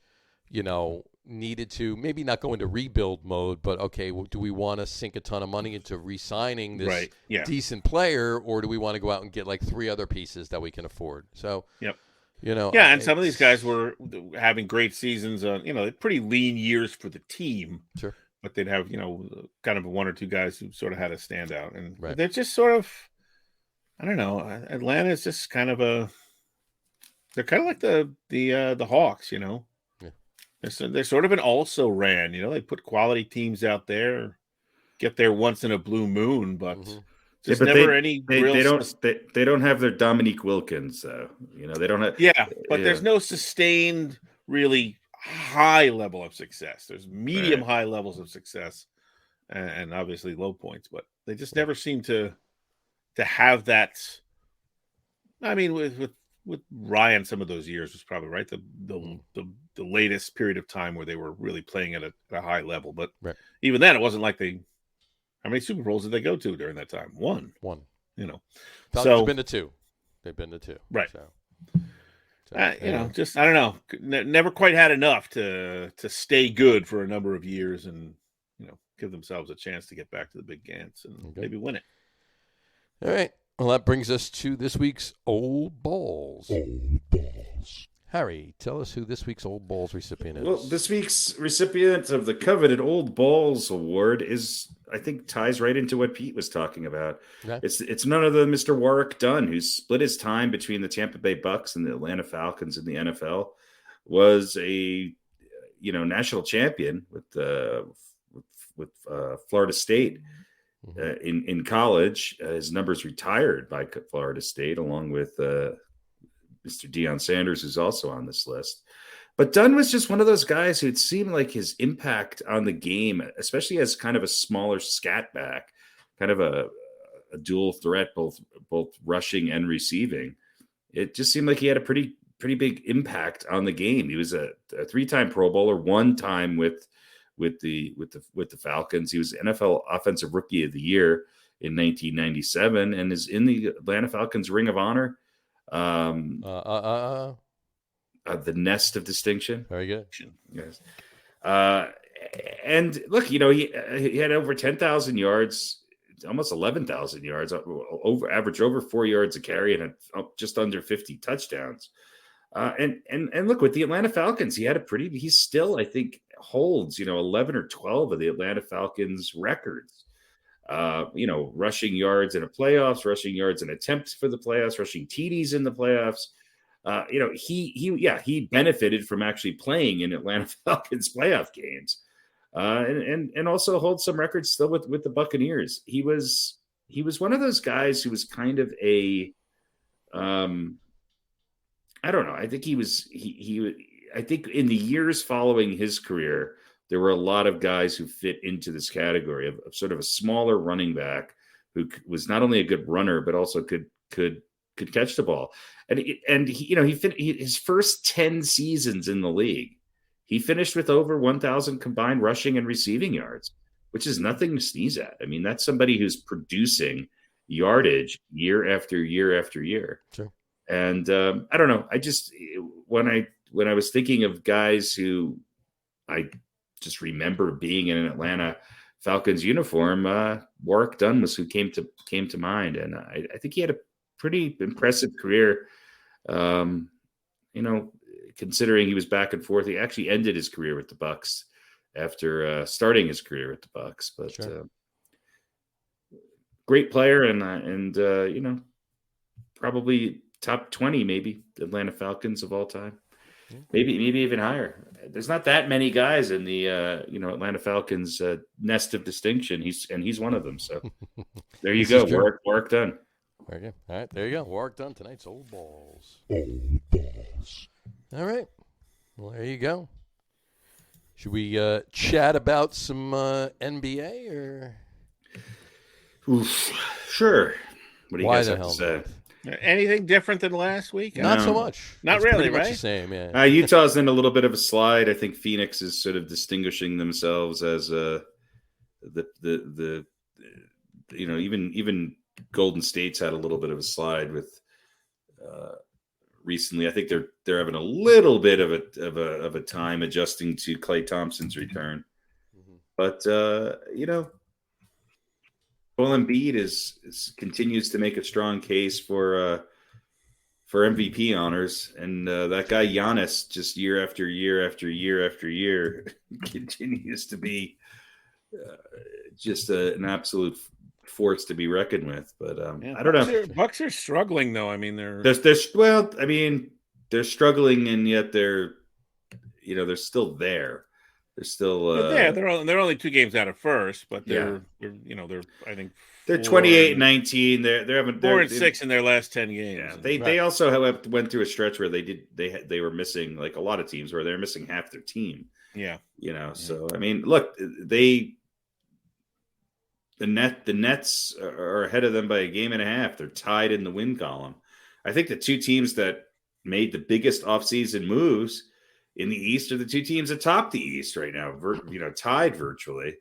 needed to maybe not go into rebuild mode, but okay, do we want to sink a ton of money into re-signing this decent player, or do we want to go out and get like 3 other pieces that we can afford? So, Yeah, and some of these guys were having great seasons on, pretty lean years for the team. Sure. But they'd have, kind of one or two guys who sort of had a standout. And Right. they're just sort of, I don't know. Atlanta is just kind of they're kind of like the Hawks, Yeah. They're sort of an also ran, they put quality teams out there, get there once in a blue moon, but there's never any real. They don't have their Dominique Wilkins, though. They don't have. Yeah, but there's no sustained, really high level of success. There's medium high levels of success, and obviously low points, but they just never seem to have that. I mean, with Ryan, some of those years was probably right the latest period of time where they were really playing at a high level. But even then, it wasn't like they. How many Super Bowls did they go to during that time? One. Falcons So have been to two. They've been to two. Right. So just I don't know. Never quite had enough to stay good for a number of years and give themselves a chance to get back to the big dance and maybe win it. All right. Well, that brings us to this week's Old Balls. Old balls. Harry, tell us who this week's Old Balls recipient is. Well, this week's recipient of the coveted Old Balls Award I think ties right into what Pete was talking about. Okay. It's none other than Mr. Warwick Dunn, who split his time between the Tampa Bay Bucks and the Atlanta Falcons in the NFL, was a national champion with Florida State in college. His numbers retired by Florida State, along with Mr. Deion Sanders, who's also on this list. But Dunn was just one of those guys who it seemed like his impact on the game, especially as kind of a smaller scat back, kind of a dual threat, both rushing and receiving. It just seemed like he had a pretty big impact on the game. He was a 3-time Pro Bowler, 1 time with the Falcons. He was NFL Offensive Rookie of the Year in 1997 and is in the Atlanta Falcons Ring of Honor. The Nest of Distinction. Very good. Yes. And look, he had over 10,000 yards, almost 11,000 yards, average over 4 yards a carry, and just under 50 touchdowns. And look, with the Atlanta Falcons, he still, I think, holds 11 or 12 of the Atlanta Falcons records. Rushing yards in the playoffs, rushing yards in attempts for the playoffs, rushing TDs in the playoffs. He benefited from actually playing in Atlanta Falcons playoff games, and also holds some records still with the Buccaneers. He was one of those guys who was kind of I don't know. I think I think in the years following his career, there were a lot of guys who fit into this category of sort of a smaller running back who was not only a good runner but also could catch the ball. And his first 10 seasons in the league, he finished with over 1,000 combined rushing and receiving yards, which is nothing to sneeze at. I mean, that's somebody who's producing yardage year after year after year. Sure. And I don't know. I just when I was thinking of guys who I just remember being in an Atlanta Falcons uniform, Warwick Dunn was who came to mind, and I think he had a pretty impressive career. Considering he was back and forth, he actually ended his career with the Bucks after starting his career with the Bucks. But sure. Great player, and probably top 20, maybe Atlanta Falcons of all time, maybe even higher. There's not that many guys in the Atlanta Falcons nest of distinction. He's one of them. So there you go, Warwick Dunn. Very good. All right, there you go. Warwick Dunn, tonight's Old Balls. Old balls. All right. Well, there you go. Should we chat about some NBA or? Oof, sure. What do you guys have to say? Anything different than last week? Not so much. Not it's really, pretty much right? the same, yeah. Utah's in a little bit of a slide. I think Phoenix is sort of distinguishing themselves as even Golden State's had a little bit of a slide with recently. I think they're having a little bit of a time adjusting to Klay Thompson's return. Mm-hmm. But Joel Embiid continues to make a strong case for for MVP honors, and that guy Giannis just year after year after year after year continues to be just an absolute force to be reckoned with. But I don't know. Bucks are struggling though. I mean, they're struggling, and yet they're still there. They're still they're only 2 games out of first, but they're I think they're 28-19. They're having 4-6 in their last 10 games. Yeah, they also went through a stretch where they were missing, like a lot of teams, where they're missing half their team. Yeah, So I mean, look, the Nets are ahead of them by a game and a half. They're tied in the win column. I think the 2 teams that made the biggest offseason moves in the East are the 2 teams atop the East right now, tied virtually.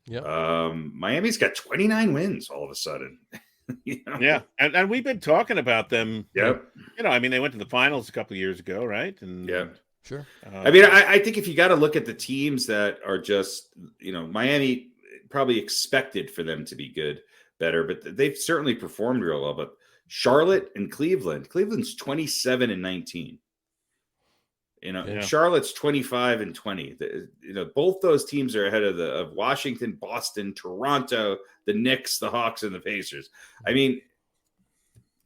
Yeah. Miami's got 29 wins all of a sudden. Yeah, and we've been talking about them. Yep. I mean, they went to the finals a couple of years ago, right? And yeah, sure. I mean, I think if you got to look at the teams that are just, Miami probably expected for them to be better, but they've certainly performed real well. But Charlotte and Cleveland's 27-19. Charlotte's 25-20. Both those teams are ahead of Washington, Boston, Toronto, the Knicks, the Hawks, and the Pacers. I mean,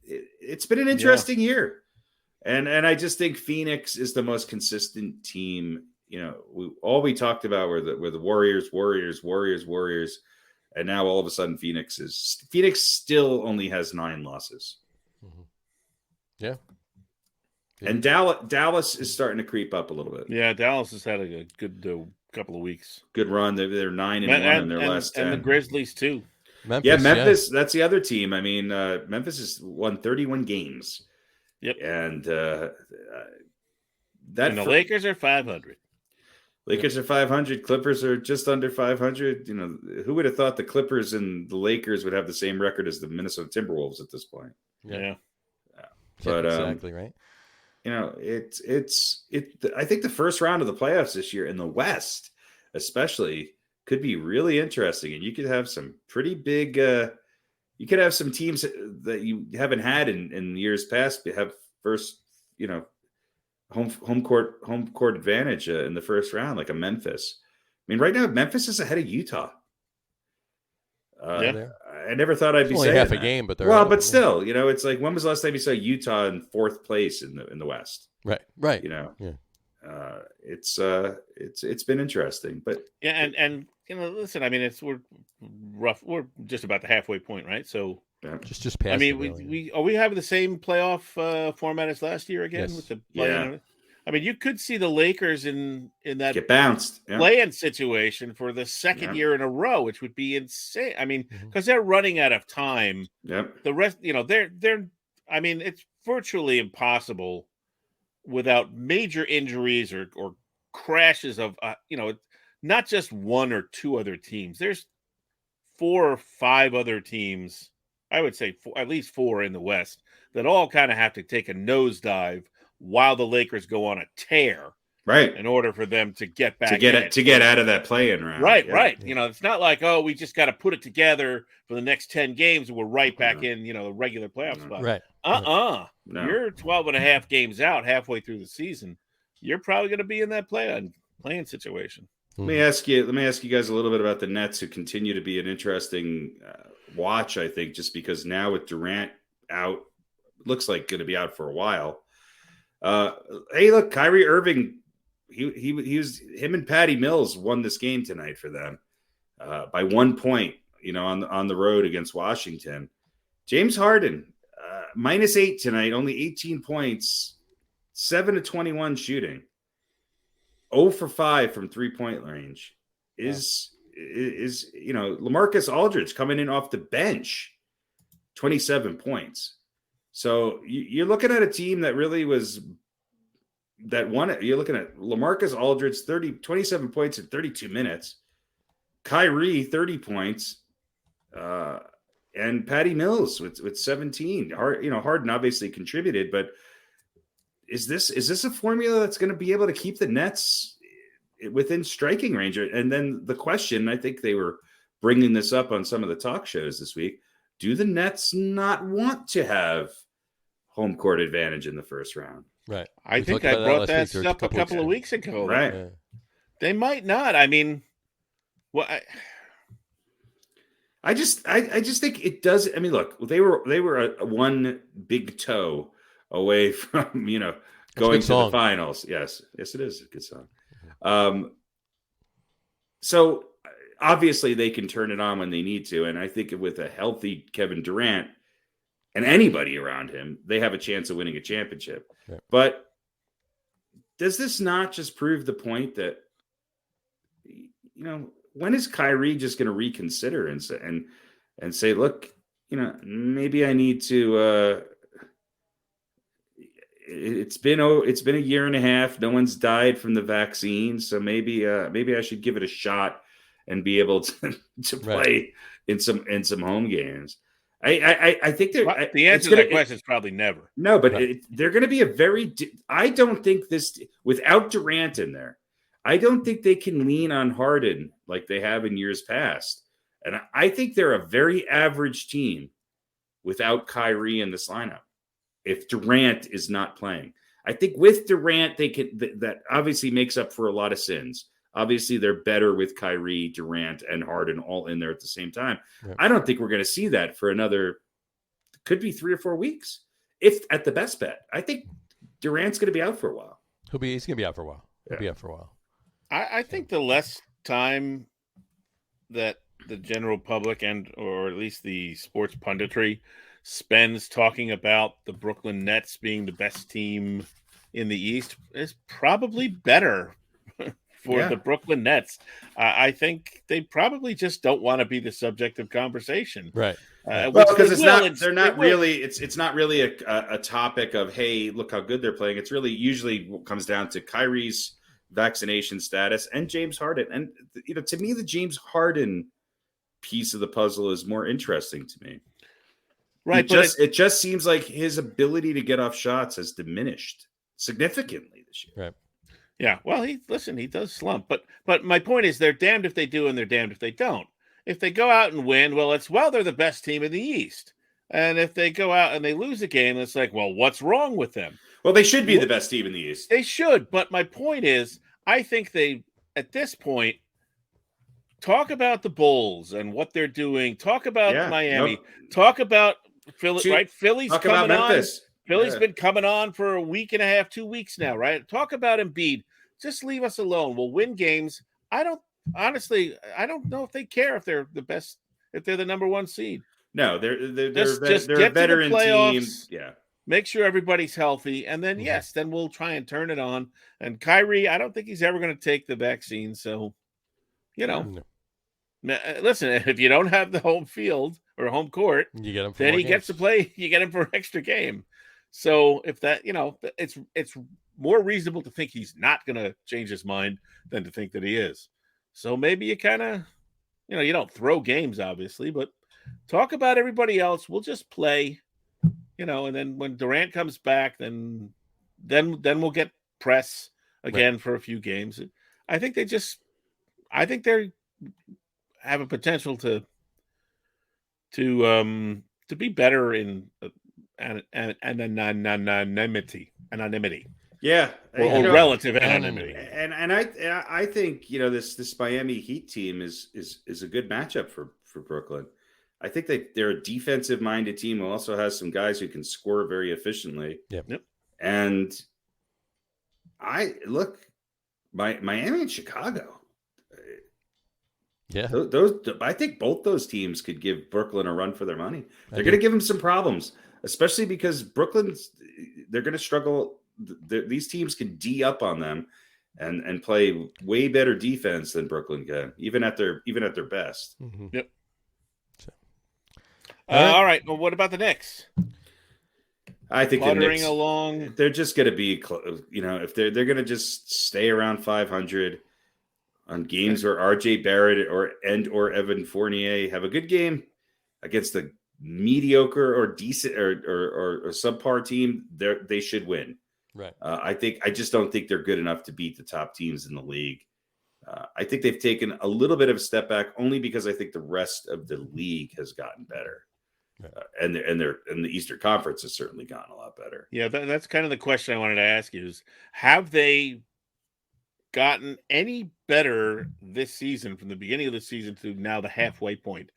it's been an interesting year, and I just think Phoenix is the most consistent team. We talked about were the Warriors, and now all of a sudden Phoenix still only has 9 losses. Mm-hmm. Yeah. And Dallas is starting to creep up a little bit. Yeah, Dallas has had a good couple of weeks. Good run. They're 9-1 in their last 10. And the Grizzlies too. Memphis. That's the other team. I mean, Memphis has won 31 games. Yep. And the Lakers are 500. Lakers are 500. Clippers are just under 500. Who would have thought the Clippers and the Lakers would have the same record as the Minnesota Timberwolves at this point? Yeah. But exactly right. I think the first round of the playoffs this year in the West, especially, could be really interesting, and you could have some pretty big. You could have some teams that you haven't had in years past have first, home court advantage in the first round, like a Memphis. I mean, right now Memphis is ahead of Utah. I never thought I'd be saying half that. a game, but still, it's like, when was the last time you saw Utah in 4th place in the West? Right. It's been interesting, but and listen, I mean, we're rough. We're just about the halfway point, right? So just past. I mean, we have the same playoff format as last year again with the play-in. I mean, you could see the Lakers in that get bounced play-in situation for the second year in a row, which would be insane. I mean, because they're running out of time. Yep. The rest, they're. I mean, it's virtually impossible without major injuries or crashes of not just 1 or 2 other teams. There's 4 or 5 other teams. I would say at least 4 in the West that all kind of have to take a nosedive while the Lakers go on a tear, right? In order for them to get back to get out of that play-in round, right? It's not like, we just got to put it together for the next 10 games and we're right back in the regular playoff spot. Right? No. You're 12 and a half games out halfway through the season. You're probably going to be in that play-in situation. Let me ask you guys a little bit about the Nets, who continue to be an interesting watch. I think just because now with Durant out, looks like going to be out for a while. Hey, look, Kyrie Irving, him and Patty Mills won this game tonight for them by 1 point, on the road against Washington. James Harden, -8 tonight, only 18 points, 7-21 shooting, 0 for 5 from 3-point range. Is LaMarcus Aldridge coming in off the bench, 27 points. So you're looking at a team that really won it. You're looking at LaMarcus Aldridge, 27 points in 32 minutes. Kyrie, 30 points. And Patty Mills with 17. Harden obviously contributed, but is this a formula that's going to be able to keep the Nets within striking range? And then the question, I think they were bringing this up on some of the talk shows this week, do the Nets not want to have home court advantage in the first round. Right. I We think talked I about brought last that week or up a couple of weeks ago. Right. Yeah. They might not. I mean, well, I just think it does. I mean, look, they were a one big toe away from going to the finals. Yes, it is a good song. So obviously they can turn it on when they need to, and I think with a healthy Kevin Durant and anybody around him, they have a chance of winning a championship. Yeah. But does this not just prove the point that when is Kyrie just going to reconsider and say, look, maybe I need to. It's been a year and a half. No one's died from the vaccine, so maybe I should give it a shot and be able to play in some home games. I think the answer to that question is probably never. No, but they're going to be a very. I don't think without Durant in there, I don't think they can lean on Harden like they have in years past. And I think they're a very average team without Kyrie in this lineup. If Durant is not playing, I think with Durant, they can. That obviously makes up for a lot of sins. Obviously, they're better with Kyrie, Durant, and Harden all in there at the same time. Yeah. I don't think we're going to see that for could be 3 or 4 weeks, if at the best bet. I think Durant's going to be out for a while. He's going to be out for a while. He'll be out for a while. I think the less time that the general public or at least the sports punditry spends talking about the Brooklyn Nets being the best team in the East is probably better for the Brooklyn Nets. I think they probably just don't want to be the subject of conversation. Right. Because it's not really a topic of, hey, look how good they're playing. It's really usually comes down to Kyrie's vaccination status and James Harden. And, to me, the James Harden piece of the puzzle is more interesting to me. Right. It just seems like his ability to get off shots has diminished significantly this year. Right. Yeah. Well, he does slump, but my point is they're damned if they do and they're damned if they don't. If they go out and win, they're the best team in the East. And if they go out and they lose a game, it's like, well, what's wrong with them? Well, they should be the best team in the East. They should. But my point is, I think they, at this point, talk about the Bulls and what they're doing. Talk about Miami. Talk about Philly, right? Philly's talk coming about Memphis. On. Philly's been coming on for a week and a half, 2 weeks now, right? Talk about Embiid. Just leave us alone. We'll win games. I don't know if they care if they're the best, if they're the number one seed. No, they're just a get veteran to the team. playoffs, Yeah. Make sure everybody's healthy, and then then we'll try and turn it on. And Kyrie, I don't think he's ever going to take the vaccine, so listen, if you don't have the home field or home court, you get him. Then he gets to play. You get him for an extra game. So if that, it's more reasonable to think he's not going to change his mind than to think that he is. So maybe you kind of, you don't throw games, obviously, but talk about everybody else. We'll just play, and then when Durant comes back, then we'll get press again for a few games. I think they have a potential to be better in anonymity. Yeah, or relative anonymity. And I think this Miami Heat team is a good matchup for Brooklyn. I think they're a defensive minded team who also has some guys who can score very efficiently. Yep. And Miami and Chicago. Yeah, I think both those teams could give Brooklyn a run for their money. They're going to give them some problems, especially because they're going to struggle. These teams can D up on them and play way better defense than Brooklyn can, even at their best. Mm-hmm. Yep. All right. Well, what about the Knicks? I think the Knicks, along. They're just going to be, if they're going to just stay around 500 on games where RJ Barrett or Evan Fournier have a good game against a mediocre or decent or subpar team, they should win. Right. I just don't think they're good enough to beat the top teams in the league. I think they've taken a little bit of a step back only because I think the rest of the league has gotten better. and the Eastern Conference has certainly gotten a lot better. Yeah, that's kind of the question I wanted to ask you: is have they gotten any better this season from the beginning of the season to now the halfway point?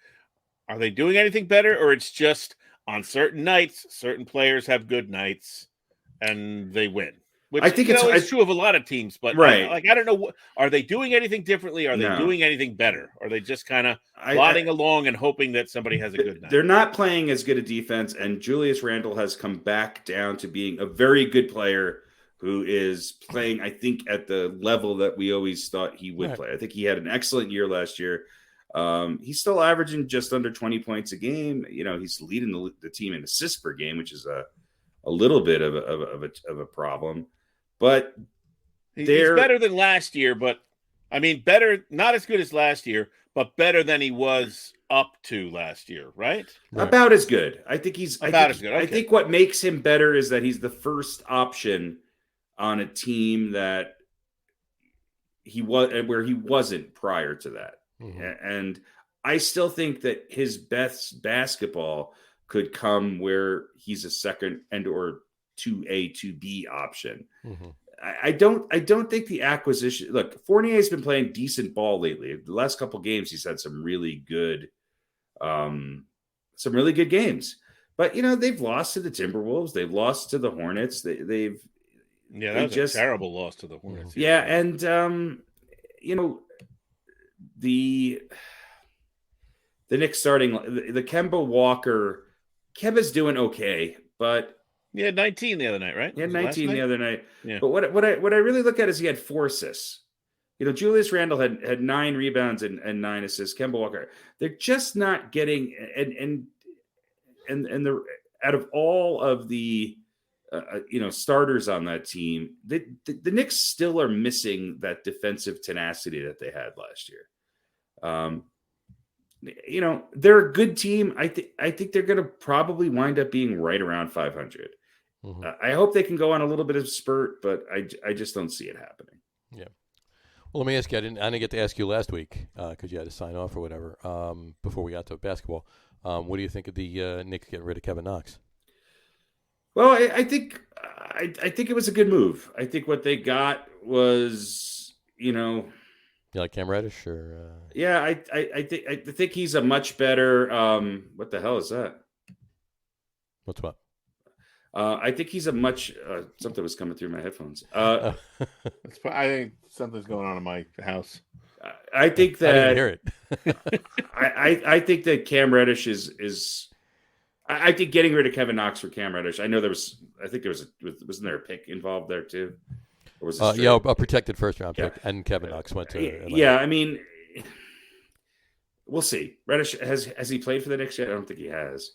Are they doing anything better, or it's just on certain nights, certain players have good nights and they win? Which I think it's true of a lot of teams, but right. I don't know. Are they doing anything differently? Are they doing anything better? Are they just kind of plodding along and hoping that somebody has a good night? They're not playing as good a defense, and Julius Randle has come back down to being a very good player who is playing, I think, at the level that we always thought he would play. I think he had an excellent year last year. He's still averaging just under 20 points a game. He's leading the team in assists per game, which is a little bit of a problem. But he's better than last year, but better, not as good as last year, but better than he was up to last year, right? About as good. I think he's about as good. Okay. I think what makes him better is that he's the first option on a team that where he wasn't prior to that. Mm-hmm. And I still think that his best basketball could come where he's a second and or 2A, 2B option. Mm-hmm. I don't think the acquisition. Look, Fournier's been playing decent ball lately. The last couple of games, he's had some really good games. But they've lost to the Timberwolves. They've lost to the Hornets. That was a terrible loss to the Hornets. Yeah, and the Knicks starting the Kemba Walker. Kemba's doing okay, but. He had 19 the other night, right? He had 19 the other night. Yeah. But what I really look at is he had 4 assists. Julius Randle had 9 rebounds and 9 assists. Kemba Walker, they're just not getting and the out of all of the starters on that team, the Knicks still are missing that defensive tenacity that they had last year. They're a good team. I think they're going to probably wind up being right around 500. Mm-hmm. I hope they can go on a little bit of spurt, but I just don't see it happening. Yeah. Well, let me ask you. I didn't get to ask you last week because you had to sign off or whatever before we got to basketball. What do you think of the Knicks getting rid of Kevin Knox? Well, I think it was a good move. I think what they got was, You like Cam Reddish or? Yeah, I think he's a much better. What the hell is that? What's what? I think he's a much. Something was coming through my headphones. I think something's going on in my house. I think that I didn't hear it. I think that Cam Reddish is. I think getting rid of Kevin Knox for Cam Reddish. I know there was. I think wasn't there a pick involved there too? Or was a protected first round pick, and Kevin Knox went to. Atlanta. Yeah, we'll see. Reddish has he played for the Knicks yet? I don't think he has.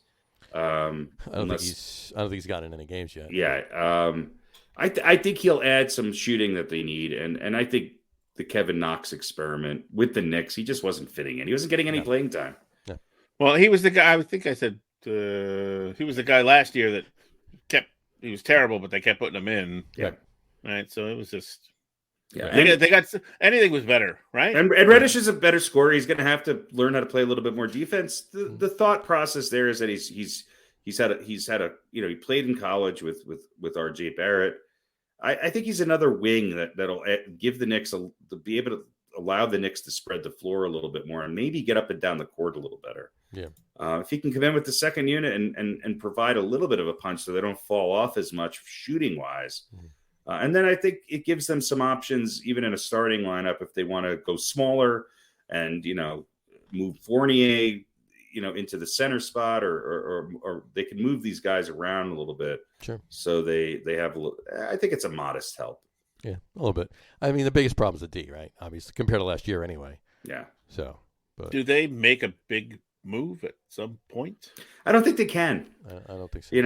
I don't think he's gotten in any games yet. Yeah, I think he'll add some shooting that they need, and I think the Kevin Knox experiment with the Knicks, he just wasn't fitting in. He wasn't getting any playing time. Yeah. Well, he was the guy. I think I said he was the guy last year that he was terrible, but they kept putting him in. Yeah. Right. So it was just. Yeah, they got anything was better, right? And Reddish is a better scorer. He's going to have to learn how to play a little bit more defense. The thought process there is that he's had a he played in college with RJ Barrett. I think he's another wing that'll give the Knicks be able to allow the Knicks to spread the floor a little bit more and maybe get up and down the court a little better. Yeah. If he can come in with the second unit and provide a little bit of a punch so they don't fall off as much shooting wise. Mm-hmm. And then I think it gives them some options, even in a starting lineup, if they want to go smaller and, move Fournier, into the center spot or they can move these guys around a little bit. Sure. So they have I think it's a modest help. Yeah, a little bit. The biggest problem is the D, right? Obviously, compared to last year anyway. Yeah. So, but do they make a big move at some point? I don't think they can. I don't think so. I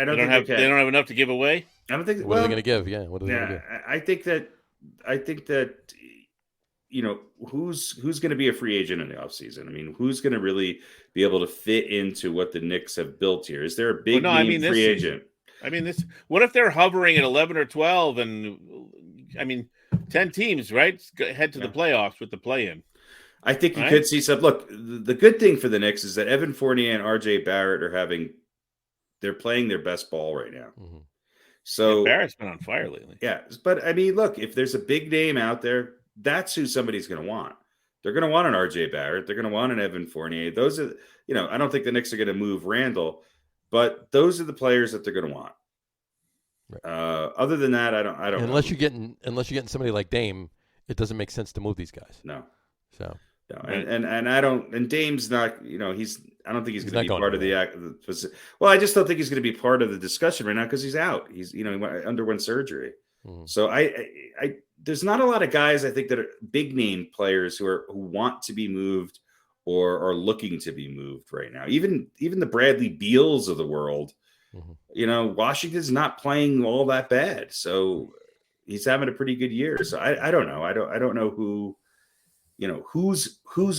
don't think they don't have enough to give away. I don't think. What are they going to give? Yeah. What are they going to give? I think that who's going to be a free agent in the offseason? Who's going to really be able to fit into what the Knicks have built here? Is there a big free agent? What if they're hovering at 11 or 12 and 10 teams, right? Head to the playoffs with the play-in. I think you Right? could see some. Look, the good thing for the Knicks is that Evan Fournier and RJ Barrett they're playing their best ball right now. Mhm. So Barrett's been on fire lately. yeah, but I mean, look, if there's a big name out there, that's who somebody's going to want. They're going to want an RJ Barrett. They're going to want an Evan Fournier. Those are, I don't think the Knicks are going to move Randall, but those are the players that they're going to want. Right. Other than that, I don't. Unless know. you're getting somebody like Dame, it doesn't make sense to move these guys. No. So. No, Right. and I don't. And Dame's not. I don't think he's going to be part of the. Well, I just don't think he's going to be part of the discussion right now because he's out. He's he underwent surgery. Mm-hmm. So I there's not a lot of guys I think that are big name players who want to be moved or are looking to be moved right now. Even the Bradley Beals of the world. Mm-hmm. Washington's not playing all that bad, so he's having a pretty good year. So I don't know. I don't know who.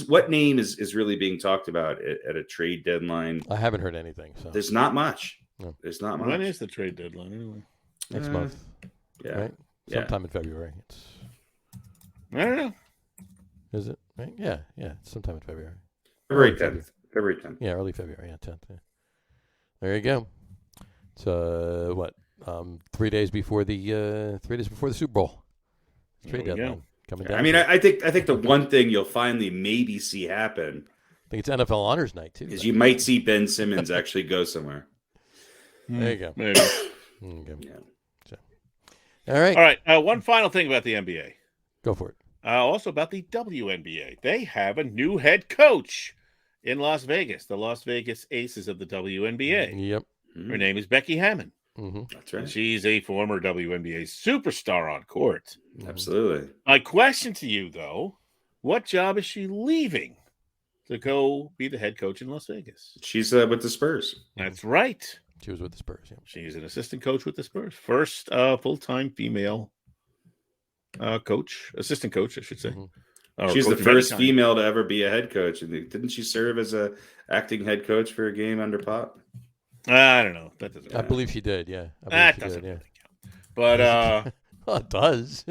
What name is really being talked about at a trade deadline? I haven't heard anything. So there's not much. No. There's not much. When is the trade deadline anyway? Next month. Yeah. Right? Sometime in February. I don't know. Is it? Right? Yeah. Sometime in February. February 10th. February 10th. Yeah, early February. Yeah, 10th. Yeah. There you go. It's what? 3 days before the Super Bowl. Trade There we deadline. go. Coming down. I mean, I think the one thing you'll finally maybe see happen I think it's NFL Honors Night too. is you might see Ben Simmons actually go somewhere. There you go. Maybe. Okay. Yeah. So, all right. All right. One final thing about the NBA. Go for it. Also about the WNBA. They have a new head coach in Las Vegas. The Las Vegas Aces of the WNBA. Yep. Her name is Becky Hammon. Mm-hmm. That's right. She's a former WNBA superstar on court. Absolutely. My question to you, though, what job is she leaving to go be the head coach in Las Vegas? She's with the Spurs. That's right. She was with the Spurs. Yeah. She's an assistant coach with the Spurs. First full-time female assistant coach, I should say. Mm-hmm. She's the first female to ever be a head coach. And didn't she serve as a acting head coach for a game under Pop? I don't know. That doesn't. I believe she did. Yeah. That doesn't really count. But well, it does.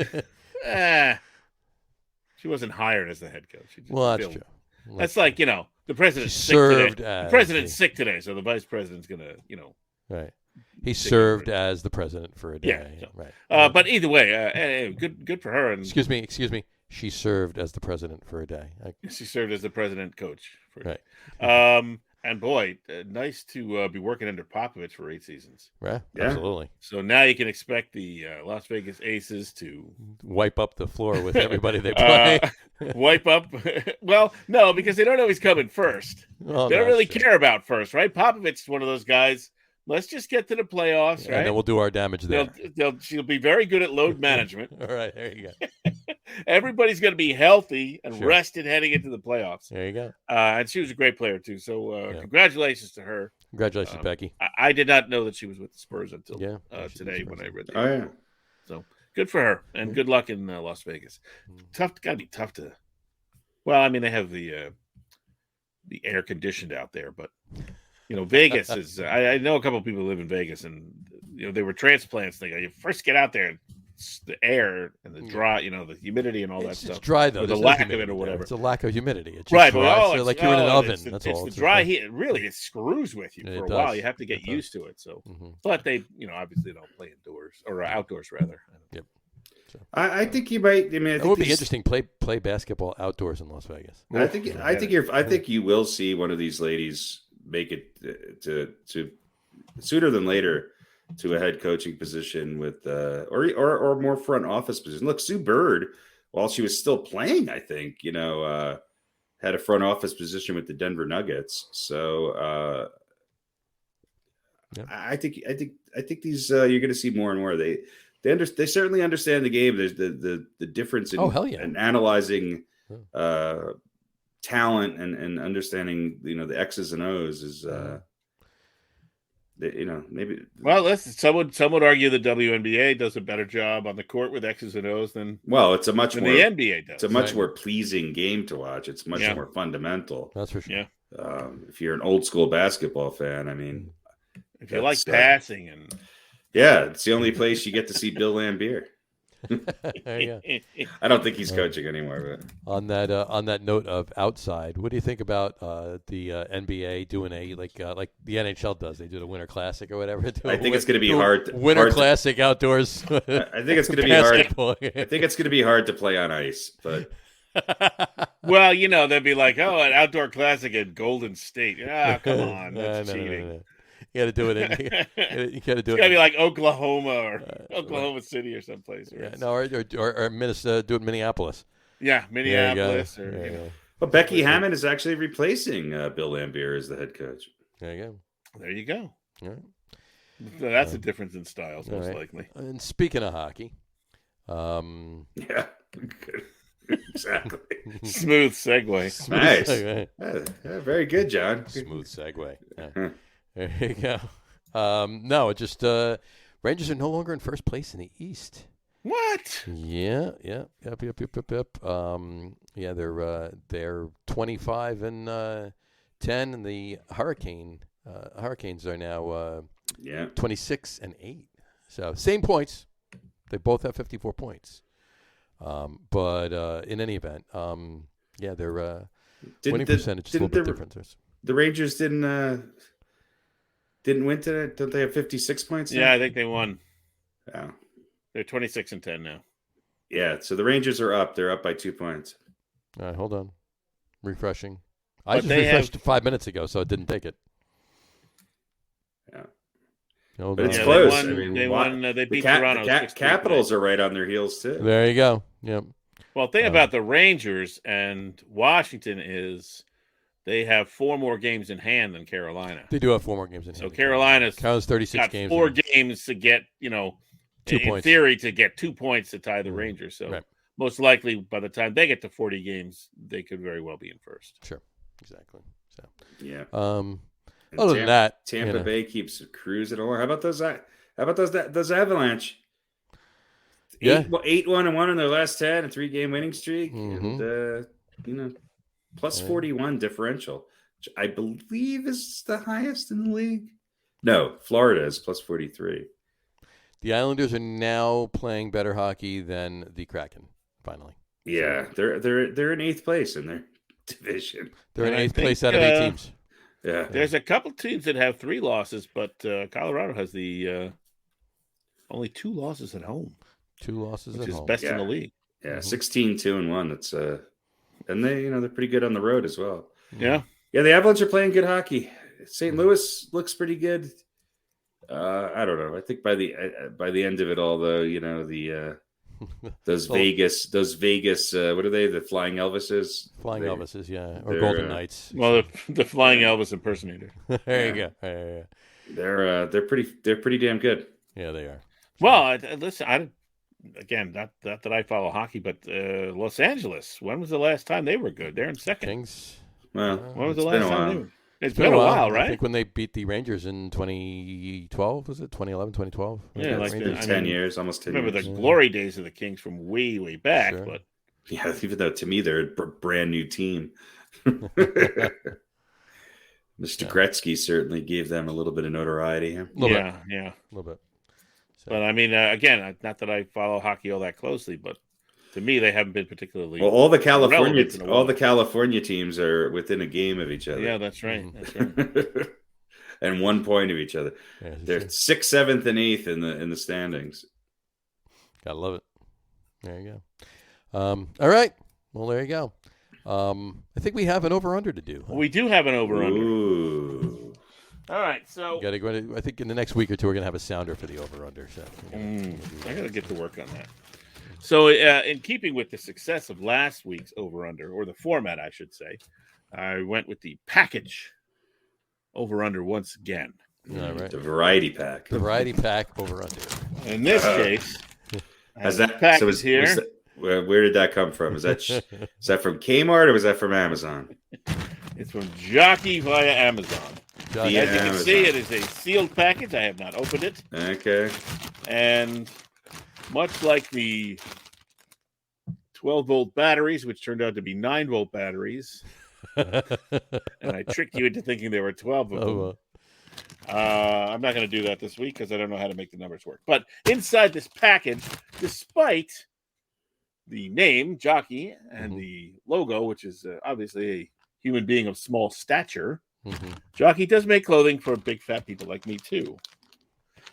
she wasn't hired as the head coach. She just Well, that's filled. true. That's like the president's She sick served today. as The president's the- sick today, so the vice president's gonna, Right. He served as the president for a day. Yeah, so- Right. But either way, good for her. And Excuse me. She served as the president for a day. she served as the president coach. Right. And boy, nice to be working under Popovich for 8 seasons. Right. Yeah. Absolutely. So now you can expect the Las Vegas Aces to Wipe up the floor with everybody they play. wipe up. Well, no, because they don't know he's coming first. Well, They don't that's really true. care about first, right? Popovich's one of those guys. Let's just get to the playoffs, And right? then we'll do our damage there. She'll be very good at load management. All right. There you go. Everybody's going to be healthy and Sure. rested heading into the playoffs. There you go. And she was a great player, too. So Yeah. Congratulations to her. Congratulations, Becky. I did not know that she was with the Spurs until Yeah. today when I read that. Oh, yeah. So good for her, and good luck in Las Vegas. Mm. Got to be tough to. Well, I mean, they have the air conditioned out there, but Vegas is. I know a couple of people who live in Vegas, and they were transplants. They go, you first get out there, it's the air and the dry, the humidity and all that It's stuff. dry though. Or the There's no lack of humidity it or there. whatever. It's a lack of humidity. It's just Right, dry. but So like you're in an oven. That's all. It's the dry heat. Really, it screws with you It for a does. while. You have to get It does. used to it. So, Mhm. but they, obviously don't play indoors or outdoors rather. Yep. I think you might. I mean, I That think would be these- interesting. Play basketball outdoors in Las Vegas. I think you will see one of these ladies make it to sooner than later to a head coaching position with or more front office position. Look, Sue Bird, while she was still playing, I think had a front office position with the Denver Nuggets. So Yeah. I think these you're going to see more and more. They certainly understand the game. There's the difference in, Oh, hell yeah. in analyzing talent and understanding the X's and O's is maybe. Well, listen, some would argue the WNBA does a better job on the court with X's and O's than Well, it's a much the more NBA does. it's a much Right. more pleasing game to watch. It's much Yeah. more fundamental. That's for sure. Yeah. If you're an old school basketball fan, I mean, If you like That's, passing and yeah, it's the only place you get to see Bill Lambier. There you go. I don't think he's coaching anymore. But On that note of outside, what do you think about the NBA doing like the NHL does? They do the Winter Classic or whatever. I think it's going to be hard. Winter Classic outdoors. I think it's going to be hard. Basketball. I think it's going to be hard to play on ice, but Well, they'd be like, "Oh, an outdoor classic at Golden State." Ah, come on, that's cheating. No. You got to do it. You got to do It's it. got to be like Oklahoma or Oklahoma City or someplace. Yeah, no, or Minnesota. Do it in Minneapolis. Yeah, Minneapolis. But Becky Hammond is actually replacing Bill Laimbeer as the head coach. There you go. There you go. All right. So that's a difference in styles, most right. likely. And speaking of hockey, Yeah, exactly. Smooth segue. Nice. segue. Yeah, very good, John. Smooth segue. Yeah. There you go. No, it just Rangers are no longer in first place in the East. What? Yeah. Yep. Yeah, they're 25 and 10, and the Hurricanes are now 26 and 8. So same points. They both have 54 points. But in any event, their winning percentage is a little bit different. The Rangers didn't win today. Don't they have 56 points now? Yeah, I think they won. Yeah. They're 26 and 10 now. Yeah, so the Rangers are up. They're up by 2 points. All right, hold on. Refreshing. I But just they refreshed 5 minutes ago, so it didn't take it. Yeah. Hold But on. it's Yeah, close. They won. They beat Toronto. Capitals are right on their heels, too. There you go. Yep. Well, the thing about the Rangers and Washington is they have 4 more games in hand than Carolina. They do have 4 more games in hand. So Carolina's Carolina's 36 got games. 4 games to get, 2 in points. theory, to get 2 points to tie the Rangers. So Right. most likely by the time they get to 40 games, they could very well be in first. Sure. Exactly. So. Yeah. Other than that, Tampa Bay keeps cruising along. How about those Avalanche? Yeah. 8-1-1 in their last 10, a 3-game winning streak, Mhm. and plus 41 differential, which I believe is the highest in the league. No, Florida is plus 43. The Islanders are now playing better hockey than the Kraken. Finally, Yeah, they're in 8th place in their division. they're in And I 8th think, place out of 8 teams. Yeah, There's a couple teams that have 3 losses, but Colorado has the only 2 losses at home, 2 losses which at is home. best in the league. yeah, 16-2-1. That's and they're pretty good on the road as well. Yeah. Yeah, the Avalanche are playing good hockey. St. Louis looks pretty good. I don't know. I think by the end of it all, though, those Vegas, what are they? The Flying Elvises? Flying Elvises, yeah, or Golden Knights. Well, the Flying Elvis impersonator. There you go. Yeah. They're pretty damn good. Yeah, they are. Well, listen, not that I follow hockey, but Los Angeles. When was the last time they were good? They're in second. Kings. Well, When was the it's last been a time while. they were? It's been a while, right? I think when they beat the Rangers in 2012, was it 2011, 2012? Yeah, like It's been I 10 mean, years, almost 10 Remember years. the glory days of the Kings from way, way back, Sure. but Yeah, even though to me they're a brand new team. Mr. Gretzky certainly gave them a little bit of notoriety. A little bit. yeah. A little bit. So, But I mean, again, not that I follow hockey all that closely, but to me, they haven't been particularly. Well, all the relevant in a while. California teams are within a game of each other. Yeah, that's right. That's right. And 1 point of each other. yeah, They're sure. 6th, 7th, and 8th in the standings. Gotta love it. There you go. All right. Well, there you go. I think we have an over/under to do. We do have an over/under. Ooh. All right, so Got to go. I think in the next week or two, we're gonna have a sounder for the over/under. So I got to get to work on that. So, in keeping with the success of last week's over/under, or the format, I should say, I went with the package over/under once again. all right. The variety pack. The variety pack over/under. In this case, Has that package was here? where did that come from? Is that from Kmart or was that from Amazon? It's from Jockey via Amazon. Johnny, Yeah. As you can Amazon. see, it is a sealed package. I have not opened it. Okay. And much like the 12-volt batteries, which turned out to be 9-volt batteries, and I tricked you into thinking there were 12 of them. Oh, I'm not going to do that this week because I don't know how to make the numbers work. But inside this package, despite the name, Jockey, and the logo, which is obviously a human being of small stature, Jockey does make clothing for big fat people like me, too.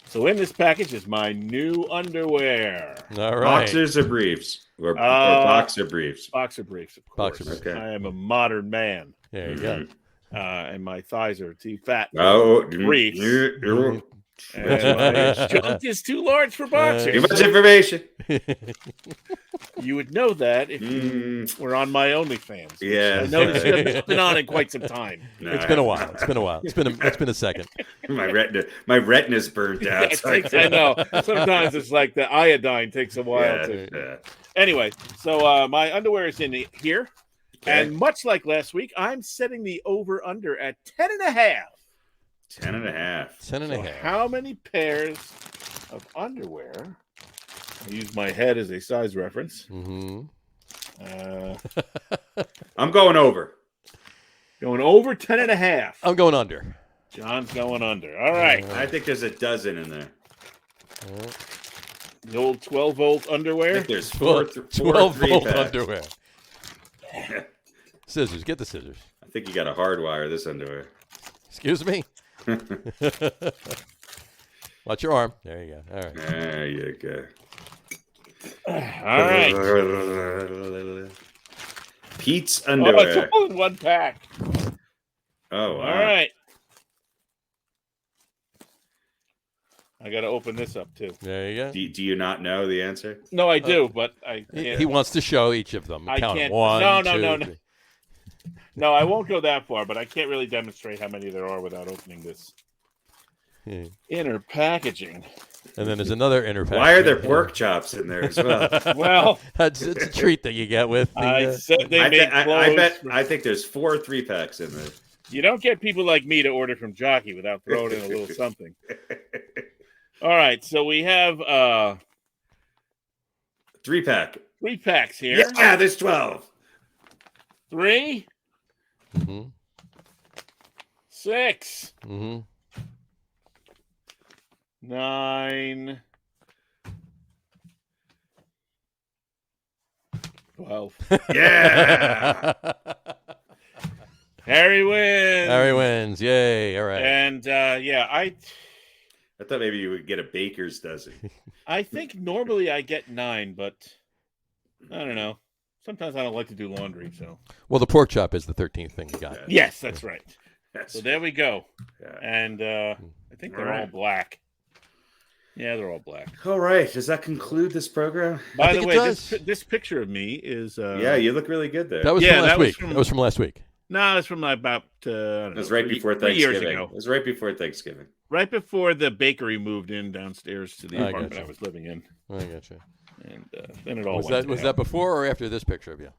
So in this package is my new underwear. All right. Boxers or briefs? Or boxer briefs? Boxer briefs, of course. Boxer briefs. Okay. I am a modern man. There you go. And my thighs are too fat. Briefs. And my junk is too large for boxers. Too much information. You would know that if you were on my OnlyFans. Yeah. I noticed you haven't been on in quite some time. It's been a while. It's been a second. My retina's burnt out. I know. Sometimes it's like the iodine takes a while. Anyway, so my underwear is in here. Okay. And much like last week, I'm setting the over-under at 10.5. 10.5. 10.5. How many pairs of underwear? I use my head as a size reference. I'm going over. Going over 10.5. I'm going under. John's going under. All right. I think there's a dozen in there. The old 12-volt underwear. I think there's 12-volt underwear. Scissors. Get the scissors. I think you got to hardwire this underwear. Excuse me? Watch your arm. There you go. All right. There you go. All right. Pete's Oh, underwear. it's all in one pack. Oh, wow. All right. I got to open this up, too. There you go. Do you not know the answer? No, I do, but I can't. He wants to show each of them. I Count can't. 1, No, 2, 3. No, I won't go that far, but I can't really demonstrate how many there are without opening this inner packaging. And then there's another inner package. Why are there pork chops in there as well? Well, it's a treat that you get with the, I said they made clothes. I think there's 4 3-packs in there. You don't get people like me to order from Jockey without throwing in a little something. All right, so we have 3-pack. 3 packs here. Yeah, there's 12. 3, 6, 9, 12. Yeah. Harry wins. Harry wins. Yay. All right. And I thought maybe you would get a baker's dozen. I think normally I get 9, but I don't know. Sometimes I don't like to do laundry, so. Well, the pork chop is the 13th thing you got. Yes, that's right. So there we go. Yeah. And I think they're all black. Yeah, they're all black. All right. Does that conclude this program? By the way, this picture of me is... yeah, you look really good there. That was from last week. That was from last week. No, that's from about, I don't know. It was right before 3 years Thanksgiving. ago. It was right before Thanksgiving. Right before the bakery moved in downstairs to the apartment gotcha. I was living in. I gotcha. And then it all was went that down. before or after this picture of you?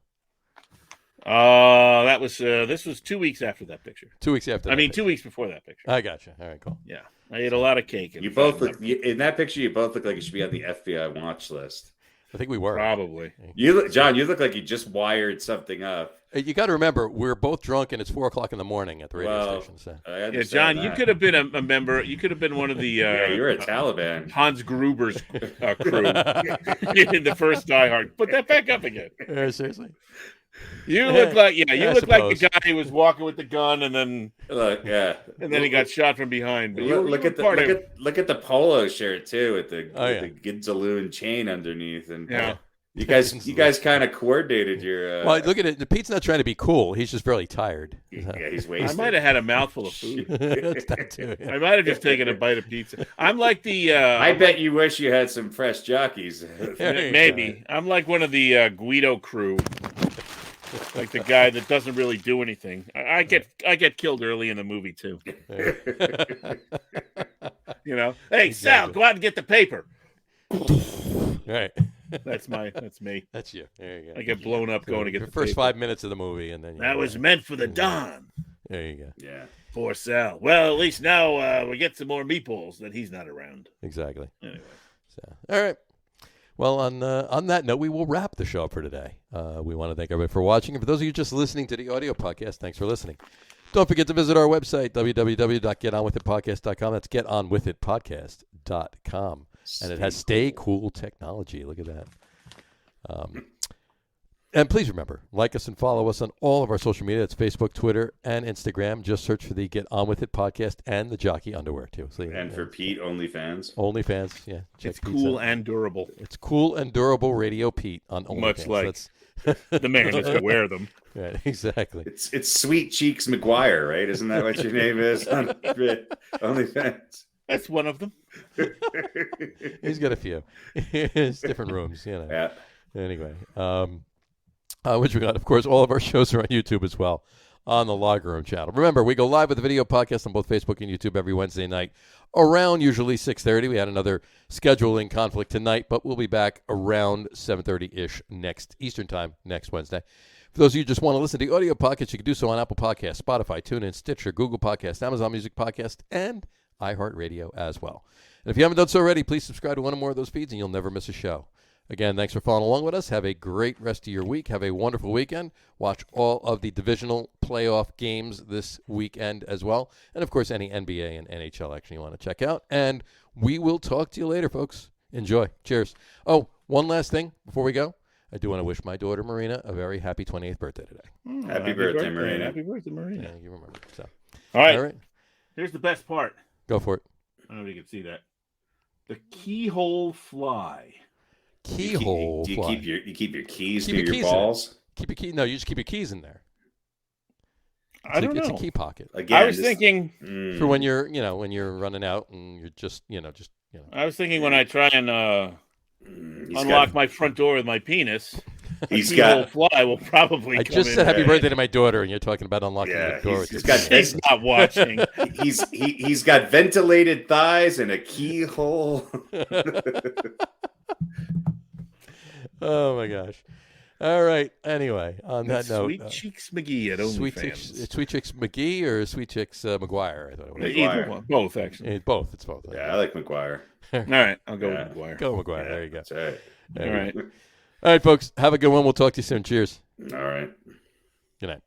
That was this was 2 weeks after that picture. 2 weeks after. 2 weeks before that picture. I gotcha. All right, cool. Yeah, I ate a lot of cake. You both look in that picture. You both look like you should be on the FBI watch list. I think we were. Probably. John, you look like you just wired something up. You got to remember, we're both drunk, and it's 4:00 in the morning at the radio station. So. Yeah, John, you could have been a member. You could have been one of the. Yeah, you were a Taliban. Hans Gruber's crew in the first Die Hard. Put that back up again. Seriously. You look like you look like the guy who was walking with the gun and then he got shot from behind. But look at the polo shirt too with the Ginzaloon chain underneath, and you guys kind of coordinated your. Well, look at it. Pete's not trying to be cool. He's just really tired. Yeah, he's wasted. I might have had a mouthful of food. That's that too. Yeah. I might have just taken a bite of pizza. I'm like the. I bet you wish you had some fresh jockeys. Maybe I'm like one of the Guido crew. Like the guy that doesn't really do anything. I get killed early in the movie too. Hey Sal, go out and get the paper. Right. That's me. That's you. There you go. I get blown up going to get the first paper. 5 minutes of the movie, and then that was meant for the Don. There you go. Yeah. Poor Sal. Well, at least now we get some more meatballs that he's not around. Exactly. Anyway. So, all right. Well, on that note, we will wrap the show for today. We want to thank everybody for watching. And for those of you just listening to the audio podcast, thanks for listening. Don't forget to visit our website, www.getonwithitpodcast.com. That's getonwithitpodcast.com. And it has Stay Cool technology. Look at that. And please remember, like us and follow us on all of our social media. It's Facebook, Twitter, and Instagram. Just search for the Get On With It podcast and the Jockey Underwear, too. So, and for Pete, OnlyFans. OnlyFans, yeah. It's cool and durable. It's cool and durable Radio Pete on OnlyFans. Much like the man that's going to wear them. Right, exactly. It's Sweet Cheeks McGuire, right? Isn't that what your name is on OnlyFans? That's one of them. He's got a few. It's different rooms, Yeah. Anyway, which we got, of course, all of our shows are on YouTube as well on the Locker Room channel. Remember, we go live with a video podcast on both Facebook and YouTube every Wednesday night around usually 6:30. We had another scheduling conflict tonight, but we'll be back around 7:30-ish next Eastern time next Wednesday. For those of you who just want to listen to the audio podcast, you can do so on Apple Podcasts, Spotify, TuneIn, Stitcher, Google Podcasts, Amazon Music Podcast, and iHeartRadio as well. And if you haven't done so already, please subscribe to one or more of those feeds, and you'll never miss a show. Again, thanks for following along with us. Have a great rest of your week. Have a wonderful weekend. Watch all of the divisional playoff games this weekend as well. And, of course, any NBA and NHL action you want to check out. And we will talk to you later, folks. Enjoy. Cheers. Oh, one last thing before we go. I do want to wish my daughter, Marina, a very happy 28th birthday today. Happy birthday, Marina. Happy birthday, Marina. Yeah, you remember. So, all right. Here's the best part. Go for it. I don't know if you can see that. The keyhole fly. Keyhole. Do you fly. keep your keys Keep near your your keys balls? Keep your key. No, you just keep your keys in there. I don't know. It's a key pocket. Again, I was thinking For when you're, when you're running out and you're just. I was thinking when I try and unlock my front door with my penis, He's keyhole got. fly will probably. I come just in said happy there. birthday to my daughter, and you're talking about unlocking Yeah, the door. he's got. He's not watching. He's got ventilated thighs and a keyhole. Oh my gosh! All right. Anyway, on that note, Sweet Cheeks McGee at OnlyFans. Sweet Chicks McGee or Sweet Chicks McGuire? I thought it was. Either one, both actually. Both. It's both. Yeah, I like McGuire. All right, I'll go with McGuire. Go McGuire. Yeah, there you go. That's right. All right. All right, folks. Have a good one. We'll talk to you soon. Cheers. All right. Good night.